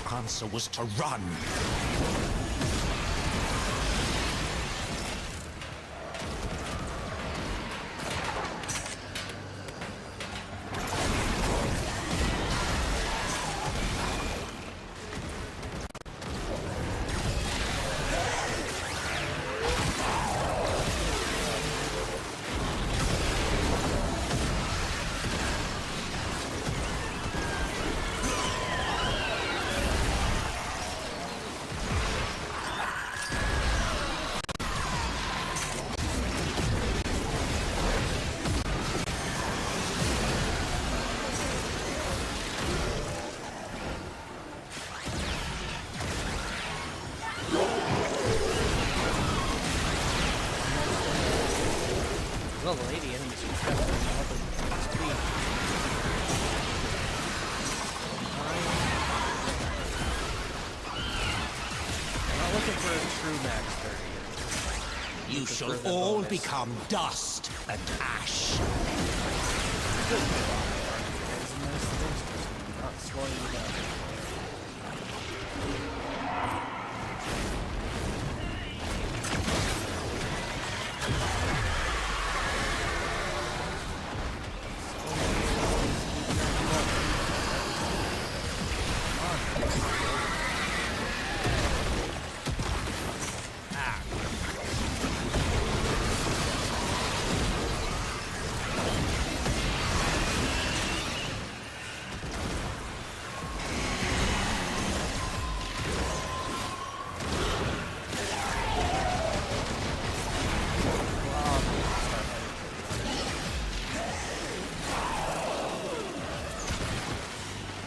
S4: Answer was to run.
S1: Well, the lady enemies are definitely helping this team. I'm not looking for a true max 30.
S4: You shall all become dust and ash.
S1: Not slowing you down.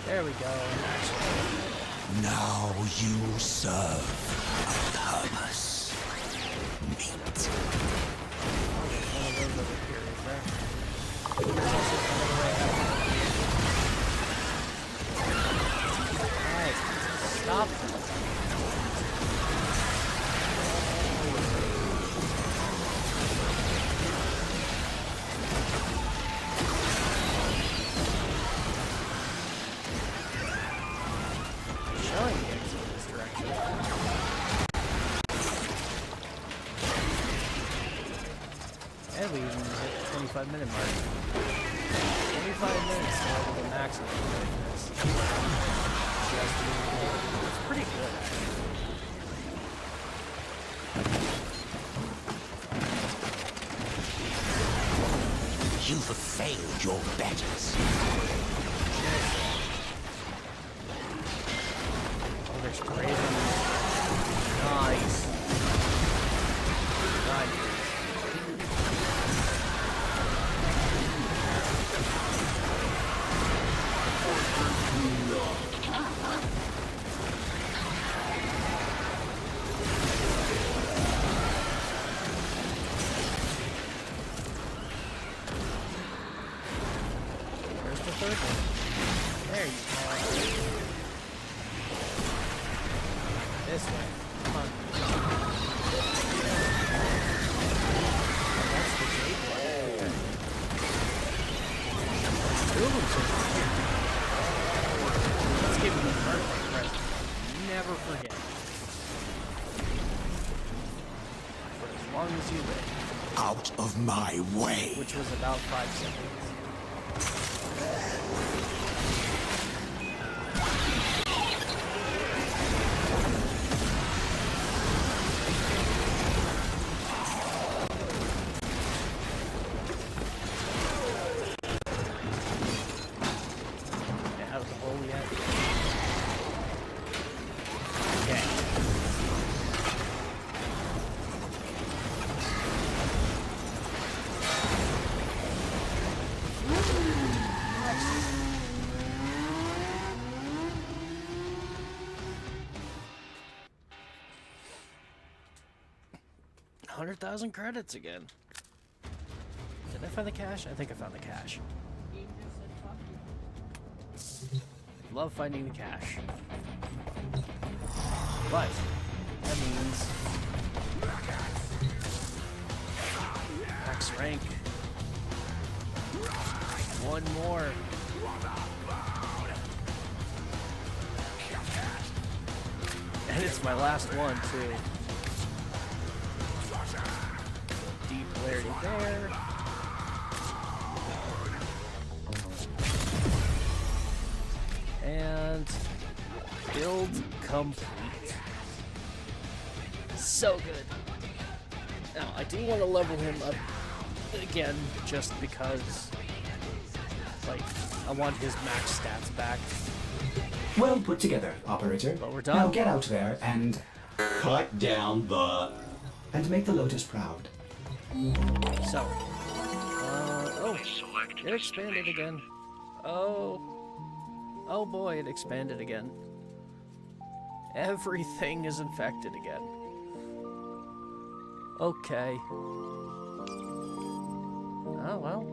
S1: There we go.
S4: Now you serve a purpose. Meet.
S1: One of those over here, is there? There's also And we even hit the 25-minute mark. 25 minutes to level the maximum for this. It's pretty good, actually.
S4: You've failed your betters.
S1: Oh, there's crazy. Nice. Nice. Where's the third one? There you go. This way. Come on. That's the jade one. Two of them so let's give him a birthday present. Never forget. For as long as you live.
S4: Out of my way.
S1: Which was about 5 seconds. $100,000 credits again. Did I find the cache? I think I found the cache. Love finding the cache. But that means max rank. One more. And it's my last one too. Deep polarity there. And build complete. So good. Now I do want to level him up again, just because, like, I want his max stats back.
S9: Well put together, operator.
S1: But we're done.
S9: Now get out there and cut down the... and make the Lotus proud.
S1: So, oh, it expanded again. Oh boy, it expanded again. Everything is infected again. Okay. Oh well,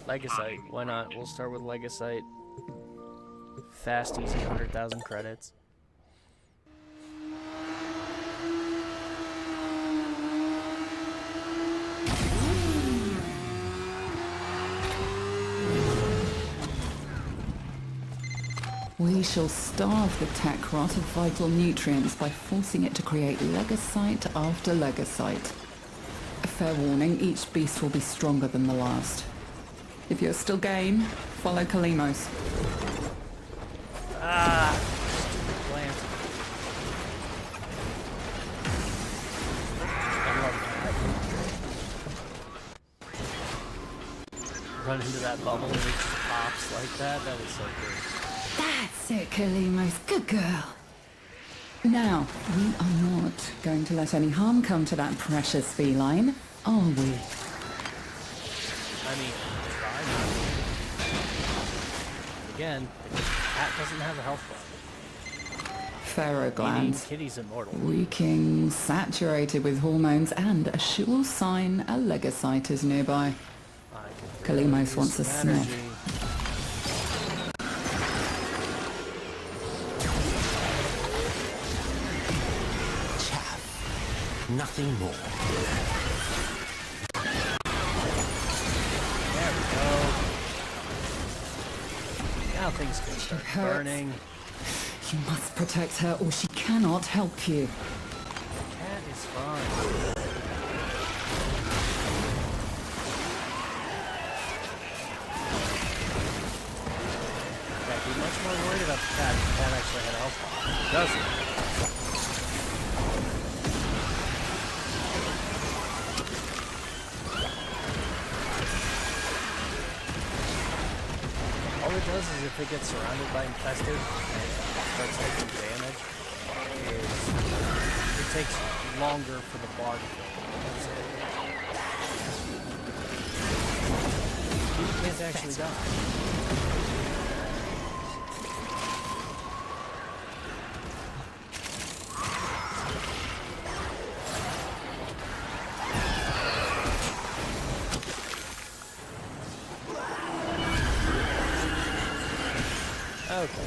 S1: Legasite, why not? We'll start with Legasite. Fast, easy, 100,000 credits.
S12: We shall starve the tech rot of vital nutrients by forcing it to create legasite after legasite. A fair warning, each beast will be stronger than the last. If you're still game, follow Kalimos.
S1: Ah, stupid plant. I love that. Run into that bubble and it just pops like that. That is so good.
S12: That's it, Kalimos. Good girl. Now, we are not going to let any harm come to that precious feline, are we?
S1: I mean, try not. Again, the cat doesn't have a health bar.
S12: Pharaoh glands.
S1: Kitty's immortal.
S12: Reeking, saturated with hormones, and a sure sign a legasite is nearby. Kalimos wants a sniff.
S4: Nothing more.
S1: There we go. Now things can start burning.
S12: You must protect her or she cannot help you.
S1: The cat is fine. doesn't. All it does is if it gets surrounded by infested and starts taking damage, it takes longer for the bar to fill. You can't actually die. Okay.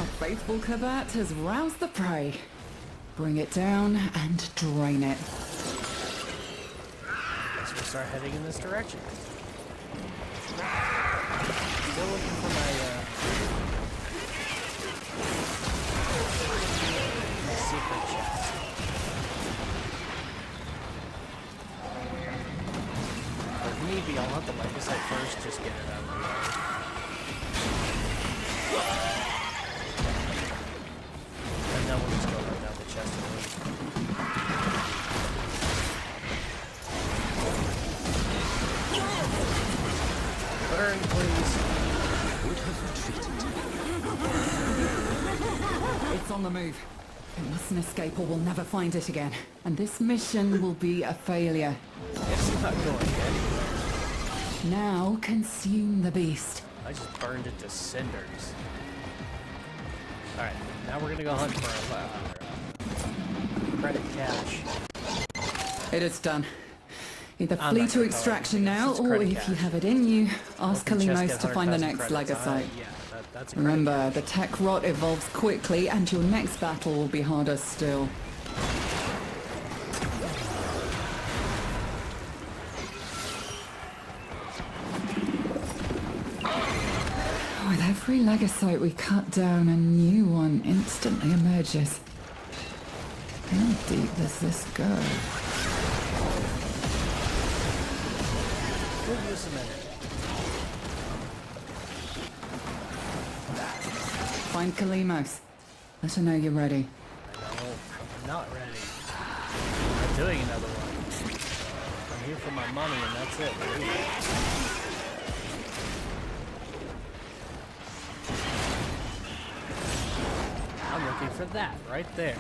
S12: Our faithful Kabat has roused the prey. Bring it down and drain it.
S1: Guess we'll start heading in this direction. Still looking for my secret chest. If need be, I'll hunt the legacy first, just get it out of the way. And then we'll just go right down the chest and leave. Burn, please.
S4: Would have retreated.
S12: It's on the move. It mustn't escape or we'll never find it again. And this mission will be a failure.
S1: It's not going anywhere.
S12: Now consume the beast.
S1: I just burned it to cinders. Alright, now we're gonna go hunt for our credit cache.
S12: It is done. Either
S1: I'm
S12: flee
S1: not
S12: to
S1: gonna
S12: extraction
S1: call it
S12: now,
S1: it's
S12: or
S1: credit
S12: if you
S1: cache.
S12: have it in you, ask
S1: Open chest,
S12: Kalimos
S1: get
S12: to find the
S1: 100,000
S12: next
S1: credits.
S12: Legasite.
S1: Yeah, that's a credit
S12: Remember, the tech rot evolves quickly, and your next battle will be harder still. With every Legasite we cut down, a new one instantly emerges. How deep does this go?
S1: We'll use a minute.
S12: Find Kalimos. Let her know you're ready.
S1: No, I'm not ready. I'm doing another one. I'm here for my money and that's it. I'm looking for that right there.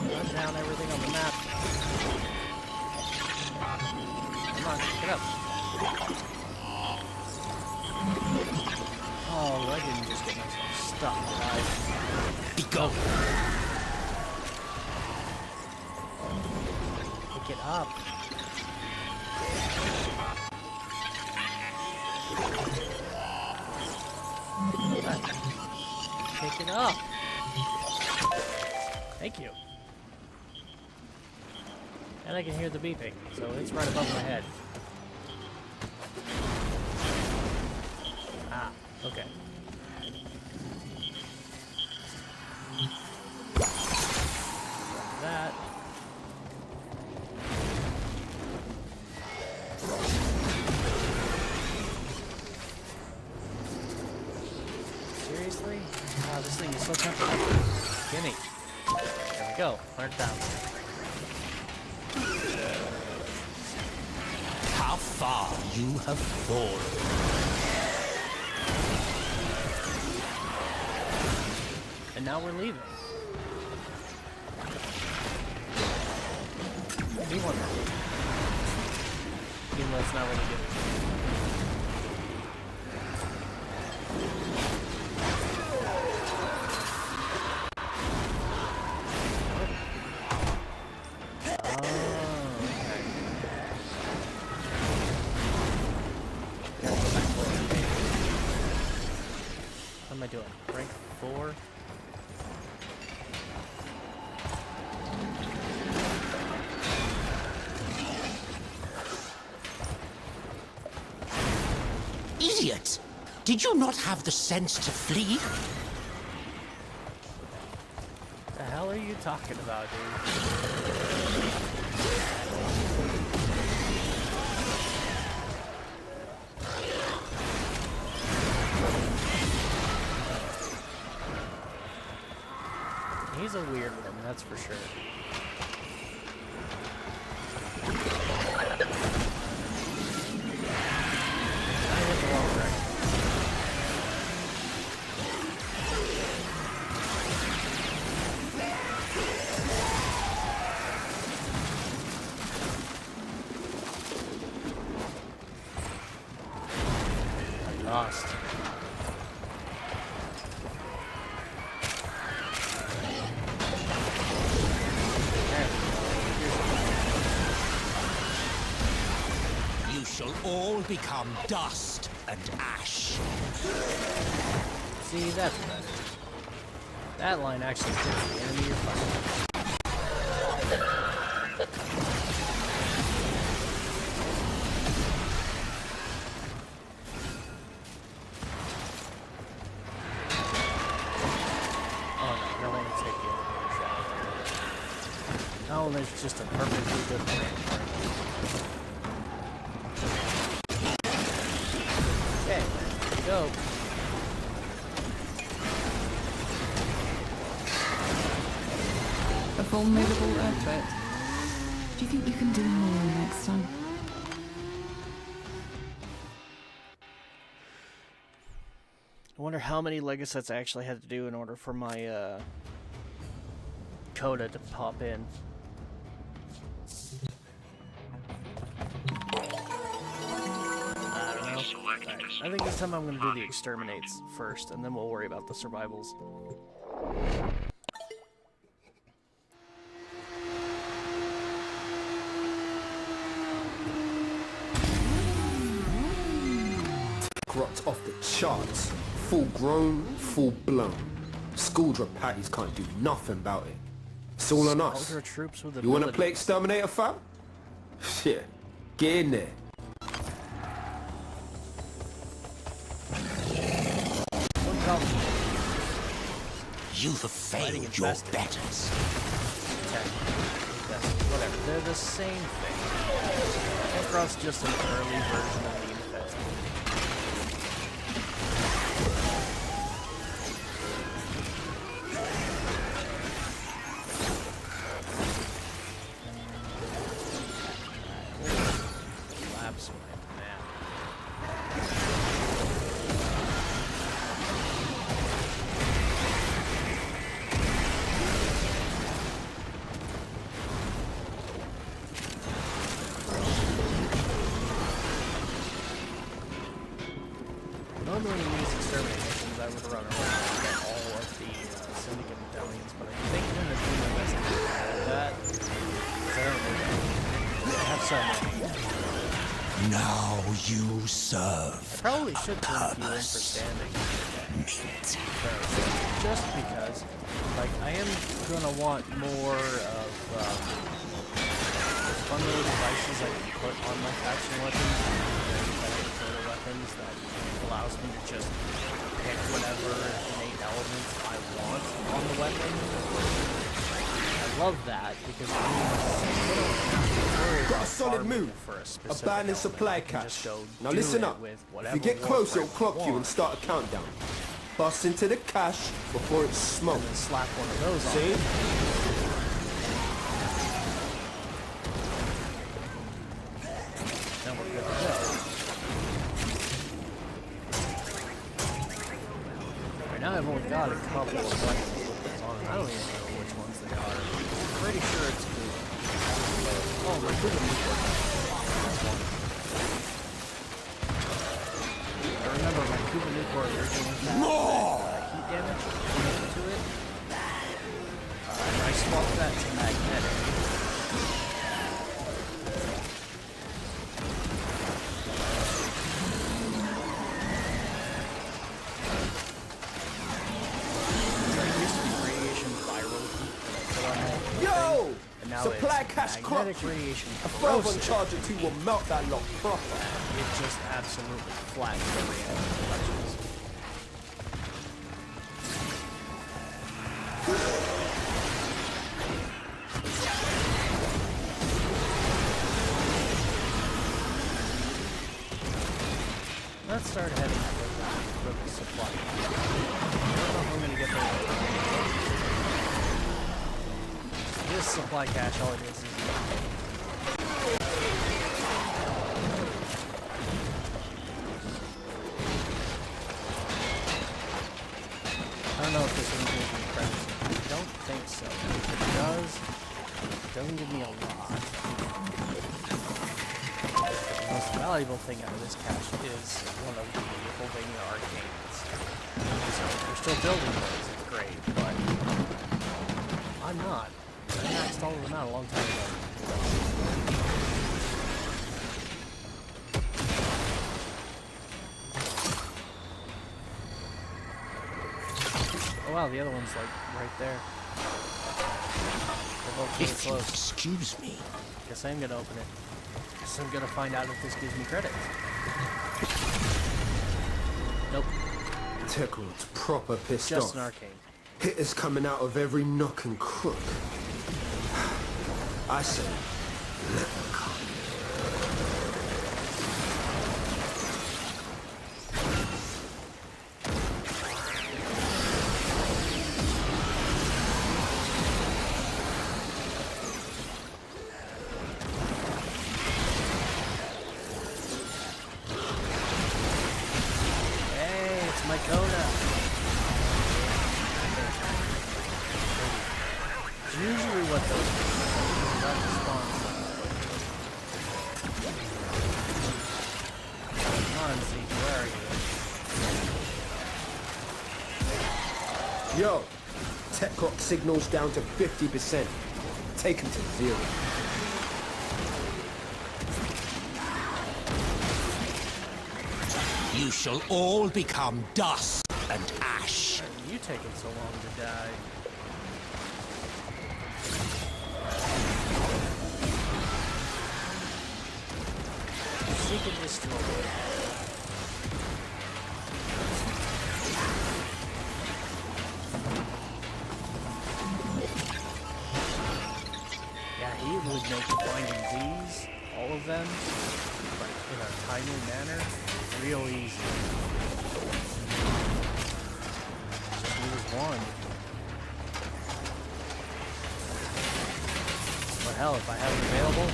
S1: Run down everything on the map. Come on, get up. Oh, I didn't just get myself stuck, guys.
S4: Be gone.
S1: Pick it up. Pick it up. Thank you. And I can hear the beeping, so it's right above my head. Ah, okay. That. Seriously? Wow, this thing is so temperamental. Gimme. There we go. 100,000.
S4: How far you have fallen.
S1: And now we're leaving. We want that. Even though it's not really good. What am I doing? Rank 4?
S4: Idiot! Did you not have the sense to flee?
S1: The hell hell are you talking about, dude? He's a weird one, that's for sure. I hit the wall right. I lost.
S4: You shall all become dust and ash.
S1: See, that's better. That line actually fits the enemy you're fighting. Oh, there's just a perfectly good plan. Okay, there we go.
S12: A formidable effort. Do you think you can do more next time?
S1: I wonder how many Lego sets I actually had to do in order for my coda to pop in. I don't know. Right. I think this time I'm going to do the exterminates first, and then we'll worry about the survivals.
S14: Grot's off the charts. Full grown, full blown. Skuldra patties can't do nothing about it. It's all on us.
S1: Troops with
S14: you wanna play exterminator, fam? Shit. Get in there.
S4: You've failed your betters.
S1: Whatever, they're the same thing. Necron's just an early version of the infested. Collapse my map. Normally when you use exterminate missions, I would run around and get all of the syndicate medallions, but I think I'm going to do my best to do that. Because I don't know. I have so many.
S4: Now you serve.
S1: I probably should turn a few in for standing. Just because, like, I am going to want more of fun little devices I can put on my faction weapons and weapons that allows me to just pick whatever innate elements I want on the weapon. I love that because it means I don't have to worry
S14: Got
S1: about
S14: a solid move.
S1: for a specific
S14: Abandoned
S1: element.
S14: supply
S1: I can
S14: cache.
S1: just go
S14: Now
S1: do
S14: listen
S1: it
S14: up.
S1: with
S14: If
S1: whatever
S14: you get close, it'll
S1: Warframe
S14: clock
S1: I
S14: you and
S1: want.
S14: start a countdown. Bust into the cache before it's smoked.
S1: And then slap one of those
S14: See?
S1: on. Then we're good to go. Right now I've only got a couple of weapons with this on. I don't even know which ones they are. I'm pretty sure it's blue. Oh, my blue one. That's one. I remember my Cuban Nucor originally had heat damage to it. And I swapped that to magnetic.
S14: Yo!
S1: And now
S14: Supply
S1: it's
S14: cache
S1: magnetic
S14: crop.
S1: radiation
S14: A fervent
S1: corrosive.
S14: charge or two will melt that lot proper.
S1: It just absolutely flattens the reactions. Let's start heading for the supply. I don't know if I'm gonna get there. This supply cache, all it is I don't know if this one gives me credits. I don't think so. If it does, it doesn't give me a lot. The most valuable thing out of this cache is one of the Volvania arcades. So if you're still building those, it's great, but I'm not. I installed them out a long time ago. Oh wow, the other one's like right there. They're both really close.
S4: Excuse me.
S1: Guess I'm gonna open it. Guess I'm gonna find out if this gives me credits. Nope.
S14: Techrod's proper pissed off.
S1: Just an arcane.
S14: Hitters coming out of every nook and crook. I say, let them come.
S1: Usually what those Come on, Zeke, where are you?
S14: Yo, tech clock signals down to 50%. Taken to 0.
S4: You shall all become dust and ash.
S1: Why are you taking so long to die? Seeking destroy. Yeah, he would make finding these, all of them, like in a timely manner, real easy. Just use one. But hell, if I have it available,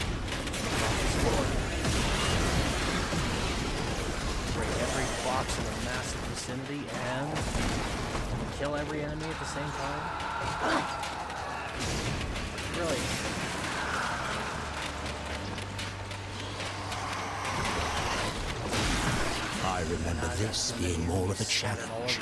S1: I'll explore. Break every box in a massive vicinity and kill every enemy at the same time. Really.
S4: I remember this being more of a challenge.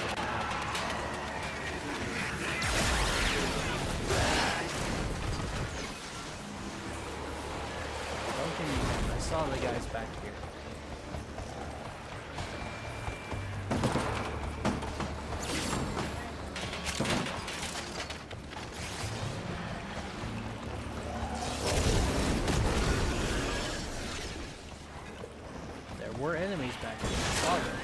S1: I saw the guys back here. There were enemies back here. I saw them.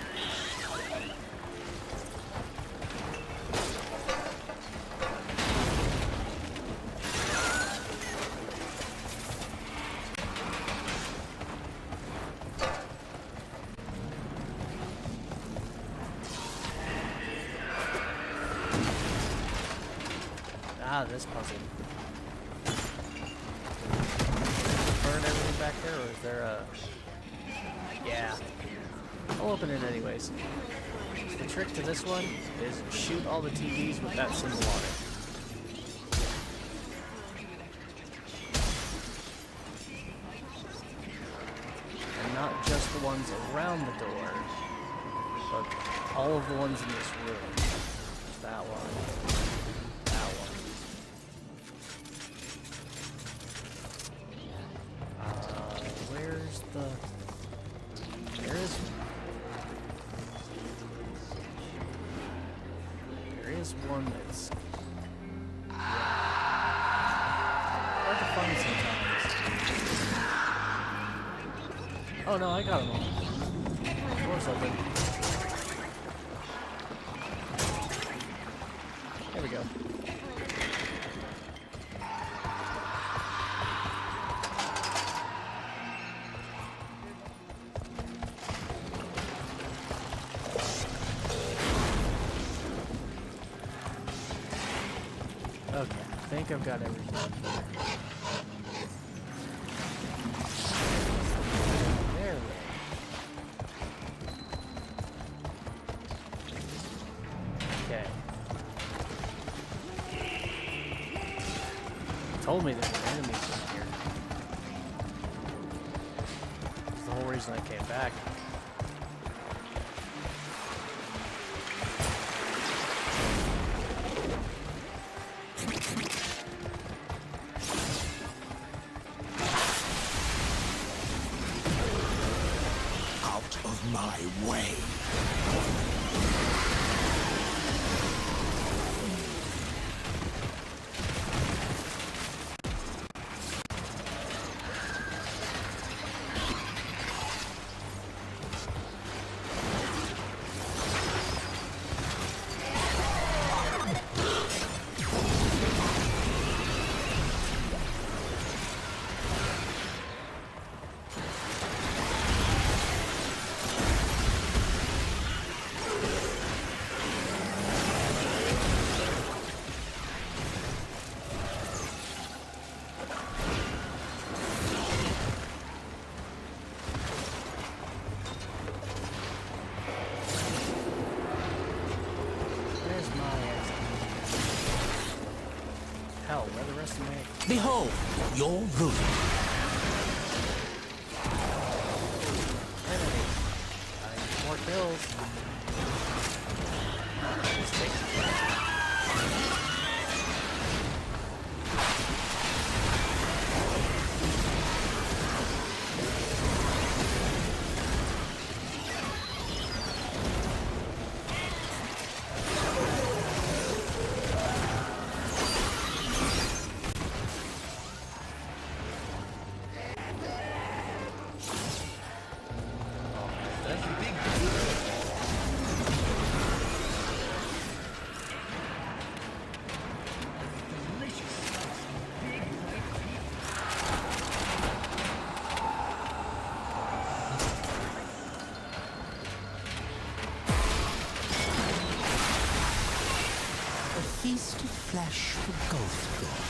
S1: Ah, this puzzle. Burn everything back there, or is there a... Yeah. I'll open it anyways. The trick to this one is shoot all the TVs with that symbol on it. And not just the ones around the door, but all of the ones in this room. There's that one. That one. Where's the... There is one that's... Yeah. Hard to find sometimes. Oh no, I got them all. Door's open. There we go. think I've got everything. There we go. Okay. Told me there were enemies in here. That's the whole reason I came back.
S4: Out of my way.
S1: Hell, where the rest of my...
S4: Behold, your ruin.
S1: Enemy. I need more kills. Just take it.
S4: Feast of flesh for Ghost God.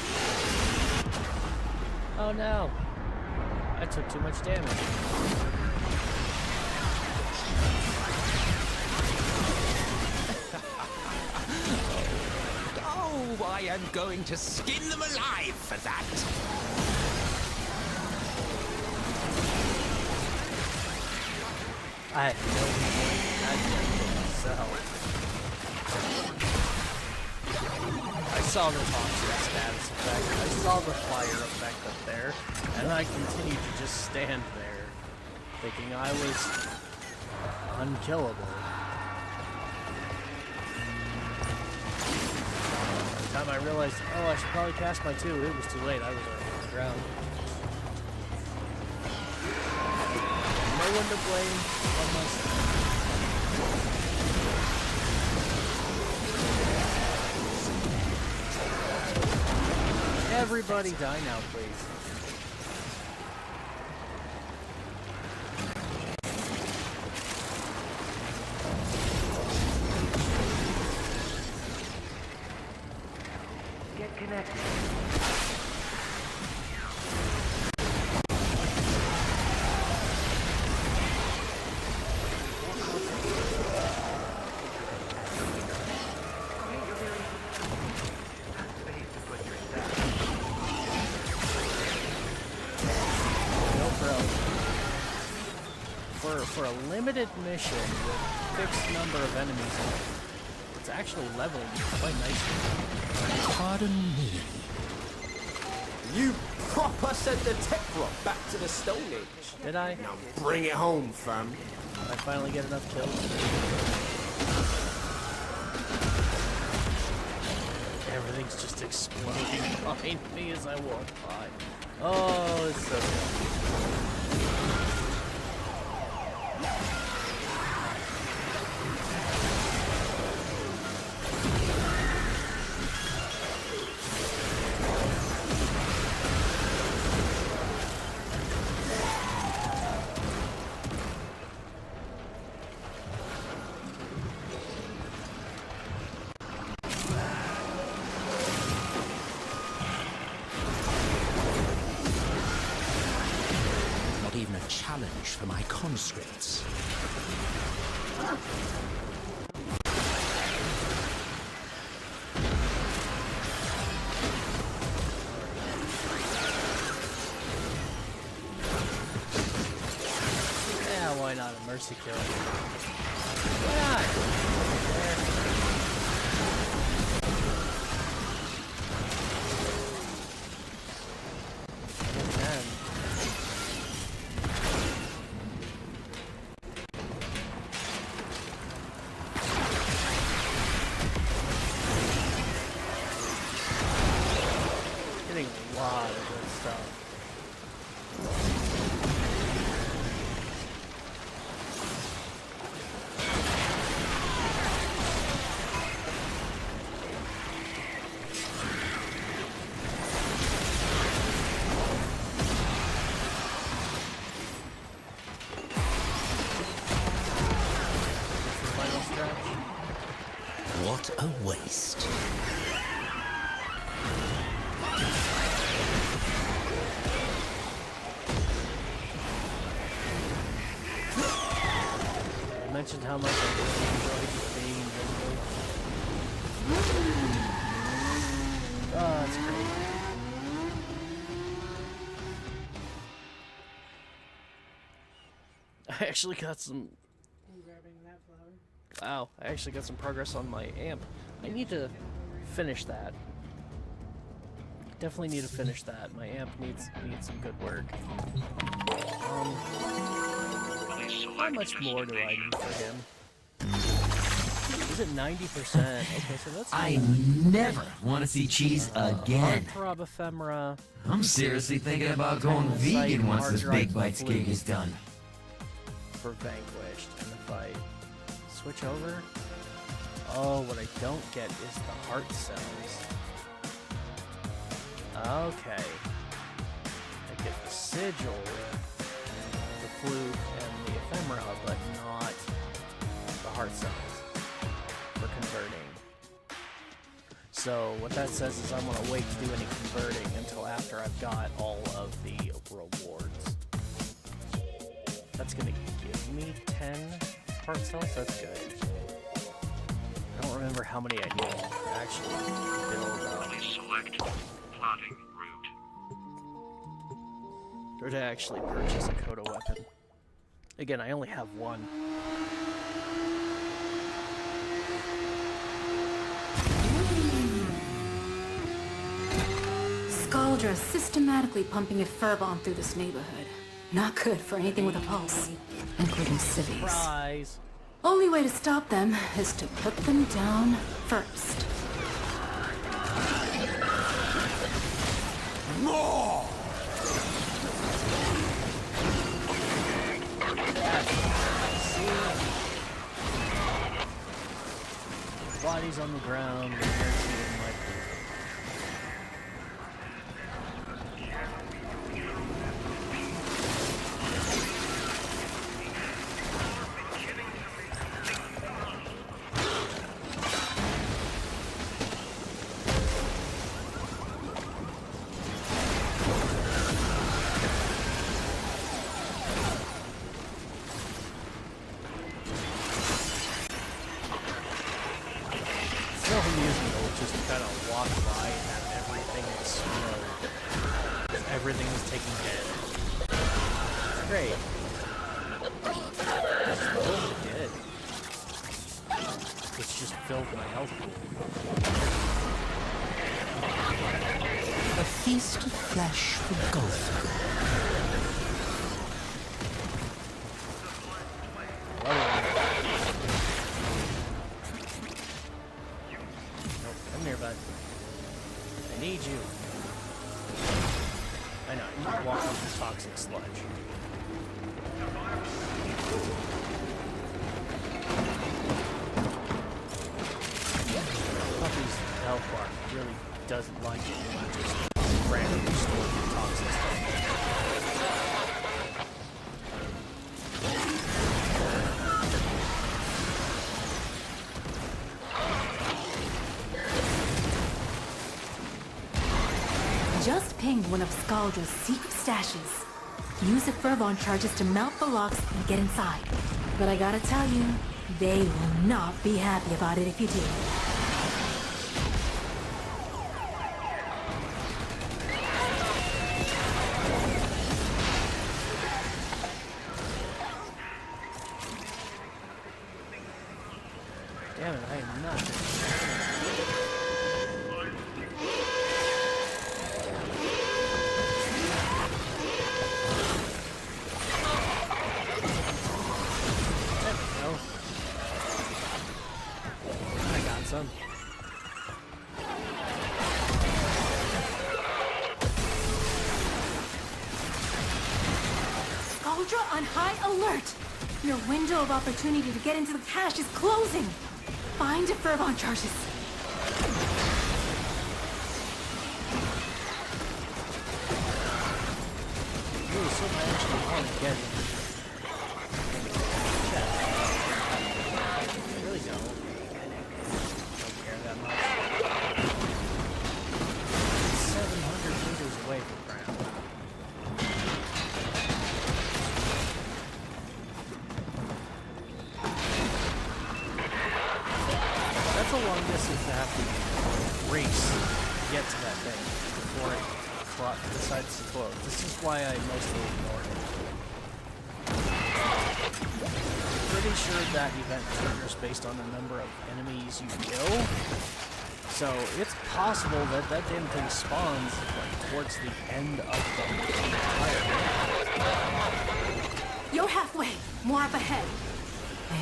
S1: Oh no! I took too much damage.
S4: Oh, I am going to skin them alive for that.
S1: I had no idea. I saw the toxic status effect. I saw the fire effect up there, and I continued to just stand there, thinking I was unkillable. By the time I realized, oh, I should probably cast my 2, it was too late. I was already on the ground. No one to blame but myself. Everybody die now, please. Get connected. For a limited mission with a fixed number of enemies in it, it's actually leveling quite nicely.
S4: Pardon me.
S14: You proper sent the tech rock back to the Stone Age.
S1: Did I?
S14: Now bring it home, fam.
S1: Did I finally get enough kills? Everything's just exploding behind me as I walk by. Oh, it's so good.
S4: flesh for my conscripts.
S1: Yeah, why not a mercy kill? Why not? Getting a lot of good stuff.
S4: What a waste.
S1: I mentioned how much I really enjoyed being invisible. Oh, that's great. I actually got some... Wow, I actually got some progress on my amp. I need to finish that. Definitely need to finish that. My amp needs some good work. How much more do I need for him? Is it 90%? Okay, so that's...
S11: I never want to see cheese again.
S1: Heartthrob ephemera.
S11: I'm seriously thinking about going vegan once this Big Bites gig is done.
S1: For Vanquished, and if I switch over... Oh, what I don't get is the heart cells. Okay. I get the sigil, the fluke, and the ephemera, but not the heart cells for converting. So what that says is I'm going to wait to do any converting until after I've got all of the rewards. That's going to give me 10 heart cells, that's good. I don't remember how many I need to actually build.
S15: Please select plotting route.
S1: Or to actually purchase a Coda weapon. Again, I only have one.
S16: Scaldra is systematically pumping a furbomb through this neighborhood. Not good for anything with a pulse, including civies.
S1: Surprise!
S16: Only way to stop them is to put them down first.
S4: More!
S1: Bodies on the ground. Everything is taking damage. Great. Oh, dead. It's just filled my health pool.
S4: A feast of flesh for golf.
S1: Nope, come here, bud. I need you. I know, you can walk off the toxic sludge. Puppy's health bar really doesn't like it when you just randomly store the toxic stuff.
S16: Just pinged one of Scaldra's secret stashes. Use the fervon charges to melt the locks and get inside. But I gotta tell you, they will not be happy about it if you do.
S1: Damn it, I am not. There we go. I got some.
S16: Skuldra on high alert! Your window of opportunity to get into the cache is closing! Find the fervon charges.
S1: Ooh, so I actually want to get it. I really don't. Don't care that much. 700 meters away from ground. That's a long distance to have to race to get to that thing before it decides to close. This is why I mostly ignore it. I'm pretty sure that event triggers based on the number of enemies you kill. So it's possible that that damn thing spawns like towards the end of the entire game.
S16: You're halfway. More up ahead.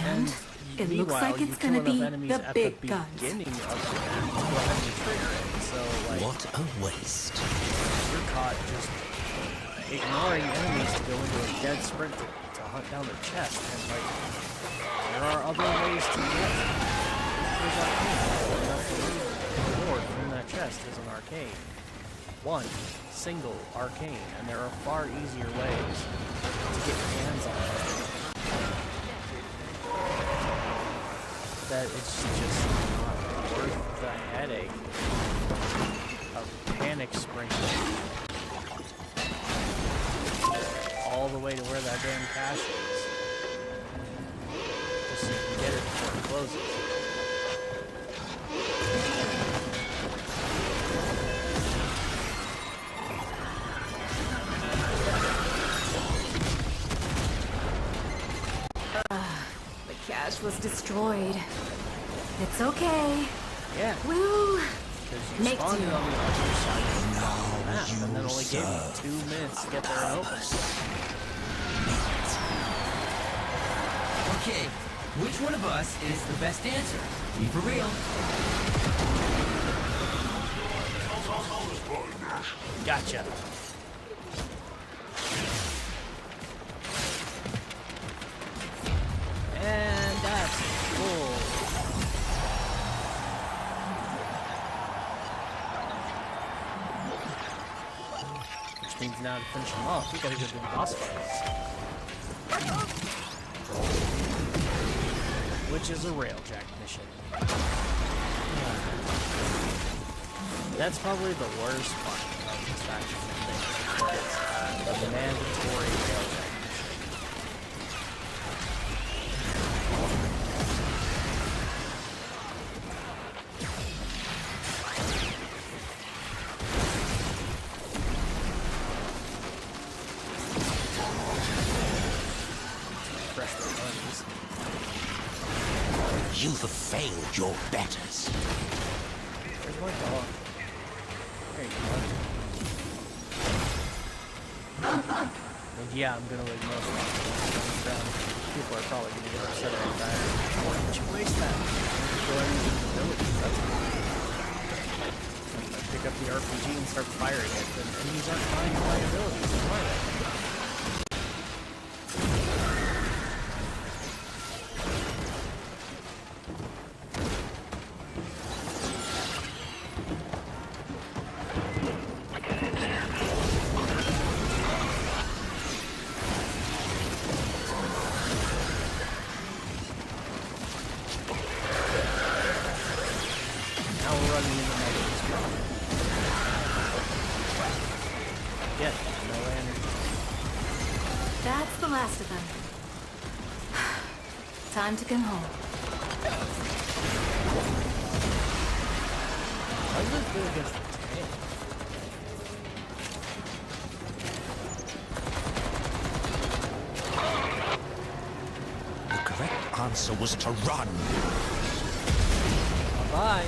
S16: And it looks like it's gonna be the big guns.
S1: Beginning of the map to go ahead and trigger it. So like,
S4: what a waste.
S1: You're caught just ignoring enemies to go into a dead sprint to hunt down the chest, and like there are other ways to get there's arcane. Enough to move forward from that chest is an arcane. One single arcane, and there are far easier ways to get your hands on it. That it's just not worth the headache of panic sprinting all the way to where that damn cache is, just so you can get it before it closes.
S16: The cache was destroyed. It's okay.
S1: Yeah.
S16: We'll make
S1: Spawned
S16: do.
S1: it on the other side of the map, and then only gave you 2 minutes to get there and open.
S11: Okay, which one of us is the best dancer? Be for real.
S1: Gotcha. And that's cool. Which means now to finish them off, we gotta go do the boss fights. Which is a railjack mission. That's probably the worst part of this faction thing. It's the mandatory railjack mission. Fresh buttons.
S4: You've failed your betters.
S1: Where's my dog? There you go. And yeah, I'm gonna leave most of it down. People are probably gonna get upset about that. Why did you waste that? Go ahead and use abilities. That's cool. If I pick up the RPG and start firing it, then enemies aren't fine with my abilities. Why? Now we're running into negatives. Yeah, no energy.
S16: last of them. Time to come home.
S1: How does it do against the tank?
S4: The correct answer was to run.
S1: Bye.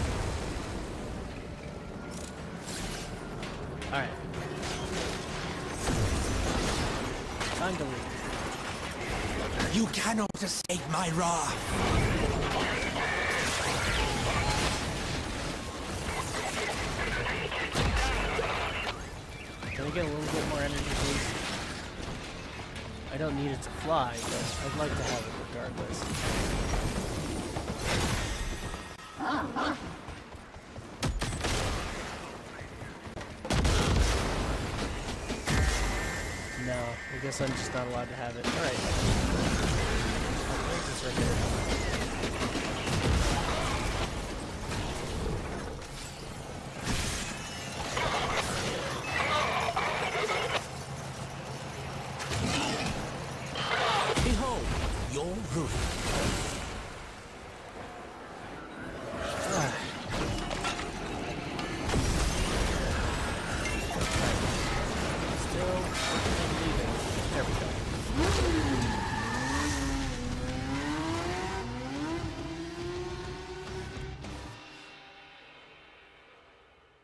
S1: Alright. Time to leave.
S4: You cannot escape my wrath.
S1: Can we get a little bit more energy, please? I don't need it to fly, but I'd like to have it regardless. No, I guess I'm just not allowed to have it. Alright. Where's this right there?
S4: Behold, your ruin.
S1: Still leaving. There we go.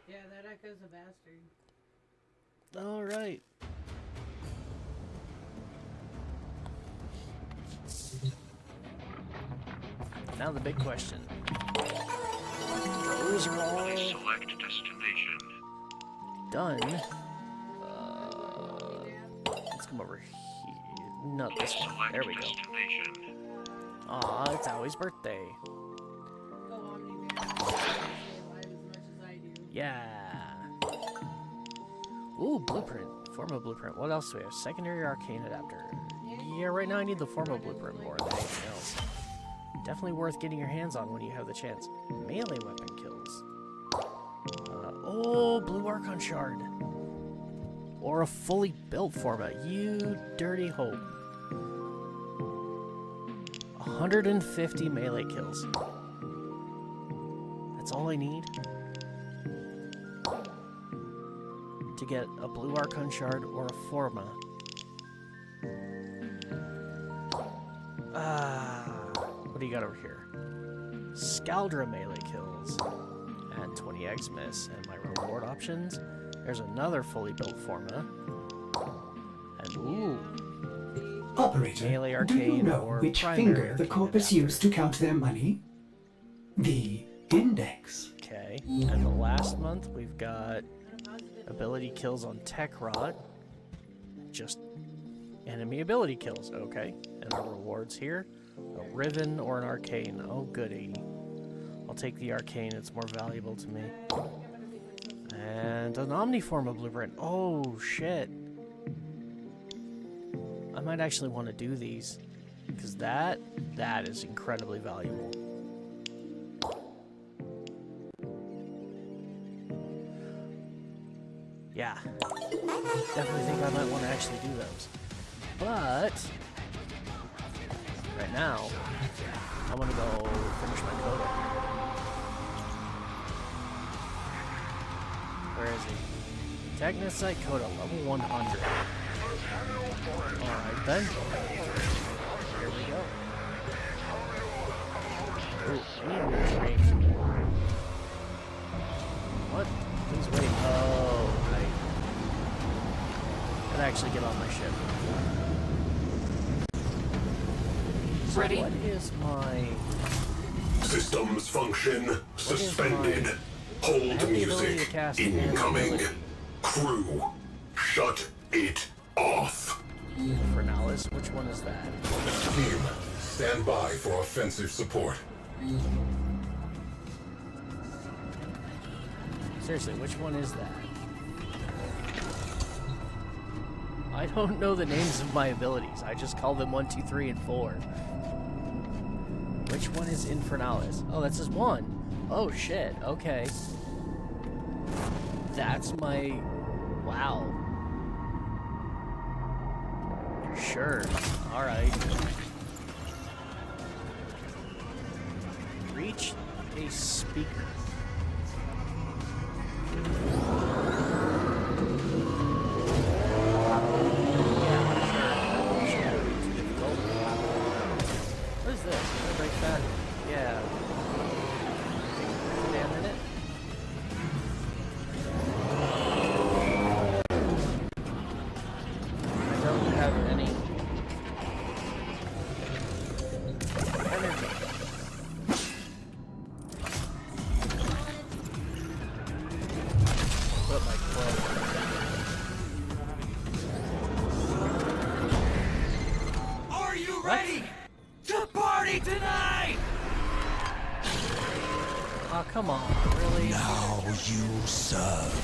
S7: Yeah, that echo's a bastard.
S1: Alright. Now the big question. Those are all
S15: Select destination.
S1: done. Let's come over here. Not this one. There we go.
S15: Destination.
S1: Aw, it's Owie's birthday. Yeah. Ooh, blueprint. Forma blueprint. What else do we have? Secondary arcane adapter. Yeah, right now I need the Forma blueprint more than anything else. Definitely worth getting your hands on when you have the chance. Melee weapon kills. Oh, blue Archon shard. Or a fully built Forma. You dirty hope. 150 melee kills. That's all I need to get a blue Archon shard or a Forma. What do you got over here? Scaldra melee kills. And 20x miss. And my reward options. There's another fully built Forma. And ooh.
S9: Operator,
S1: melee
S9: do
S1: arcane
S9: you know
S1: or
S9: which
S1: primary
S9: finger the
S1: arcane
S9: corpus
S1: adapter.
S9: used to count their money? The index.
S1: Okay. And the last month we've got ability kills on Tech Rot. Just enemy ability kills. Okay. And our rewards here. A Riven or an Arcane. Oh, goody. I'll take the Arcane. It's more valuable to me. And an Omniforma blueprint. Oh, shit. I might actually want to do these. Because that is incredibly valuable. Yeah. Definitely think I might want to actually do those. But right now, I want to go finish my coda. Where is he? Technosite coda, level 100. Alright then. Here we go. Ooh, I need to change. What? Please wait. Oh, right. Could actually get on my ship. So
S3: Ready?
S1: what is my...
S17: Systems function suspended.
S1: I
S17: Hold
S1: have the ability to
S17: music
S1: cast
S17: incoming.
S1: ability.
S17: Crew, shut it off.
S1: Fernalis, which one is that?
S17: Team, stand by for offensive support.
S1: Seriously, which one is that? I don't know the names of my abilities. I just call them 1, 2, 3, and 4. Which one is Infernalis? Oh, that says 1. Oh, shit. Okay. That's my... Wow. Sure. Alright. Reach a speaker. What is this? Can I break that? Yeah. Damn minute. I don't have any energy. Put my clothes on.
S11: Are you ready to party tonight?
S1: Oh, come on, really?
S4: Now you serve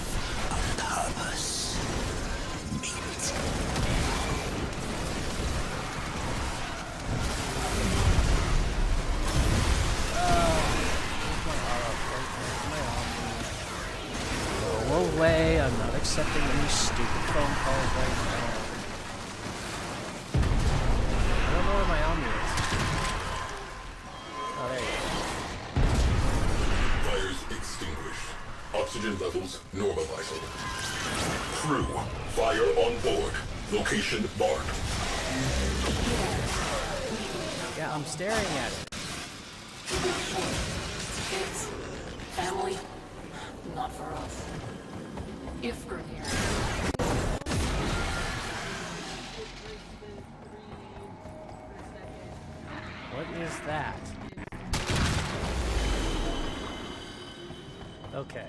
S4: a purpose. Meet.
S1: Go away, I'm not accepting any stupid phone calls right now. I don't know where my Omni is. Oh, there you go.
S17: Fires extinguished. Oxygen levels normalizing. Crew, fire on board. Location marked.
S1: Yeah, I'm staring at it.
S16: Kids, family, not for us. If we're here.
S1: What is that? Okay.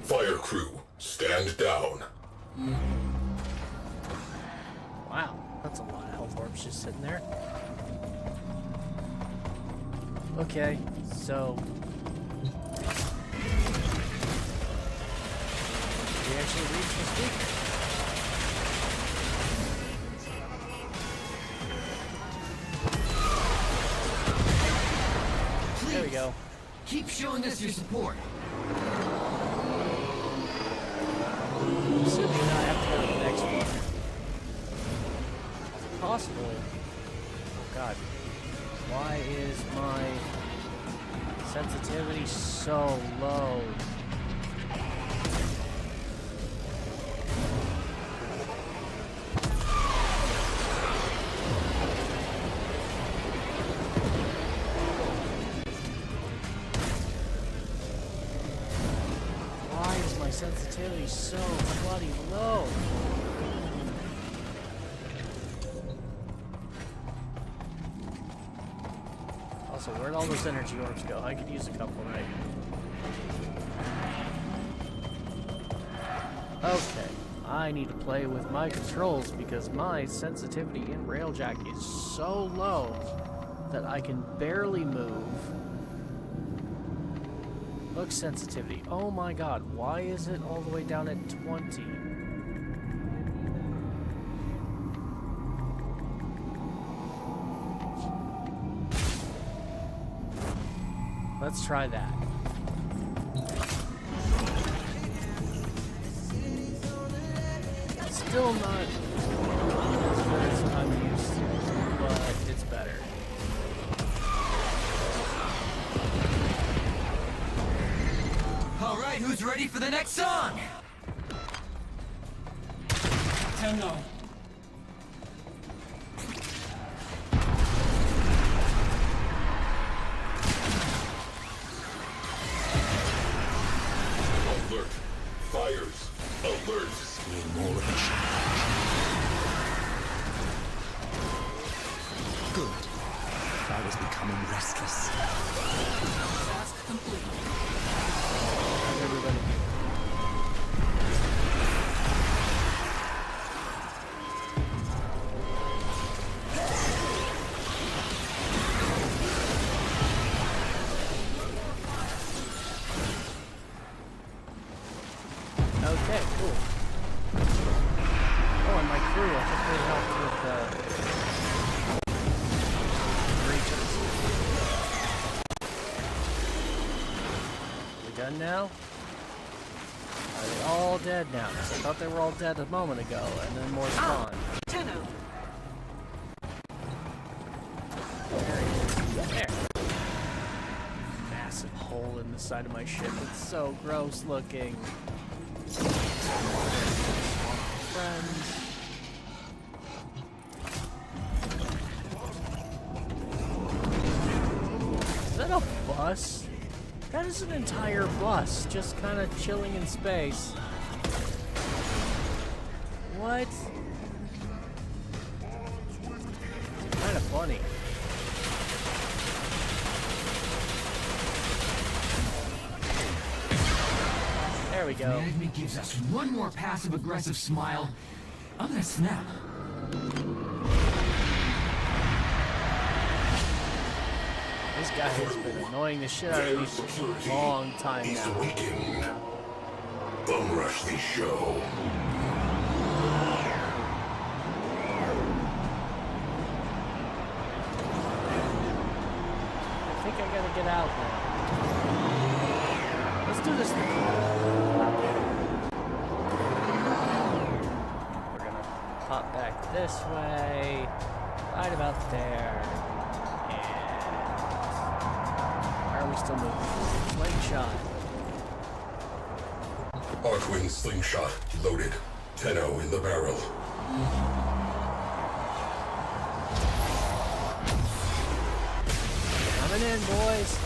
S17: Fire crew, stand down.
S1: Wow, that's a lot of health orbs just sitting there. Okay, so... we actually reached the speaker.
S11: Please,
S1: there we go.
S11: Keep showing us your support.
S1: Assuming I have to go to the next one. Possible. Oh god. Why is my sensitivity so low? Why is my sensitivity so bloody low? Also, where'd all those energy orbs go? I could use a couple, right? Okay, I need to play with my controls because my sensitivity in Railjack is so low that I can barely move. Look, sensitivity. Oh my god, why is it all the way down at 20? Let's try that. Still not as good as I'm used to, but it's better.
S11: All right, who's ready for the next song?
S7: 10-0.
S17: Alert. Fires. Alert.
S4: Need more of a challenge. Good. I was becoming restless.
S16: Task complete.
S1: How's everybody? Okay, cool. Oh, and my crew, I think they helped with regions. We done now? Are they all dead now? 'Cause I thought they were all dead a moment ago, and then more spawn.
S8: Tenno.
S1: There. Massive hole in the side of my ship. It's so gross looking. Friends. Is that a bus? That is an entire bus, just kind of chilling in space. What? Kind of funny. There we go.
S11: Magma gives us one more passive-aggressive smile. I'm gonna snap.
S1: This guy has been annoying the shit out of me for a long time now.
S17: Bum rush the show.
S1: I think I gotta get out now. Let's do this thing. We're gonna pop back this way, right about there. Why are we still moving? Slingshot.
S17: Archwing slingshot loaded. Tenno in the barrel.
S1: Coming in, boys.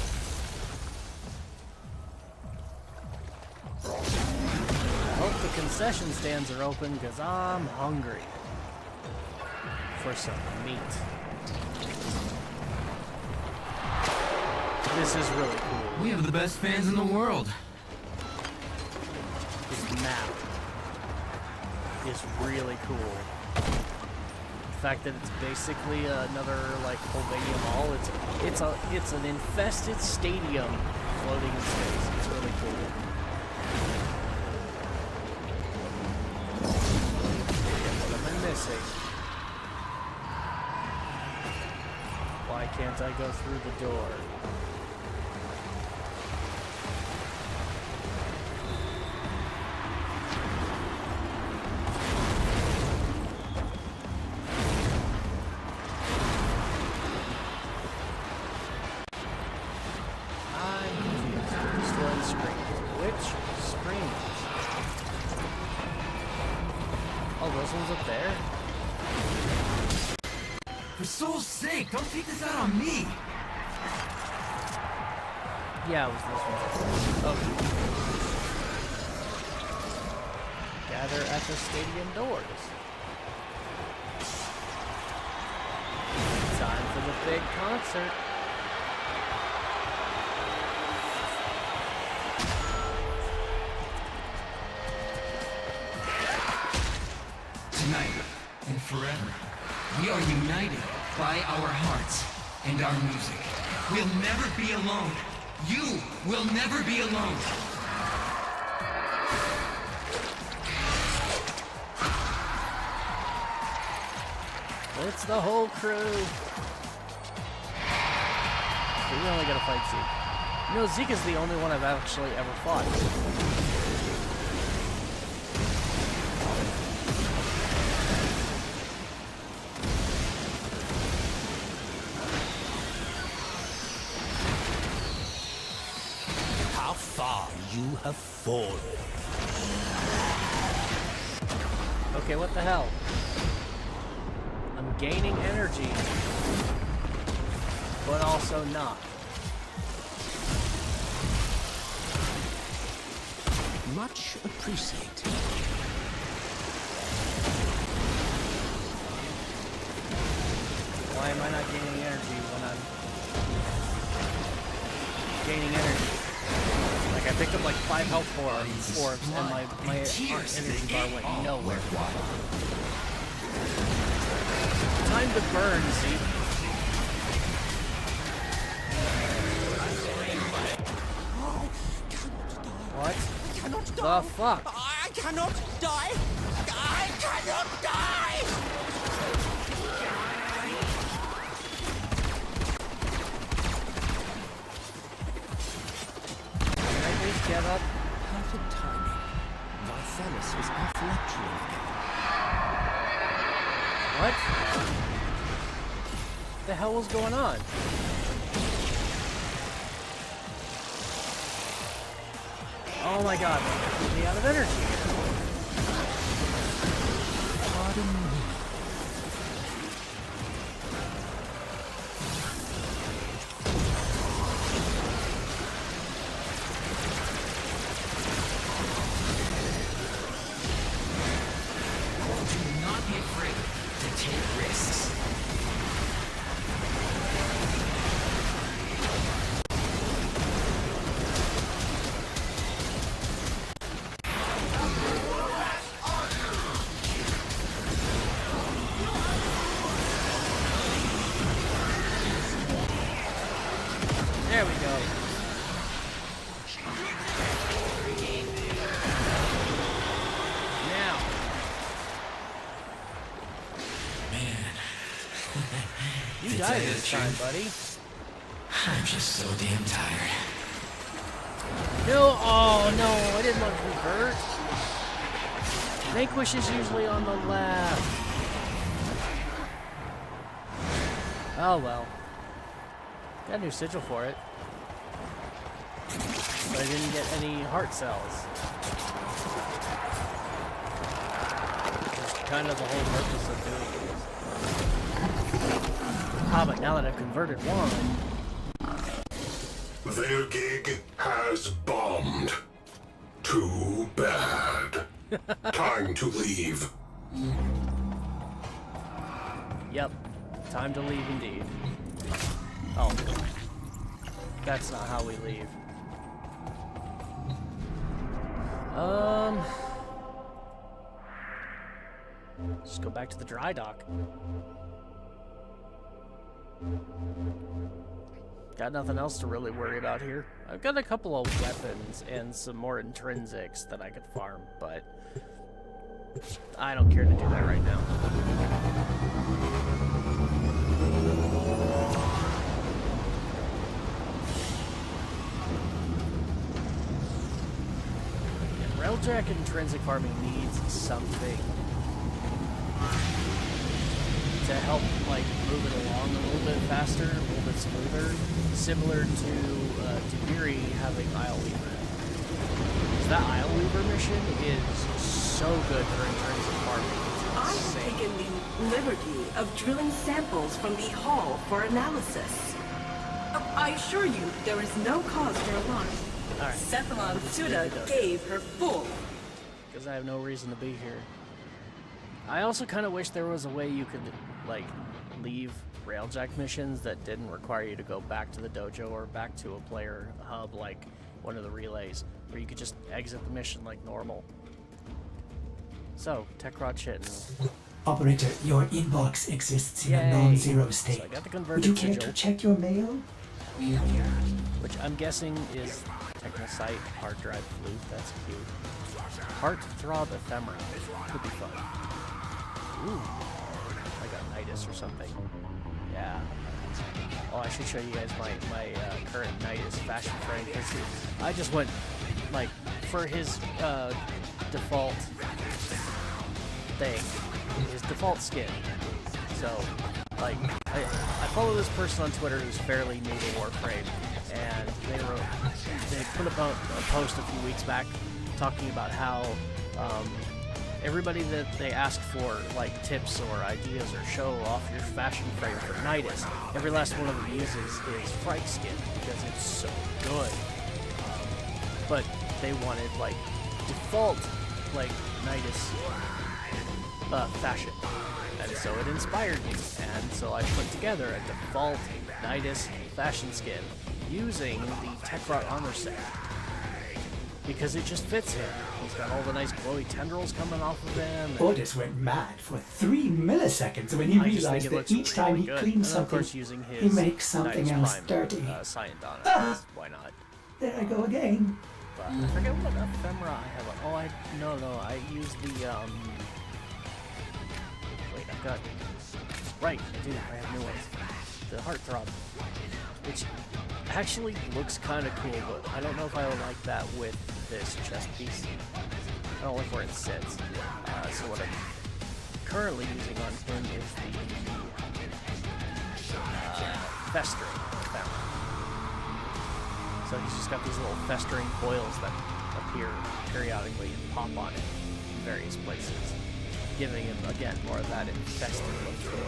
S1: I hope the concession stands are open because I'm hungry for some meat. This is really cool.
S11: We have the best fans in the world.
S1: This map is really cool. The fact that it's basically another like Albania Mall. It's an infested stadium floating in space. It's really cool. What am I missing? Why can't I go through the door?
S11: For soul's sake, don't take this out on me!
S1: Yeah, it was this one. Okay. Gather at the stadium doors. Time for the big concert.
S11: Tonight and forever, we are united by our hearts and our music. We'll never be alone. You will never be alone.
S1: It's the whole crew. We only gotta fight Zeke. You know, Zeke is the only one I've actually ever fought.
S4: How far you have fallen.
S1: Okay, what the hell? I'm gaining energy, but also not.
S4: Much appreciated.
S1: Why am I not gaining energy when I'm gaining energy? Like I picked up like 5 health orbs and my energy bar went nowhere. Time to burn, Zeke. What? The fuck?
S4: I cannot die! I cannot die!
S1: Can I just get up?
S4: Perfect timing.
S1: What the hell was going on? Oh my god, I'm completely out of energy. Pardon me.
S11: Do not be afraid to take risks.
S1: There we go. Now.
S11: Man.
S1: You died this time, buddy.
S11: I'm just so damn tired.
S1: No, oh no, I didn't want to convert. Vanquish is usually on the left. Oh well. Got a new sigil for it. But I didn't get any heart cells. Which is kind of the whole purpose of doing this. Ah, but now that I've converted one...
S17: Their gig has bombed. Too bad. Time to leave.
S1: Yep. Time to leave indeed. Oh. That's not how we leave. Just go back to the dry dock. Got nothing else to really worry about here. I've got a couple of weapons and some more intrinsics that I could farm, but I don't care to do that right now. Railjack intrinsic farming needs something to help, like, move it along a little bit faster, a little bit smoother, similar to Debiri having Isle Weaver. Because that Isle Weaver mission is so good for intrinsic farming.
S18: I've taken the liberty of drilling samples from the hall for analysis. I assure you, there is no cause for alarm.
S1: Alright.
S18: Cephalon Suda gave her full.
S1: Because I have no reason to be here. I also kind of wish there was a way you could, like, leave Railjack missions that didn't require you to go back to the dojo or back to a player hub like one of the relays, where you could just exit the mission like normal. So, Techrot Chitten.
S9: Operator, your inbox exists in
S1: Yay.
S9: a non-zero state.
S1: So I got the
S9: Would
S1: converted
S9: you care
S1: sigil,
S9: to check your mail?
S1: which I'm guessing is Technosite hard drive flute. That's cute. Heart Throb Ephemera. Could be fun. Ooh. Like a Nidus or something. Yeah. Oh, I should show you guys my current Nidus fashion frame. I just went, like, for his default thing. His default skin. So, like, I follow this person on Twitter who's fairly new to Warframe, and they put up a post a few weeks back talking about how everybody that they ask for, like, tips or ideas or show off your fashion frame for Nidus, every last one of them uses his Fright skin because it's so good. But they wanted, like, default, like, Nidus fashion. And so it inspired me, and so I put together a default Nidus fashion skin using the Techrot armor set. Because it just fits him. He's got all the nice glowy tendrils coming off of him.
S9: Orders went mad for 3 milliseconds when he realized that each time he cleans something, he makes something else dirty.
S1: Scientana, why not?
S9: There I go again.
S1: But I forget what ephemera I have. Oh, I use the, wait, I've got, right, I do, I have new ones. The Heartthrob, which actually looks kind of cool, but I don't know if I would like that with this chest piece. I don't like where it sits. So what I currently using on him is the festering fountain. So he's just got these little festering boils that appear periodically and pop on it in various places, giving him, again, more of that infested look to it.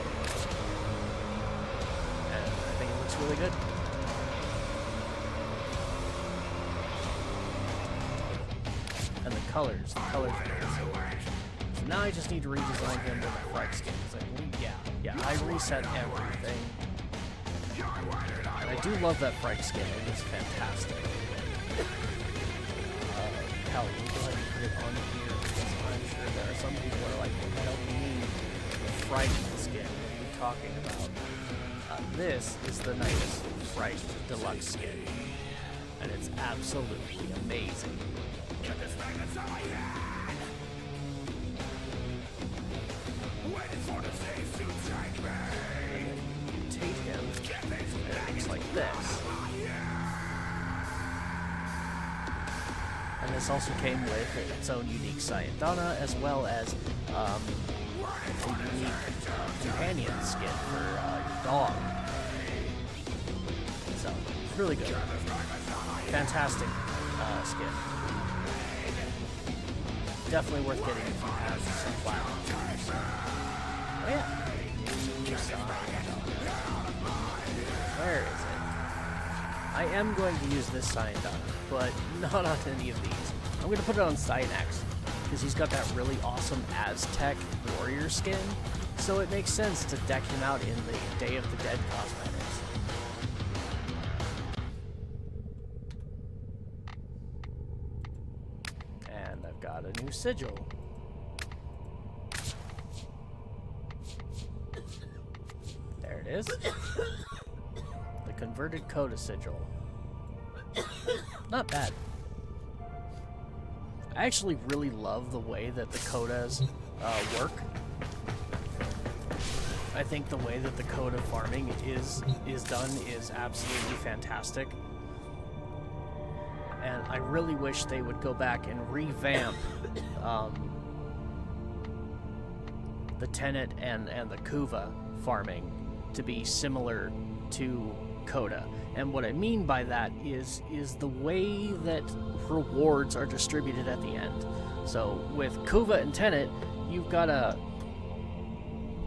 S1: And I think it looks really good. And the colors are amazing. So now I just need to redesign him with a fright skin, because I reset everything. And I do love that fright skin, it is fantastic. Hell, we'll go ahead and put it on here, because I'm sure there are some people who are like, what the hell do you mean the fright skin? What are you talking about? This is the nicest fright deluxe skin, and it's absolutely amazing. And then you mutate him, and it looks like this. And this also came with its own unique Sayadana, as well as a unique companion skin for your dog. So, really good. Fantastic skin. Definitely worth getting if you have some platinum. Oh yeah. Where is it? I am going to use this Sayadana, but not on any of these. I'm going to put it on Cyanax, because he's got that really awesome Aztec warrior skin, so it makes sense to deck him out in the Day of the Dead cosmetics. And I've got a new sigil. There it is. The converted Coda sigil. Not bad. I actually really love the way that the Codas work. I think the way that the Coda farming is done is absolutely fantastic. And I really wish they would go back and revamp the Tenet and the Kuva farming to be similar to Coda. And what I mean by that is the way that rewards are distributed at the end. So with Kuva and Tenet, you've got to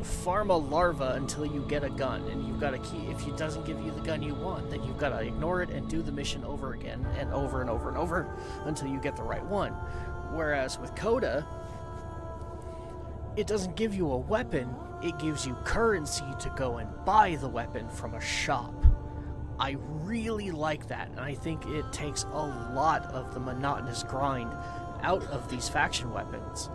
S1: farm a larva until you get a gun, and you've got to keep, if it doesn't give you the gun you want, then you've got to ignore it and do the mission over again and over and over and over until you get the right one. Whereas with Coda, it doesn't give you a weapon, it gives you currency to go and buy the weapon from a shop. I really like that, and I think it takes a lot of the monotonous grind out of these faction weapons.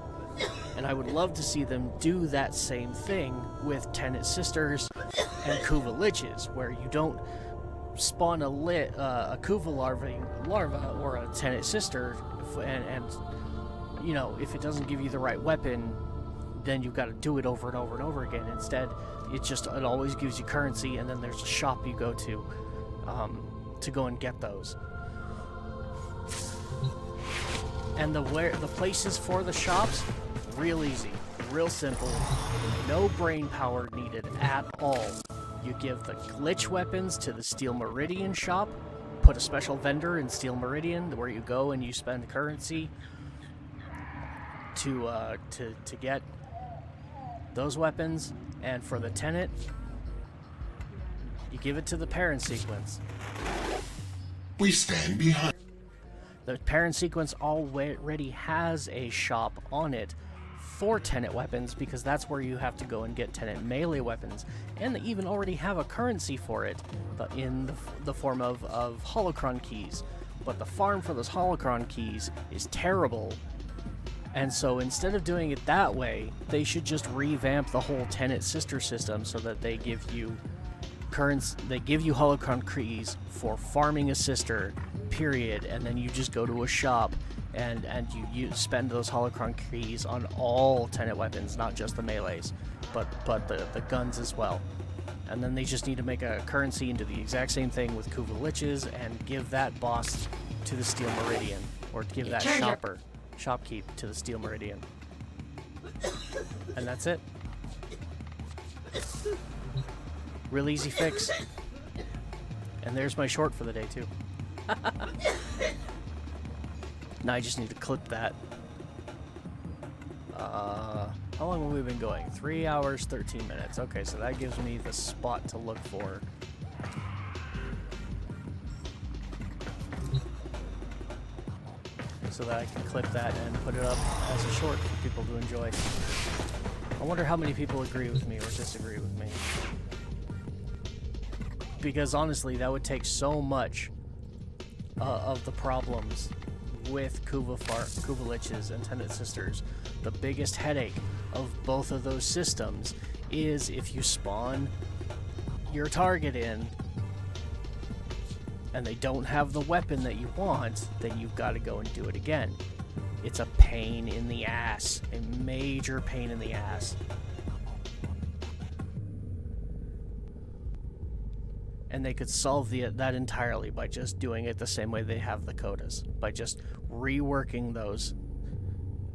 S1: And I would love to see them do that same thing with Tenet Sisters and Kuva Liches, where you don't spawn a Kuva larva or a Tenet Sister, and you know, if it doesn't give you the right weapon, then you've got to do it over and over and over again. Instead, it always gives you currency, and then there's a shop you go to go and get those. And the places for the shops, real easy, real simple, no brain power needed at all. You give the glitch weapons to the Steel Meridian shop, put a special vendor in Steel Meridian where you go and you spend currency to get those weapons. And for the Tenet, you give it to the parent sequence.
S17: We stand behind.
S1: The parent sequence already has a shop on it for Tenet weapons, because that's where you have to go and get Tenet melee weapons, and they even already have a currency for it, but in the form of holocron keys. But the farm for those holocron keys is terrible, and so instead of doing it that way, they should just revamp the whole Tenet sister system so that they give you holocron keys for farming a sister, period, and then you just go to a shop and you spend those holocron keys on all Tenet weapons, not just the melees, but the guns as well. And then they just need to make a currency and do the exact same thing with Kuva Liches and give that boss to the Steel Meridian, or give that shopkeep to the Steel Meridian. And that's it. Real easy fix. And there's my short for the day, too. Now I just need to clip that. How long have we been going? 3 hours, 13 minutes. Okay, so that gives me the spot to look for. So that I can clip that and put it up as a short for people to enjoy. I wonder how many people agree with me or disagree with me. Because honestly, that would take so much of the problems with Kuvalich's and Tenet Sisters. The biggest headache of both of those systems is if you spawn your target in and they don't have the weapon that you want, then you've got to go and do it again. It's a pain in the ass. A major pain in the ass. And they could solve that entirely by just doing it the same way they have the codas. By just reworking those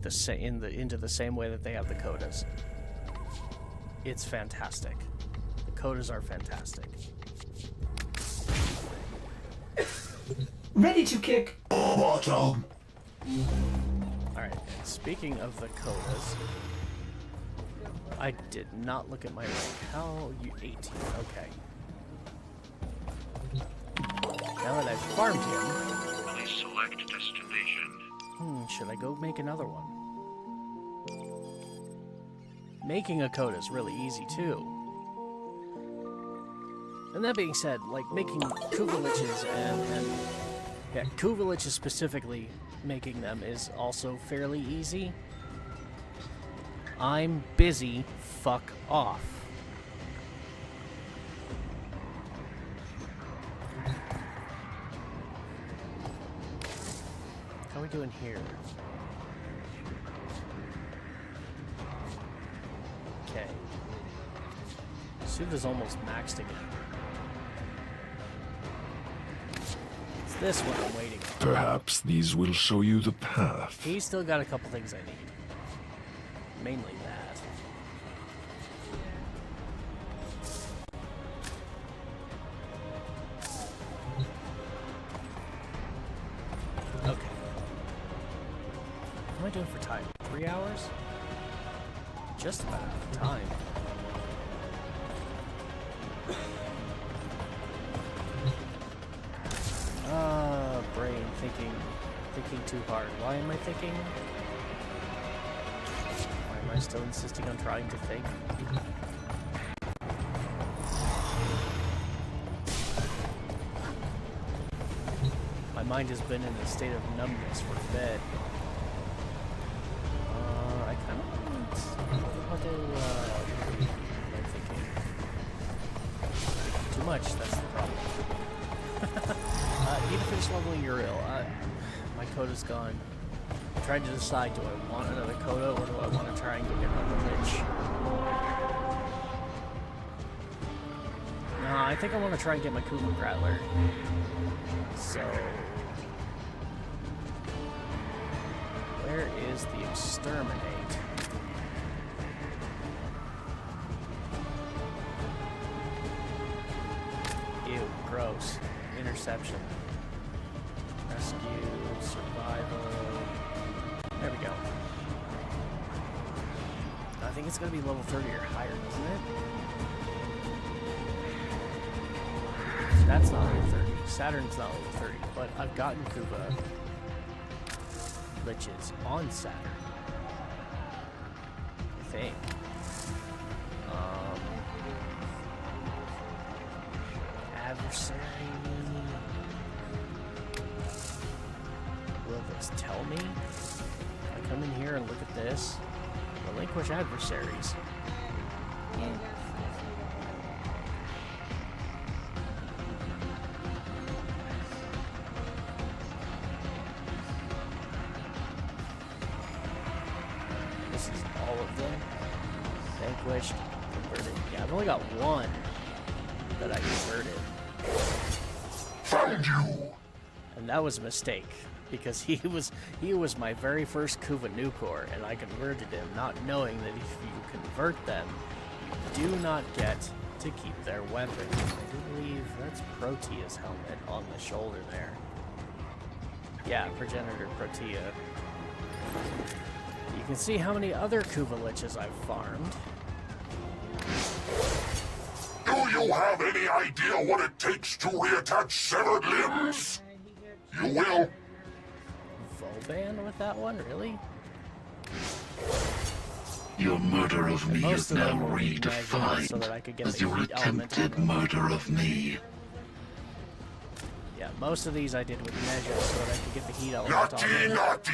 S1: into the same way that they have the codas. It's fantastic. The codas are fantastic.
S9: Ready to kick bottom.
S1: Alright, and speaking of the codas, I did not look at my rank. How you 18? Okay. Now that I've farmed him,
S15: Please select destination.
S1: should I go make another one? Making a coda is really easy too. And that being said, like making Kuvalich's and Kuvalich's specifically, making them is also fairly easy. I'm busy. Fuck off. How are we doing here? Okay. Suda's almost maxed again. It's this one I'm waiting on.
S17: Perhaps these will show you the path.
S1: He's still got a couple things I need. Mainly that. Okay. What am I doing for time? 3 hours? Just about enough time. Brain thinking too hard. Why am I thinking? Why am I still insisting on trying to think? My mind has been in a state of numbness for a bit. I kind of want to, what am I thinking? Too much, that's the problem. Need to finish leveling Uriel. My coda's gone. I'm trying to decide, do I want another coda or do I want to try and go get another lich? No, I think I want to try and get my Kuva Prattler. So... where is the exterminate? Ew, gross. Interception. Rescue, survival. There we go. I think it's gonna be level 30 or higher, isn't it? That's not level 30. Saturn's not level 30, but I've gotten Kuva liches on Saturn. I think. Adversary. Will this tell me? I come in here and look at this. Relinquish adversaries. Yeah. This is all of them. Vanquished, converted. Yeah, I've only got one that I converted.
S17: Found you!
S1: And And that was a mistake, because he was my very first Kuva Nukor, and I converted him, not knowing that if you convert them, you do not get to keep their weapon. I do believe that's Protea's helmet on the shoulder there. Yeah, Progenitor Protea. You can see how many other Kuva Liches I've farmed.
S17: Do you have any idea what it takes to reattach severed limbs? You will.
S1: Volban with that one, really?
S19: Your murder of me is now redefined
S1: so that I could get
S19: as
S1: the
S19: your
S1: heat element
S19: attempted murder of me.
S1: Yeah, most of these I did with measure so that I could get the heat element on them.
S17: Naughty!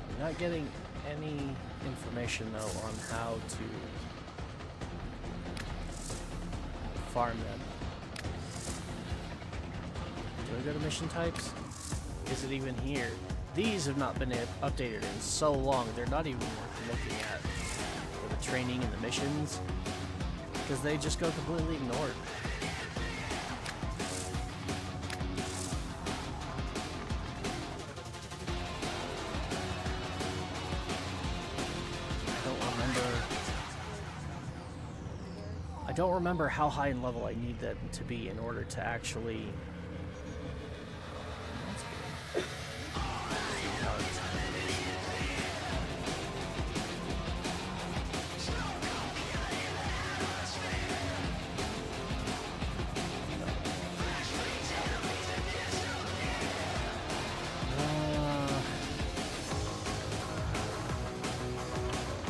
S1: I'm not getting any information though on how to farm them. Do I go to mission types? Is it even here? These have not been updated in so long, they're not even worth looking at for the training and the missions, because they just go completely ignored. I don't remember how high in level I need them to be in order to actually...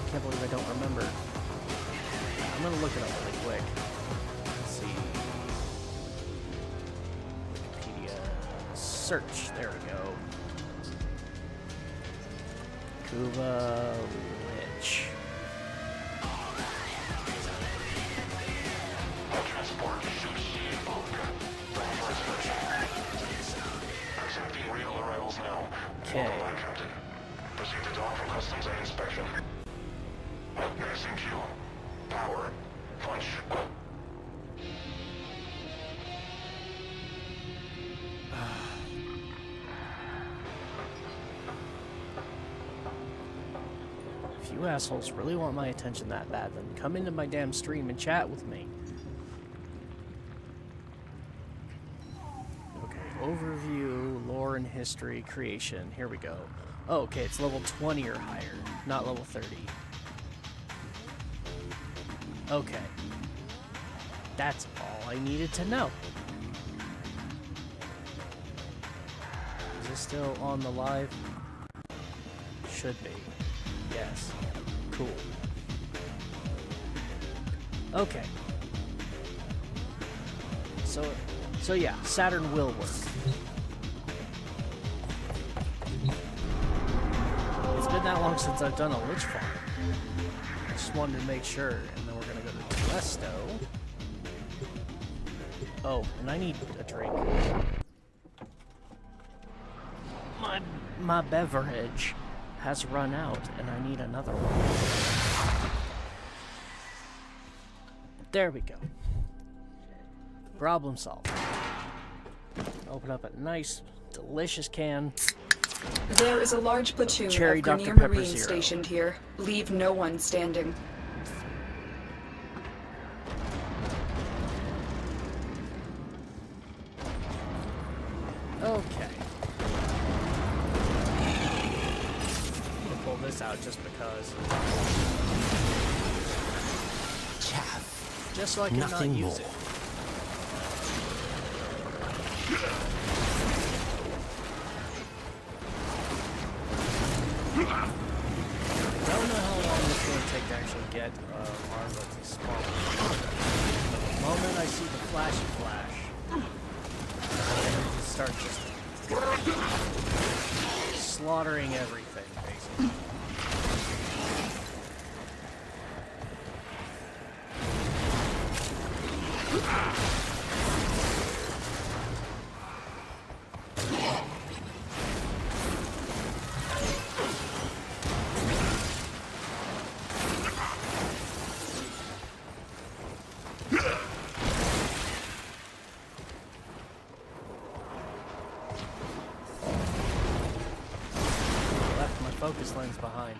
S1: I can't believe I don't remember. I'm gonna look it up really quick. Let's see. Wikipedia search. There we go. Kuva Lich. Okay.
S19: Proceed to dock for customs and inspection. Nursing queue. Power. Punch.
S1: If you assholes really want my attention that bad, then come into my damn stream and chat with me. Okay, overview, lore and history, creation. Here we go. Oh, okay, it's level 20 or higher, not level 30. Okay. That's all I needed to know. Is this still on the live? Should be. Yes. Cool. Okay. So yeah, Saturn will work. It's been that long since I've done a Lich farm. I just wanted to make sure, and then we're gonna go to Telesto. Oh, and I need a drink. My beverage has run out, and I need another one. There we go. Problem solved. Open up a nice, delicious can.
S3: There is a large platoon
S1: Cherry
S3: of
S1: Dr.
S3: Grenier
S1: Pepper
S3: Marines
S1: Zero.
S3: stationed here. Leave no one standing.
S1: Okay. I'm gonna pull this out just because.
S4: Chaff.
S1: Just so I can
S4: Nothing
S1: not
S4: more.
S1: use it. I don't know how long it's going to take to actually get Marva to spawn. The moment I see the flashy flash, I'm going to start just slaughtering everything, basically. focus lens behind.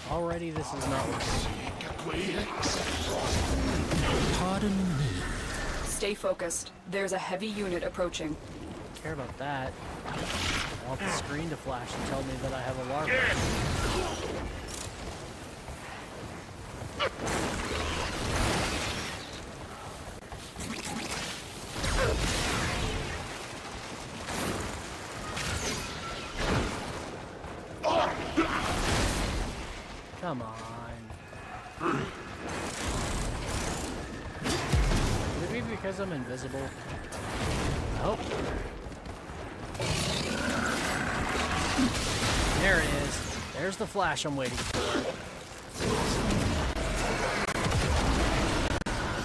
S1: Already this is not working.
S4: Pardon me.
S3: Stay focused. There's a heavy unit approaching.
S1: Don't care about that. I want the screen to flash and tell me that I have a larva. Come on. Could it be because I'm invisible? Nope. There it is. There's the flash I'm waiting for.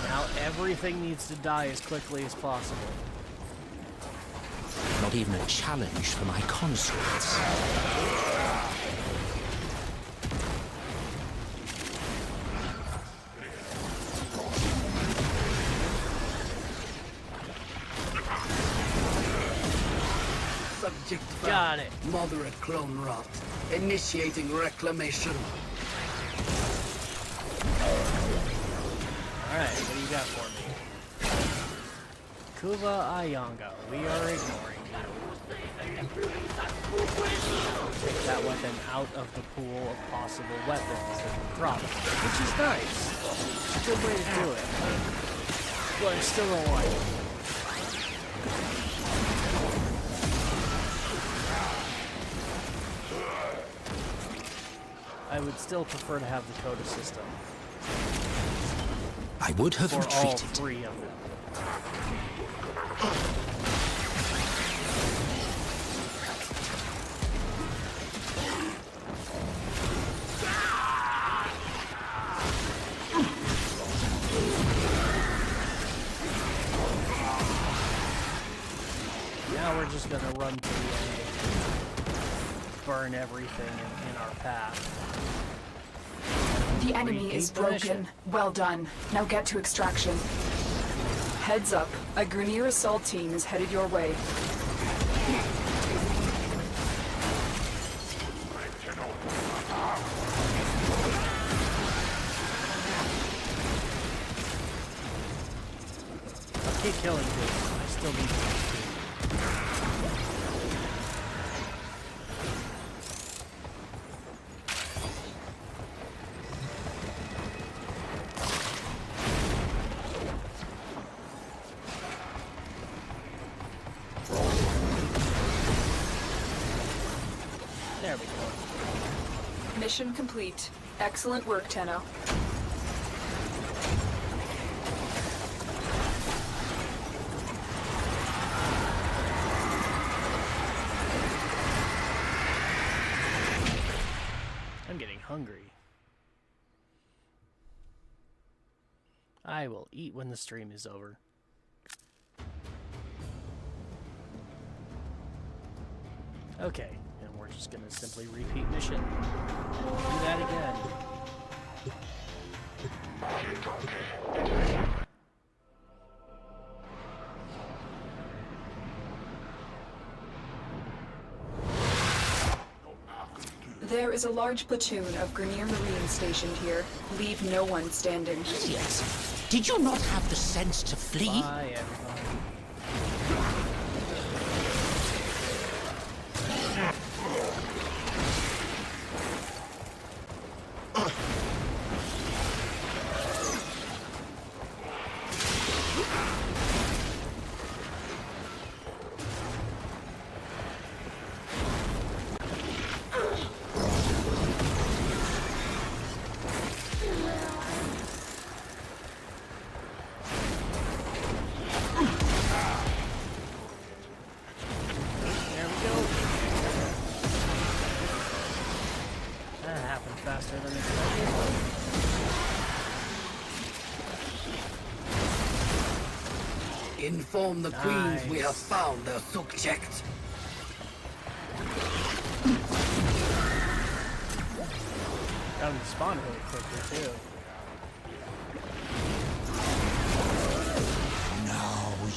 S1: Now everything needs to die as quickly as possible.
S4: Not even a challenge for my consorts.
S20: Subject
S1: Got it.
S20: Moderate clone rot. Initiating reclamation.
S1: Alright, what do you got for me? Kuva Ayanga, we are ignoring you. Take that weapon out of the pool of possible weapons that can drop, which is nice. It's a good way to do it. But I still don't like it. I would still prefer to have the Coda system.
S4: I would have
S1: for
S4: retreated.
S1: all three of them. Now we're just gonna run to burn everything in our path.
S3: The enemy is broken. Well done. Now get to extraction. Heads up. A Grineer assault team is headed your way.
S1: I'll keep killing this. I still need to. There we go.
S3: Mission complete. Excellent work, Tenno.
S1: I'm getting hungry. I will eat when the stream is over. Okay, and we're just gonna simply repeat mission. Do that again.
S3: There is a large platoon of Grineer Marines stationed here. Leave no one standing.
S4: Yes. Did you not have the sense to flee?
S1: Bye, everybody. Faster than expected.
S20: Inform the queens we have found their subject.
S1: Got him to spawn really quickly too.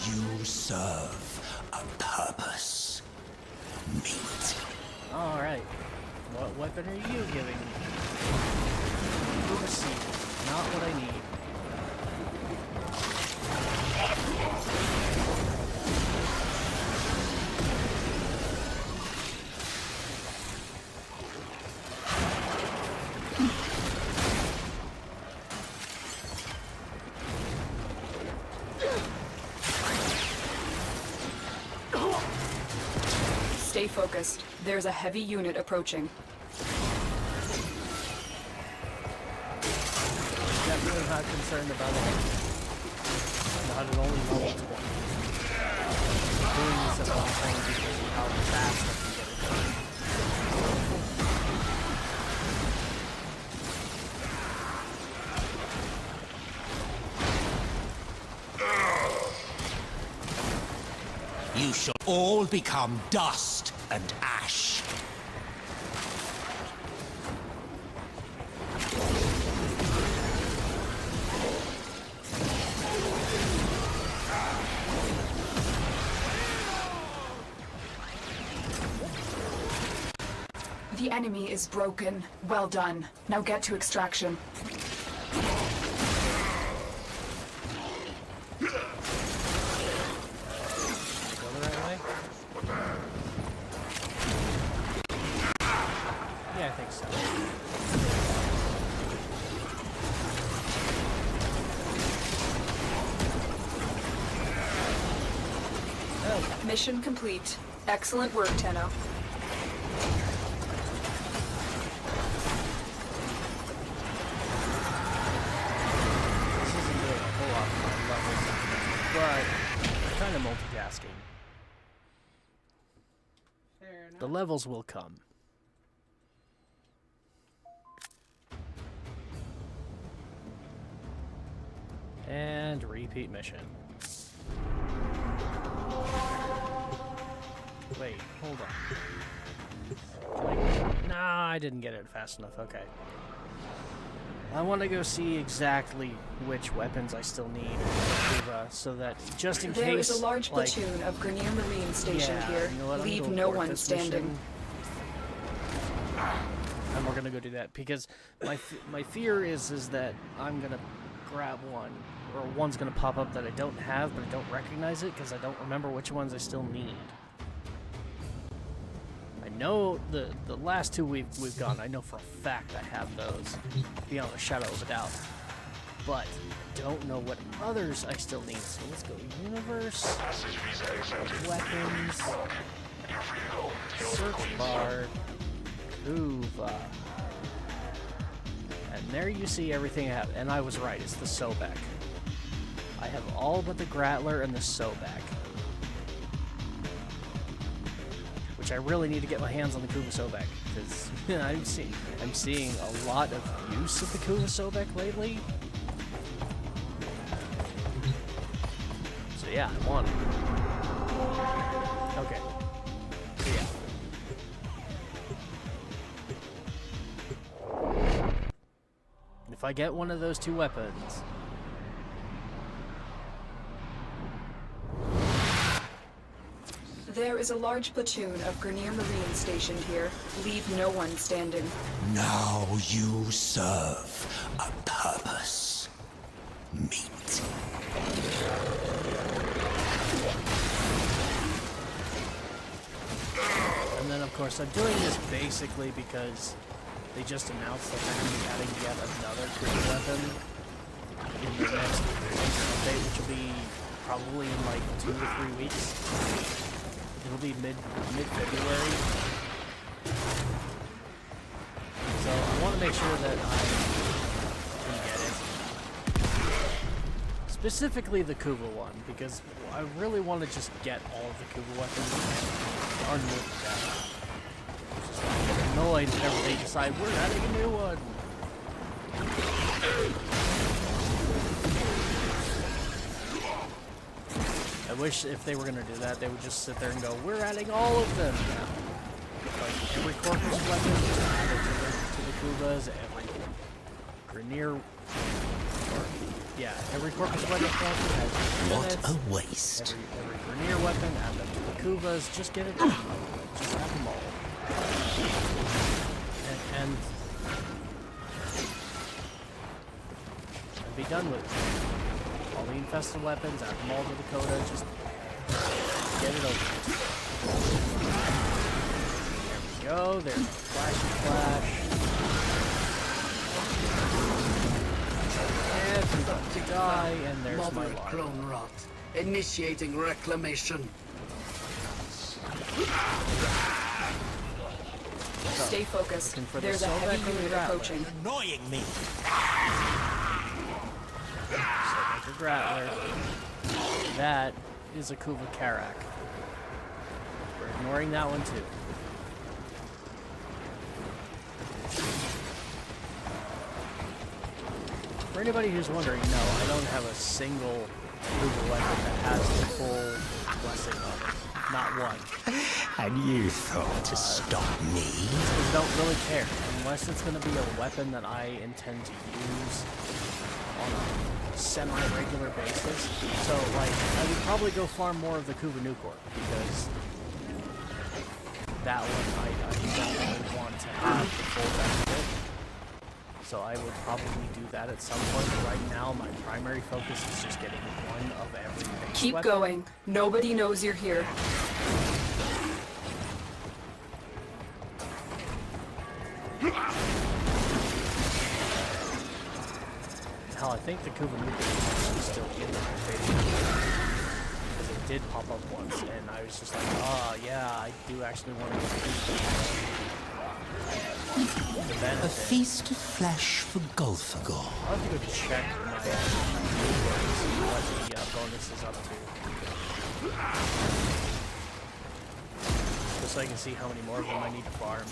S4: you serve a purpose. Meat.
S1: Alright. What weapon are you giving me? Overseas. Not what I need.
S3: Stay focused. There's a heavy unit approaching.
S1: Definitely not concerned about it. Not at only level 20. Doing this at level 20 because of how fast I can get it done.
S4: You shall all become dust and ash.
S3: The enemy is broken. Well done. Now get to extraction.
S1: Yeah, I think so.
S3: Oh. Mission complete. Excellent work, Tenno.
S1: This isn't doing a whole lot of my levels, but I'm kind of multitasking. The levels will come. And repeat mission. Wait, hold on. Nah, I didn't get it fast enough. Okay. I want to go see exactly which weapons I still need so that just in case.
S3: There is a large platoon of Grenier Marine stationed here.
S1: You know what,
S3: Leave no one standing.
S1: Mission. And we're gonna go do that because my fear is that I'm gonna grab one, or one's gonna pop up that I don't have, but I don't recognize it because I don't remember which ones I still need. I know the last two we've gone. I know for a fact I have those, beyond a shadow of a doubt. But don't know what others I still need. So let's go universe, weapons, search bar, Kuva. And there you see everything I have. And I was right, it's the Sobek. I have all but the Grattler and the Sobek. Which I really need to get my hands on the Kuva Sobek, because I'm seeing a lot of use of the Kuva Sobek lately. So yeah, I want it. Okay. So yeah. If I get one of those two weapons,
S3: there is a large platoon of Grenier Marine stationed here. Leave no one standing.
S4: Now you serve a purpose. Meat.
S1: And then of course I'm doing this basically because they just announced that they're going to be adding yet another critical weapon in the next update, which will be probably in like 2 to 3 weeks. It'll be mid-February. So I want to make sure that I can get it. Specifically the Kuva one, because I really want to just get all of the Kuva weapons and darn with that. I get annoyed whenever they decide we're adding a new one. I wish if they were going to do that, they would just sit there and go, we're adding all of them now. Like every Corpus weapon, just add it to the Kuvas, every Grenier, or Yeah, every corpus weapon has
S4: What
S1: units,
S4: a waste.
S1: every Grineer weapon, add them to the Kuvas, just get it done. Just have them all. And be done with it. All the infested weapons, add them all to the Coda, just get it over with. There we go, there's a flashy flash. Everybody die, and there's my
S20: Moderate
S1: larva.
S20: clone rot. Initiating reclamation.
S3: Stay focused.
S1: For
S3: There's a heavy unit approaching.
S4: Annoying me.
S1: Like a Grattler. That is a Kuva Karak. We're ignoring that one too. For anybody who's wondering, no, I don't have a single Kuva weapon that has the full blessing on it. Not one.
S4: And you thought to stop me?
S1: I don't really care, unless it's going to be a weapon that I intend to use on a semi-regular basis. So, like, I would probably go farm more of the Kuva Nukor, because that one I don't really want to have the full benefit. So I would probably do that at some point, but right now my primary focus is just getting one of every base
S3: Keep
S1: weapon.
S3: going. Nobody knows you're here.
S1: Hell, I think the Kuva Nuka is actually still in the rotation. Because it did pop up once, and I was just like, oh yeah, I do actually want to use the benefit.
S4: A feast of flesh for Golfagor.
S1: I'll have to go check my see what the bonus is up to. Just so I can see how many more of them I need to farm.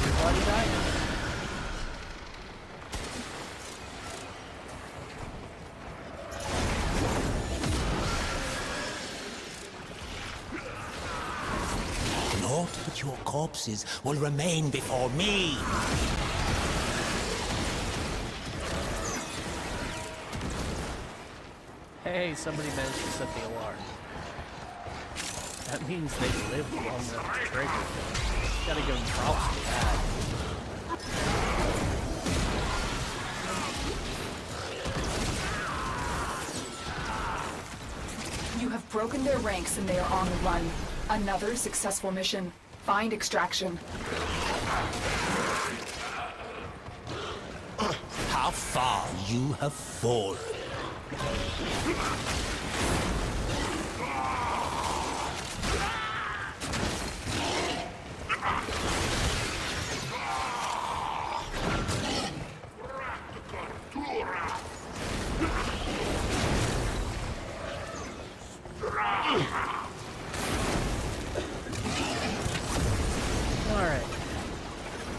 S1: Everybody died?
S4: Naught but your corpses will remain before me.
S1: Hey, somebody managed to set the alarm. That means they lived long enough to trigger. Gotta give them props for that.
S3: You have broken their ranks and they are on the run. Another successful mission. Find extraction.
S4: How far you have fallen.
S1: Alright.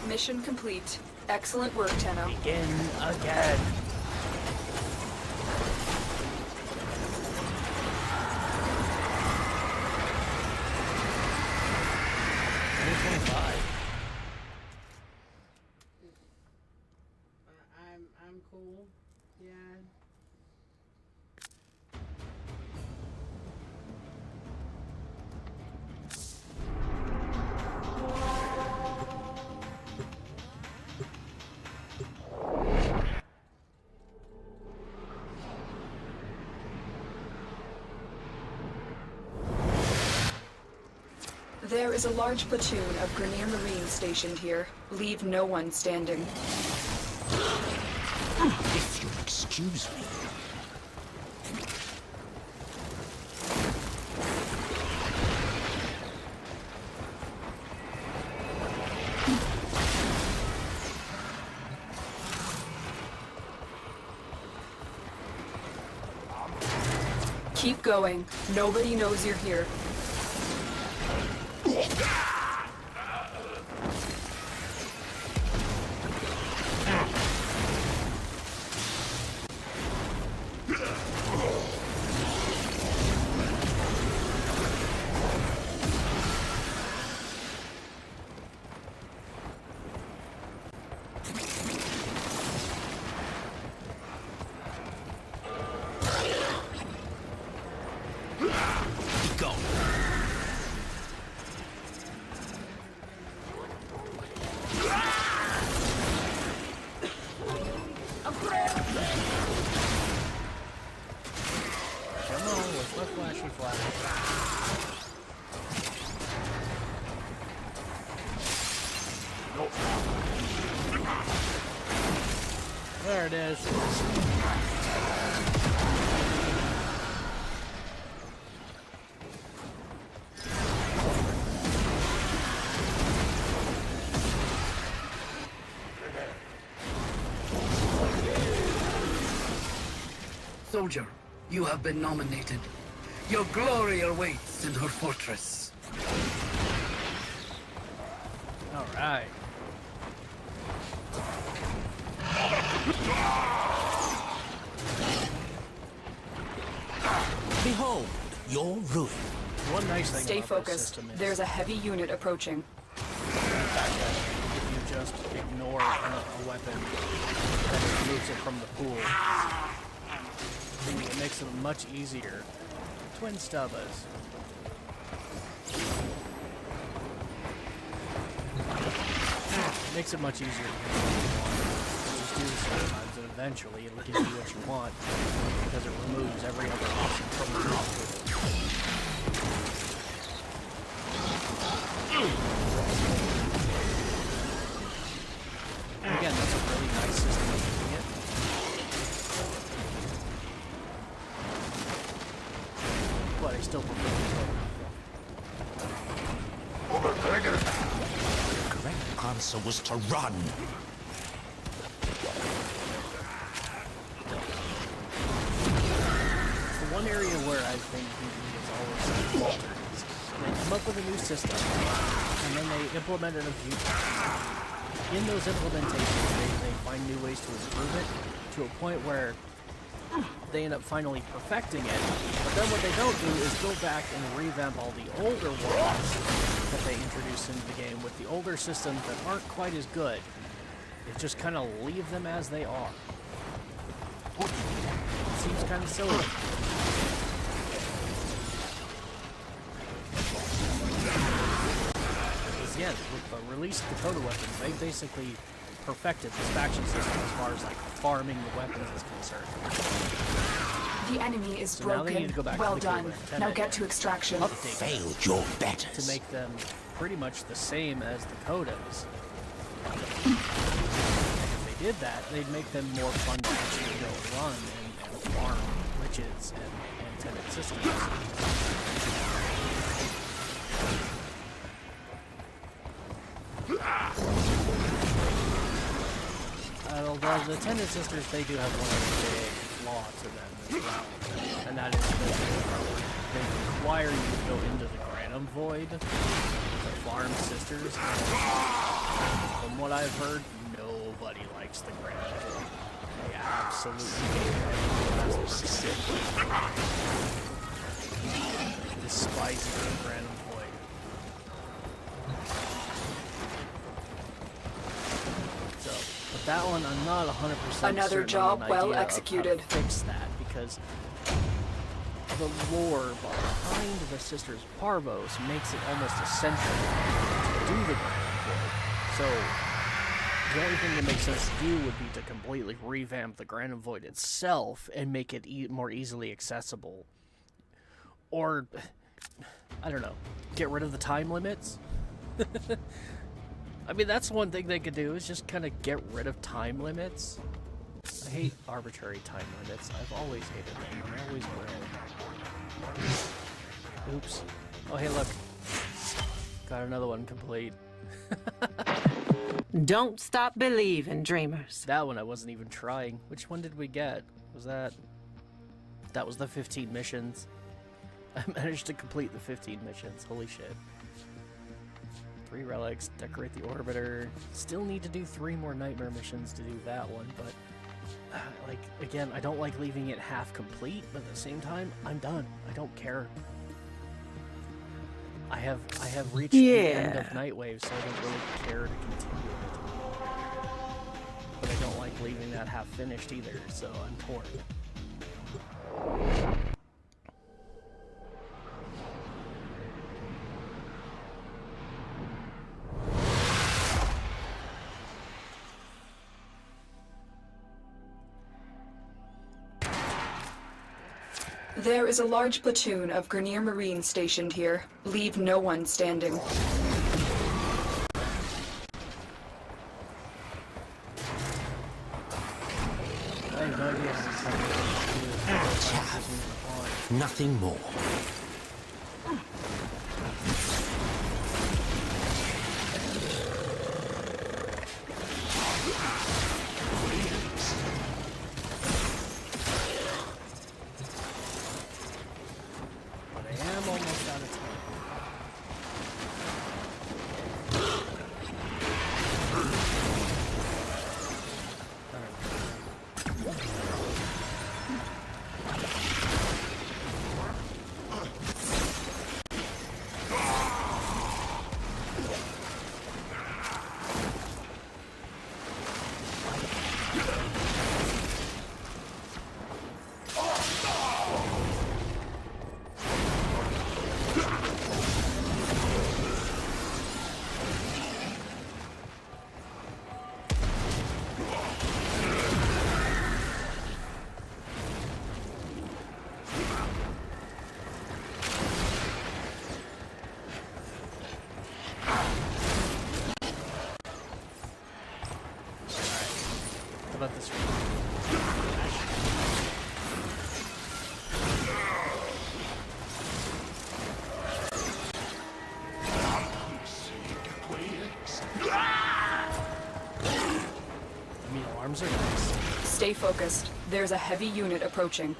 S3: Mission complete. Excellent work, Tenno.
S1: Begin again.
S7: I'm cool. Yeah.
S3: There is a large platoon of Grineer Marines stationed here. Leave no one standing.
S4: If you'll excuse me.
S3: Keep going. Nobody knows you're here.
S4: Go.
S1: Come on, what's my flashy flash? There it is.
S20: Soldier, you have been nominated. Your glory awaits in her fortress.
S1: All right.
S4: Behold, your ruin.
S1: One nice thing
S3: Stay
S1: about this
S3: focused.
S1: system is
S3: There's a heavy unit approaching.
S1: if you just ignore a weapon that removes it from the pool, it makes it much easier. Twin stubbers. It makes it much easier to just do this sometimes, and eventually it'll give you what you want because it removes every other option from the pool. And again, that's a really nice system of doing it. But I still prefer
S4: The correct answer was to run.
S1: the one area where I think BB is always faltered is they come up with a new system, and then they implement it a few times. In those implementations, they find new ways to improve it to a point where they end up finally perfecting it. But then what they don't do is go back and revamp all the older ones that they introduced into the game with the older systems that aren't quite as good. They just kind of leave them as they are. It seems kind of silly. Again, with the release of the Dakota weapons, they basically perfected this faction system as far as like farming the weapons is concerned.
S3: The enemy is
S1: So now they
S3: broken.
S1: need to go back
S3: Well
S1: to the
S3: done.
S1: Cooler Antenna
S3: Now get
S1: again.
S3: to extraction.
S4: Failed your betters.
S1: To make them pretty much the same as the Dakotas. If they did that, they'd make them more fun to actually go run and farm riches and antenna systems. Although the Tendon Sisters, they do have one big flaw to them as well, and that is that they require you to go into the Granum Void to farm sisters. From what I've heard, nobody likes the Granum Void. They absolutely hate it. Despise the Granum Void. So, but that one, I'm not 100%
S3: Another
S1: certain
S3: job
S1: on an
S3: well
S1: idea of
S3: executed.
S1: how to fix that, because the lore behind the Sisters Parvos makes it almost essential to do the Granum Void. So, the only thing that makes sense to do would be to completely revamp the Granum Void itself and make it more easily accessible. Or, I don't know, get rid of the time limits? I mean, that's one thing they could do, is just kind of get rid of time limits. I hate arbitrary time limits. I've always hated them. I always will. Oops. Oh, hey, look. Got another one complete.
S8: Don't stop believing, dreamers.
S1: That one I wasn't even trying. Which one did we get? Was that... That was the 15 missions. I managed to complete the 15 missions. Holy shit. 3 relics, decorate the orbiter. Still need to do 3 more nightmare missions to do that one, but... like, again, I don't like leaving it half complete, but at the same time, I'm done. I don't care. I have reached the end of Nightwave, so I don't really care to continue it. But I don't like leaving that half finished either, so I'm torn.
S3: There is a large platoon of Grineer Marines stationed here. Leave no one standing.
S4: Nothing more.
S1: But I am almost out of time. About this I mean, alarms are nice.
S3: Stay focused. There's a heavy unit approaching.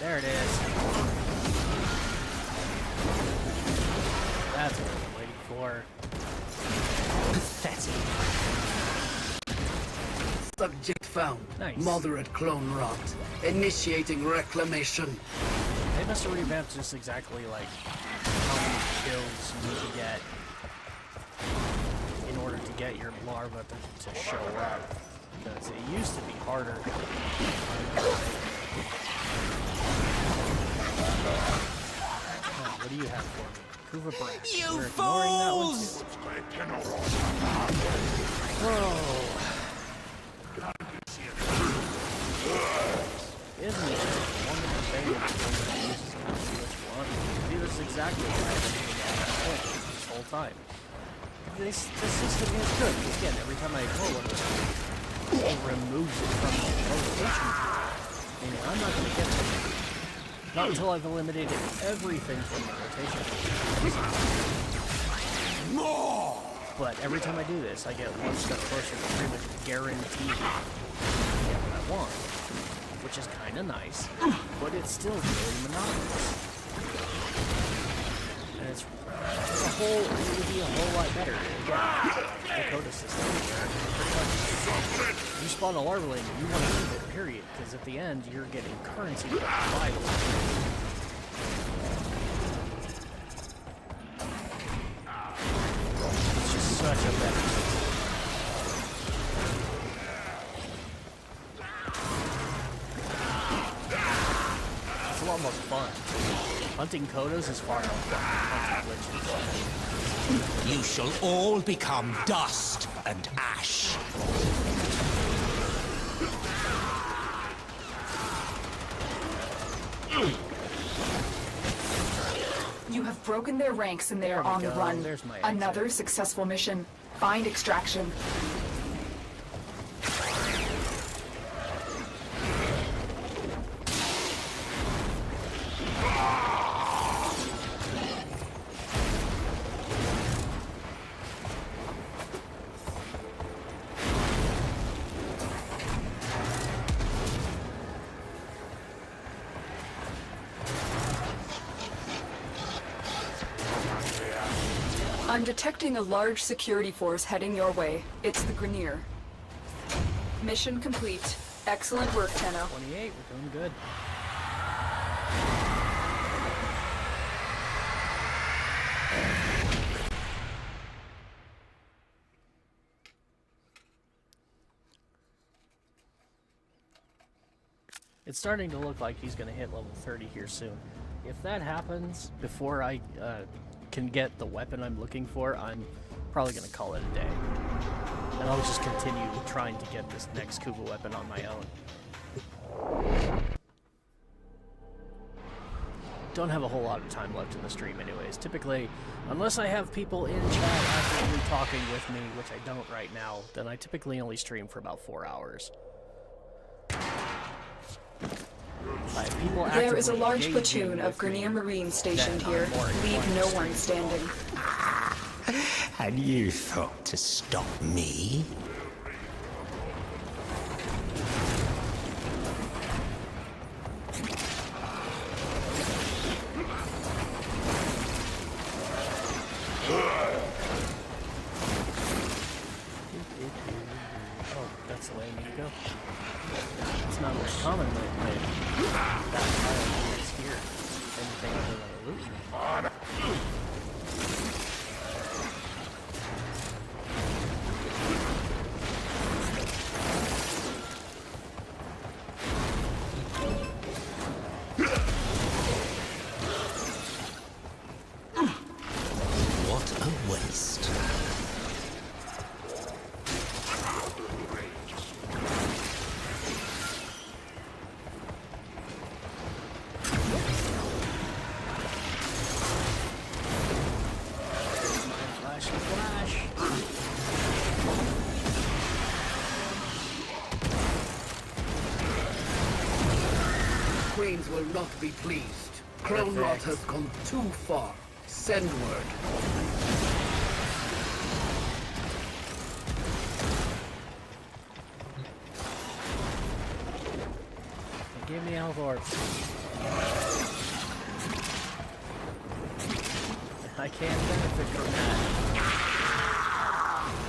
S1: There it is. That's what I'm waiting for.
S4: Pathetic.
S20: Subject found.
S1: Nice.
S20: Moderate clone rot. Initiating reclamation.
S1: They must have revamped just exactly like how many kills you need to get in order to get your larva to show up. Because it used to be harder. What do you have for me? Kuva Brass.
S4: You
S1: You're ignoring that one
S4: fools!
S1: too. Whoa. Isn't it just a wonderful thing that someone uses and see what you want? See, this is exactly why I've been doing that point this whole time. This system is good, because again, every time I ignore one of them, it removes it from the rotation. And I'm not going to get it. Not until I've eliminated everything from the rotation.
S4: More!
S1: But every time I do this, I get one step closer to pretty much guaranteed to get what I want. Which is kind of nice, but it's still really monotonous. And it would be a whole lot better. Again, the Coda system. You spawn a larvaling, you want to keep it, period. Because at the end, you're getting currency for survival. It's just such a better system. It's a lot more fun. Hunting Kodas is far more fun than hunting witches.
S4: You shall all become dust and ash.
S3: You have broken their ranks and they are on the run.
S1: There's my
S3: Another successful mission. Find extraction. I'm detecting a large security force heading your way. It's the Grineer. Mission complete. Excellent work, Tenno.
S1: 28, we're doing good. It's starting to look like he's going to hit level 30 here soon. If that happens before I can get the weapon I'm looking for, I'm probably gonna call it a day. And I'll just continue trying to get this next Kuba weapon on my own. Don't have a whole lot of time left in the stream anyways. Typically, unless I have people in chat actively talking with me, which I don't right now, then I typically only stream for about 4 hours.
S3: There is a large platoon of Grenier Marines stationed here. Leave no one standing.
S4: And you thought to stop me?
S1: Oh, that's the way I need to go. It's not very common that that tile is here. Anything other than a loot.
S4: What a waste.
S20: Queens will not be pleased. Crown Rot has gone too far. Send word.
S1: Give me health orbs. I can't benefit from that.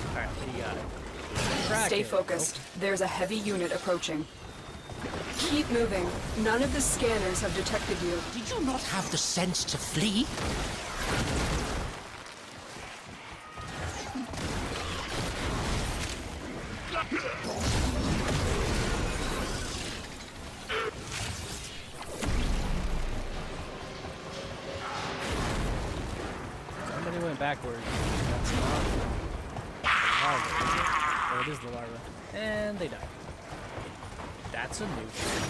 S1: Alright, what do you got?
S3: Stay focused. There's a heavy unit approaching. Keep moving. None of the scanners have detected you.
S4: Did you not have the sense to flee?
S1: Somebody went backwards. That's not the larva, is it? Oh, it is the larva. And they died. That's a new trick.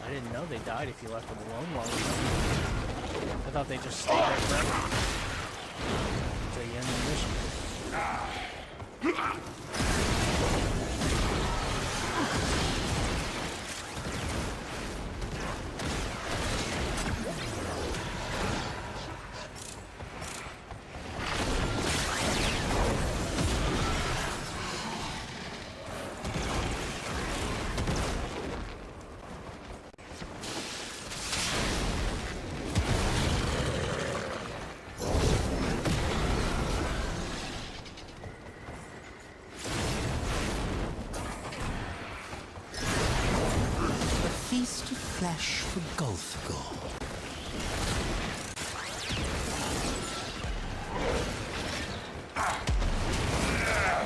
S1: I didn't know they died if you left them alone long enough. I thought they just stayed there forever. Until you end the mission.
S4: Feast of flesh for Golfgore.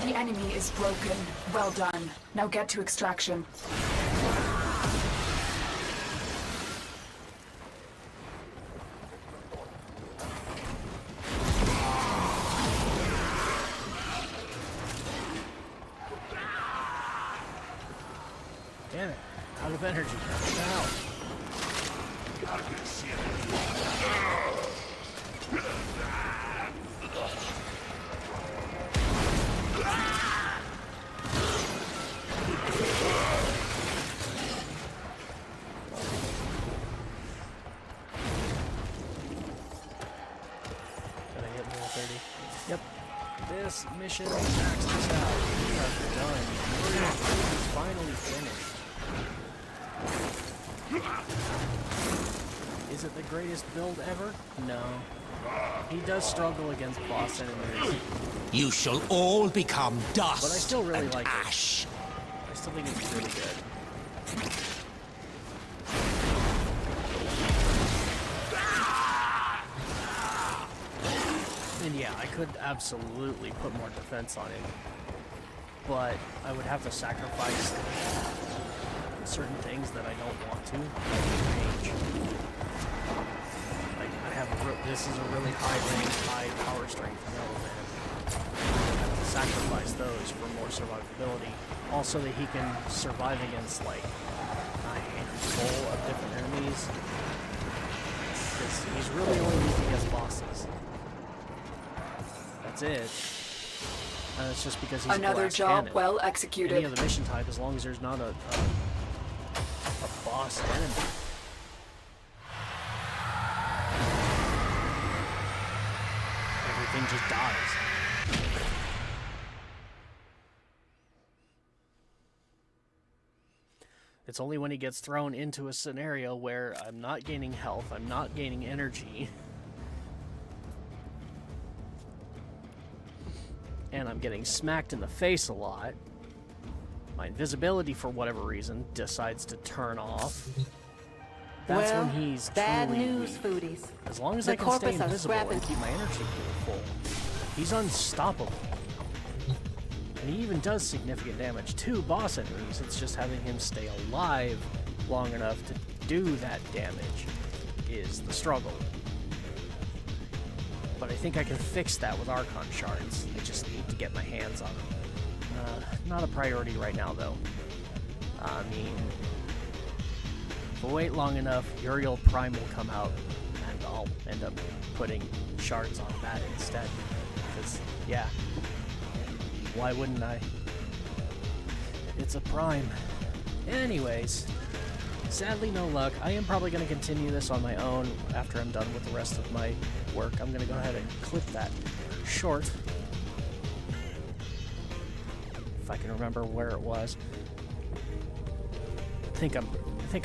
S3: The enemy is broken. Well done. Now get to extraction.
S1: Damn it. Out of energy. Now. Gotta hit level 30. Yep. This mission maxed us out. We are done. We're finally finished. Is it the greatest build ever? No. He does struggle against boss enemies.
S4: You shall all become dust.
S1: But I still really
S4: and
S1: like
S4: ash.
S1: it. I still think it's really good. And yeah, I could absolutely put more defense on it. But I would have to sacrifice certain things that I don't want to, like range. Like, I have this is a really high range, high power strength. No, man. sacrifice those for more survivability. Also that he can survive against, like, a handful of different enemies. Because he's really only weak against bosses. That's it. And it's just because he's
S3: Another
S1: a glass
S3: job
S1: cannon.
S3: well executed.
S1: Any other mission type, as long as there's not a boss enemy. Everything just dies. It's only when he gets thrown into a scenario where I'm not gaining health, I'm not gaining energy, and I'm getting smacked in the face a lot. My invisibility, for whatever reason, decides to turn off. That's when he's
S8: bad
S1: truly
S8: news,
S1: weak.
S8: foodies.
S1: As long as
S8: The
S1: I can stay
S8: corpus are
S1: invisible
S8: scrapping.
S1: and keep my energy pool full, he's unstoppable. And he even does significant damage to boss enemies. It's just having him stay alive long enough to do that damage is the struggle. But I think I can fix that with Archon shards. I just need to get my hands on them. Not a priority right now, though. I mean, if I wait long enough, Uriel Prime will come out, and I'll end up putting shards on that instead. Because, yeah, why wouldn't I? It's a Prime. Anyways, sadly no luck. I am probably going to continue this on my own after I'm done with the rest of my work. I'm going to go ahead and clip that short. If I can remember where it was. I think I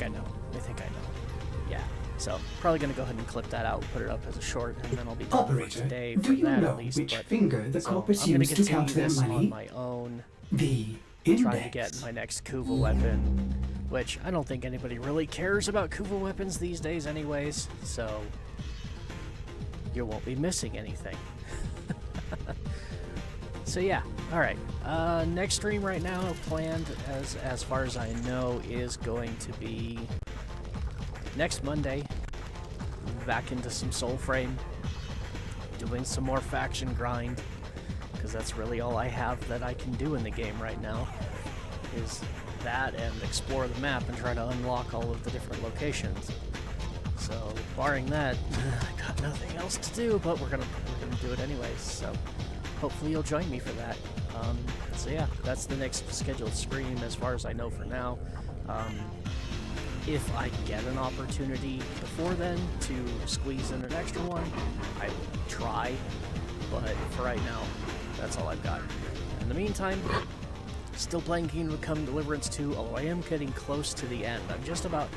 S1: know. Yeah. So, probably going to go ahead and clip that out, put it up as a short, and then I'll be done for
S9: Operator,
S1: today
S9: do
S1: for
S9: you
S1: that
S9: know
S1: at least.
S9: which
S1: But,
S9: finger the
S1: so
S9: corpus
S1: I'm going
S9: used
S1: to
S9: to count
S1: continue
S9: their
S1: this
S9: money?
S1: on my own.
S9: The
S1: Trying to
S9: index.
S1: get my next Kuva weapon, which I don't think anybody really cares about Kuva weapons these days anyways, so you won't be missing anything. So yeah, alright. Next stream right now planned, as far as I know, is going to be next Monday. Back into some Soulframe, doing some more faction grind, because that's really all I have that I can do in the game right now, is that and explore the map and try to unlock all of the different locations. So, barring that, I got nothing else to do, but we're gonna do it anyways, so hopefully you'll join me for that. So yeah, that's the next scheduled stream as far as I know for now. If I get an opportunity before then to squeeze in an extra one, I will try, but for right now, that's all I've got. In the meantime, still playing Kingdom Come Deliverance 2, although I am getting close to the end. I'm just about...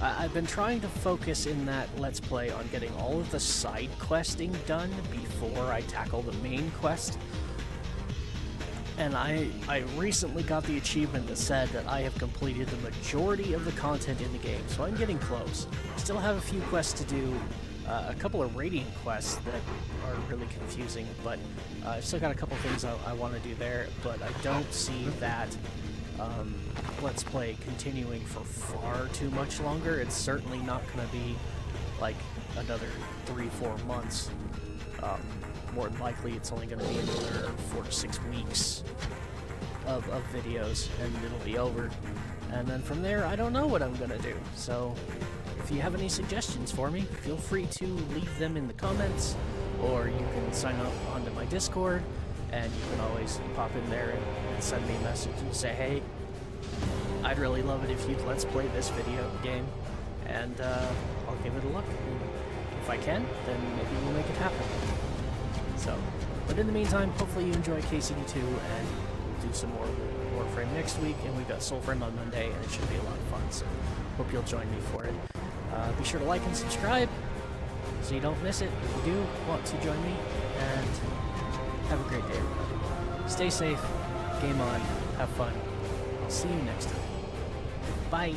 S1: I've been trying to focus in that Let's Play on getting all of the side questing done before I tackle the main quest. And I recently got the achievement that said that I have completed the majority of the content in the game, so I'm getting close. Still have a few quests to do, a couple of Radiant quests that are really confusing, but I've still got a couple things I want to do there, but I don't see that Let's Play continuing for far too much longer. It's certainly not going to be like another 3-4 months. More than likely, it's only going to be another 4 to 6 weeks of videos, and it'll be over. And then from there, I don't know what I'm going to do. So, if you have any suggestions for me, feel free to leave them in the comments, or you can sign up onto my Discord, and you can always pop in there and send me a message and say, hey, I'd really love it if you'd let's play this video game, and I'll give it a look. And if I can, then maybe we'll make it happen. So, but in the meantime, hopefully you enjoy KCD2, and we'll do some more Warframe next week, and we've got Soulframe on Monday, and it should be a lot of fun, so hope you'll join me for it. Be sure to like and subscribe so you don't miss it if you do want to join me, and have a great day, everybody. Stay safe, game on, have fun. I'll see you next time. Bye!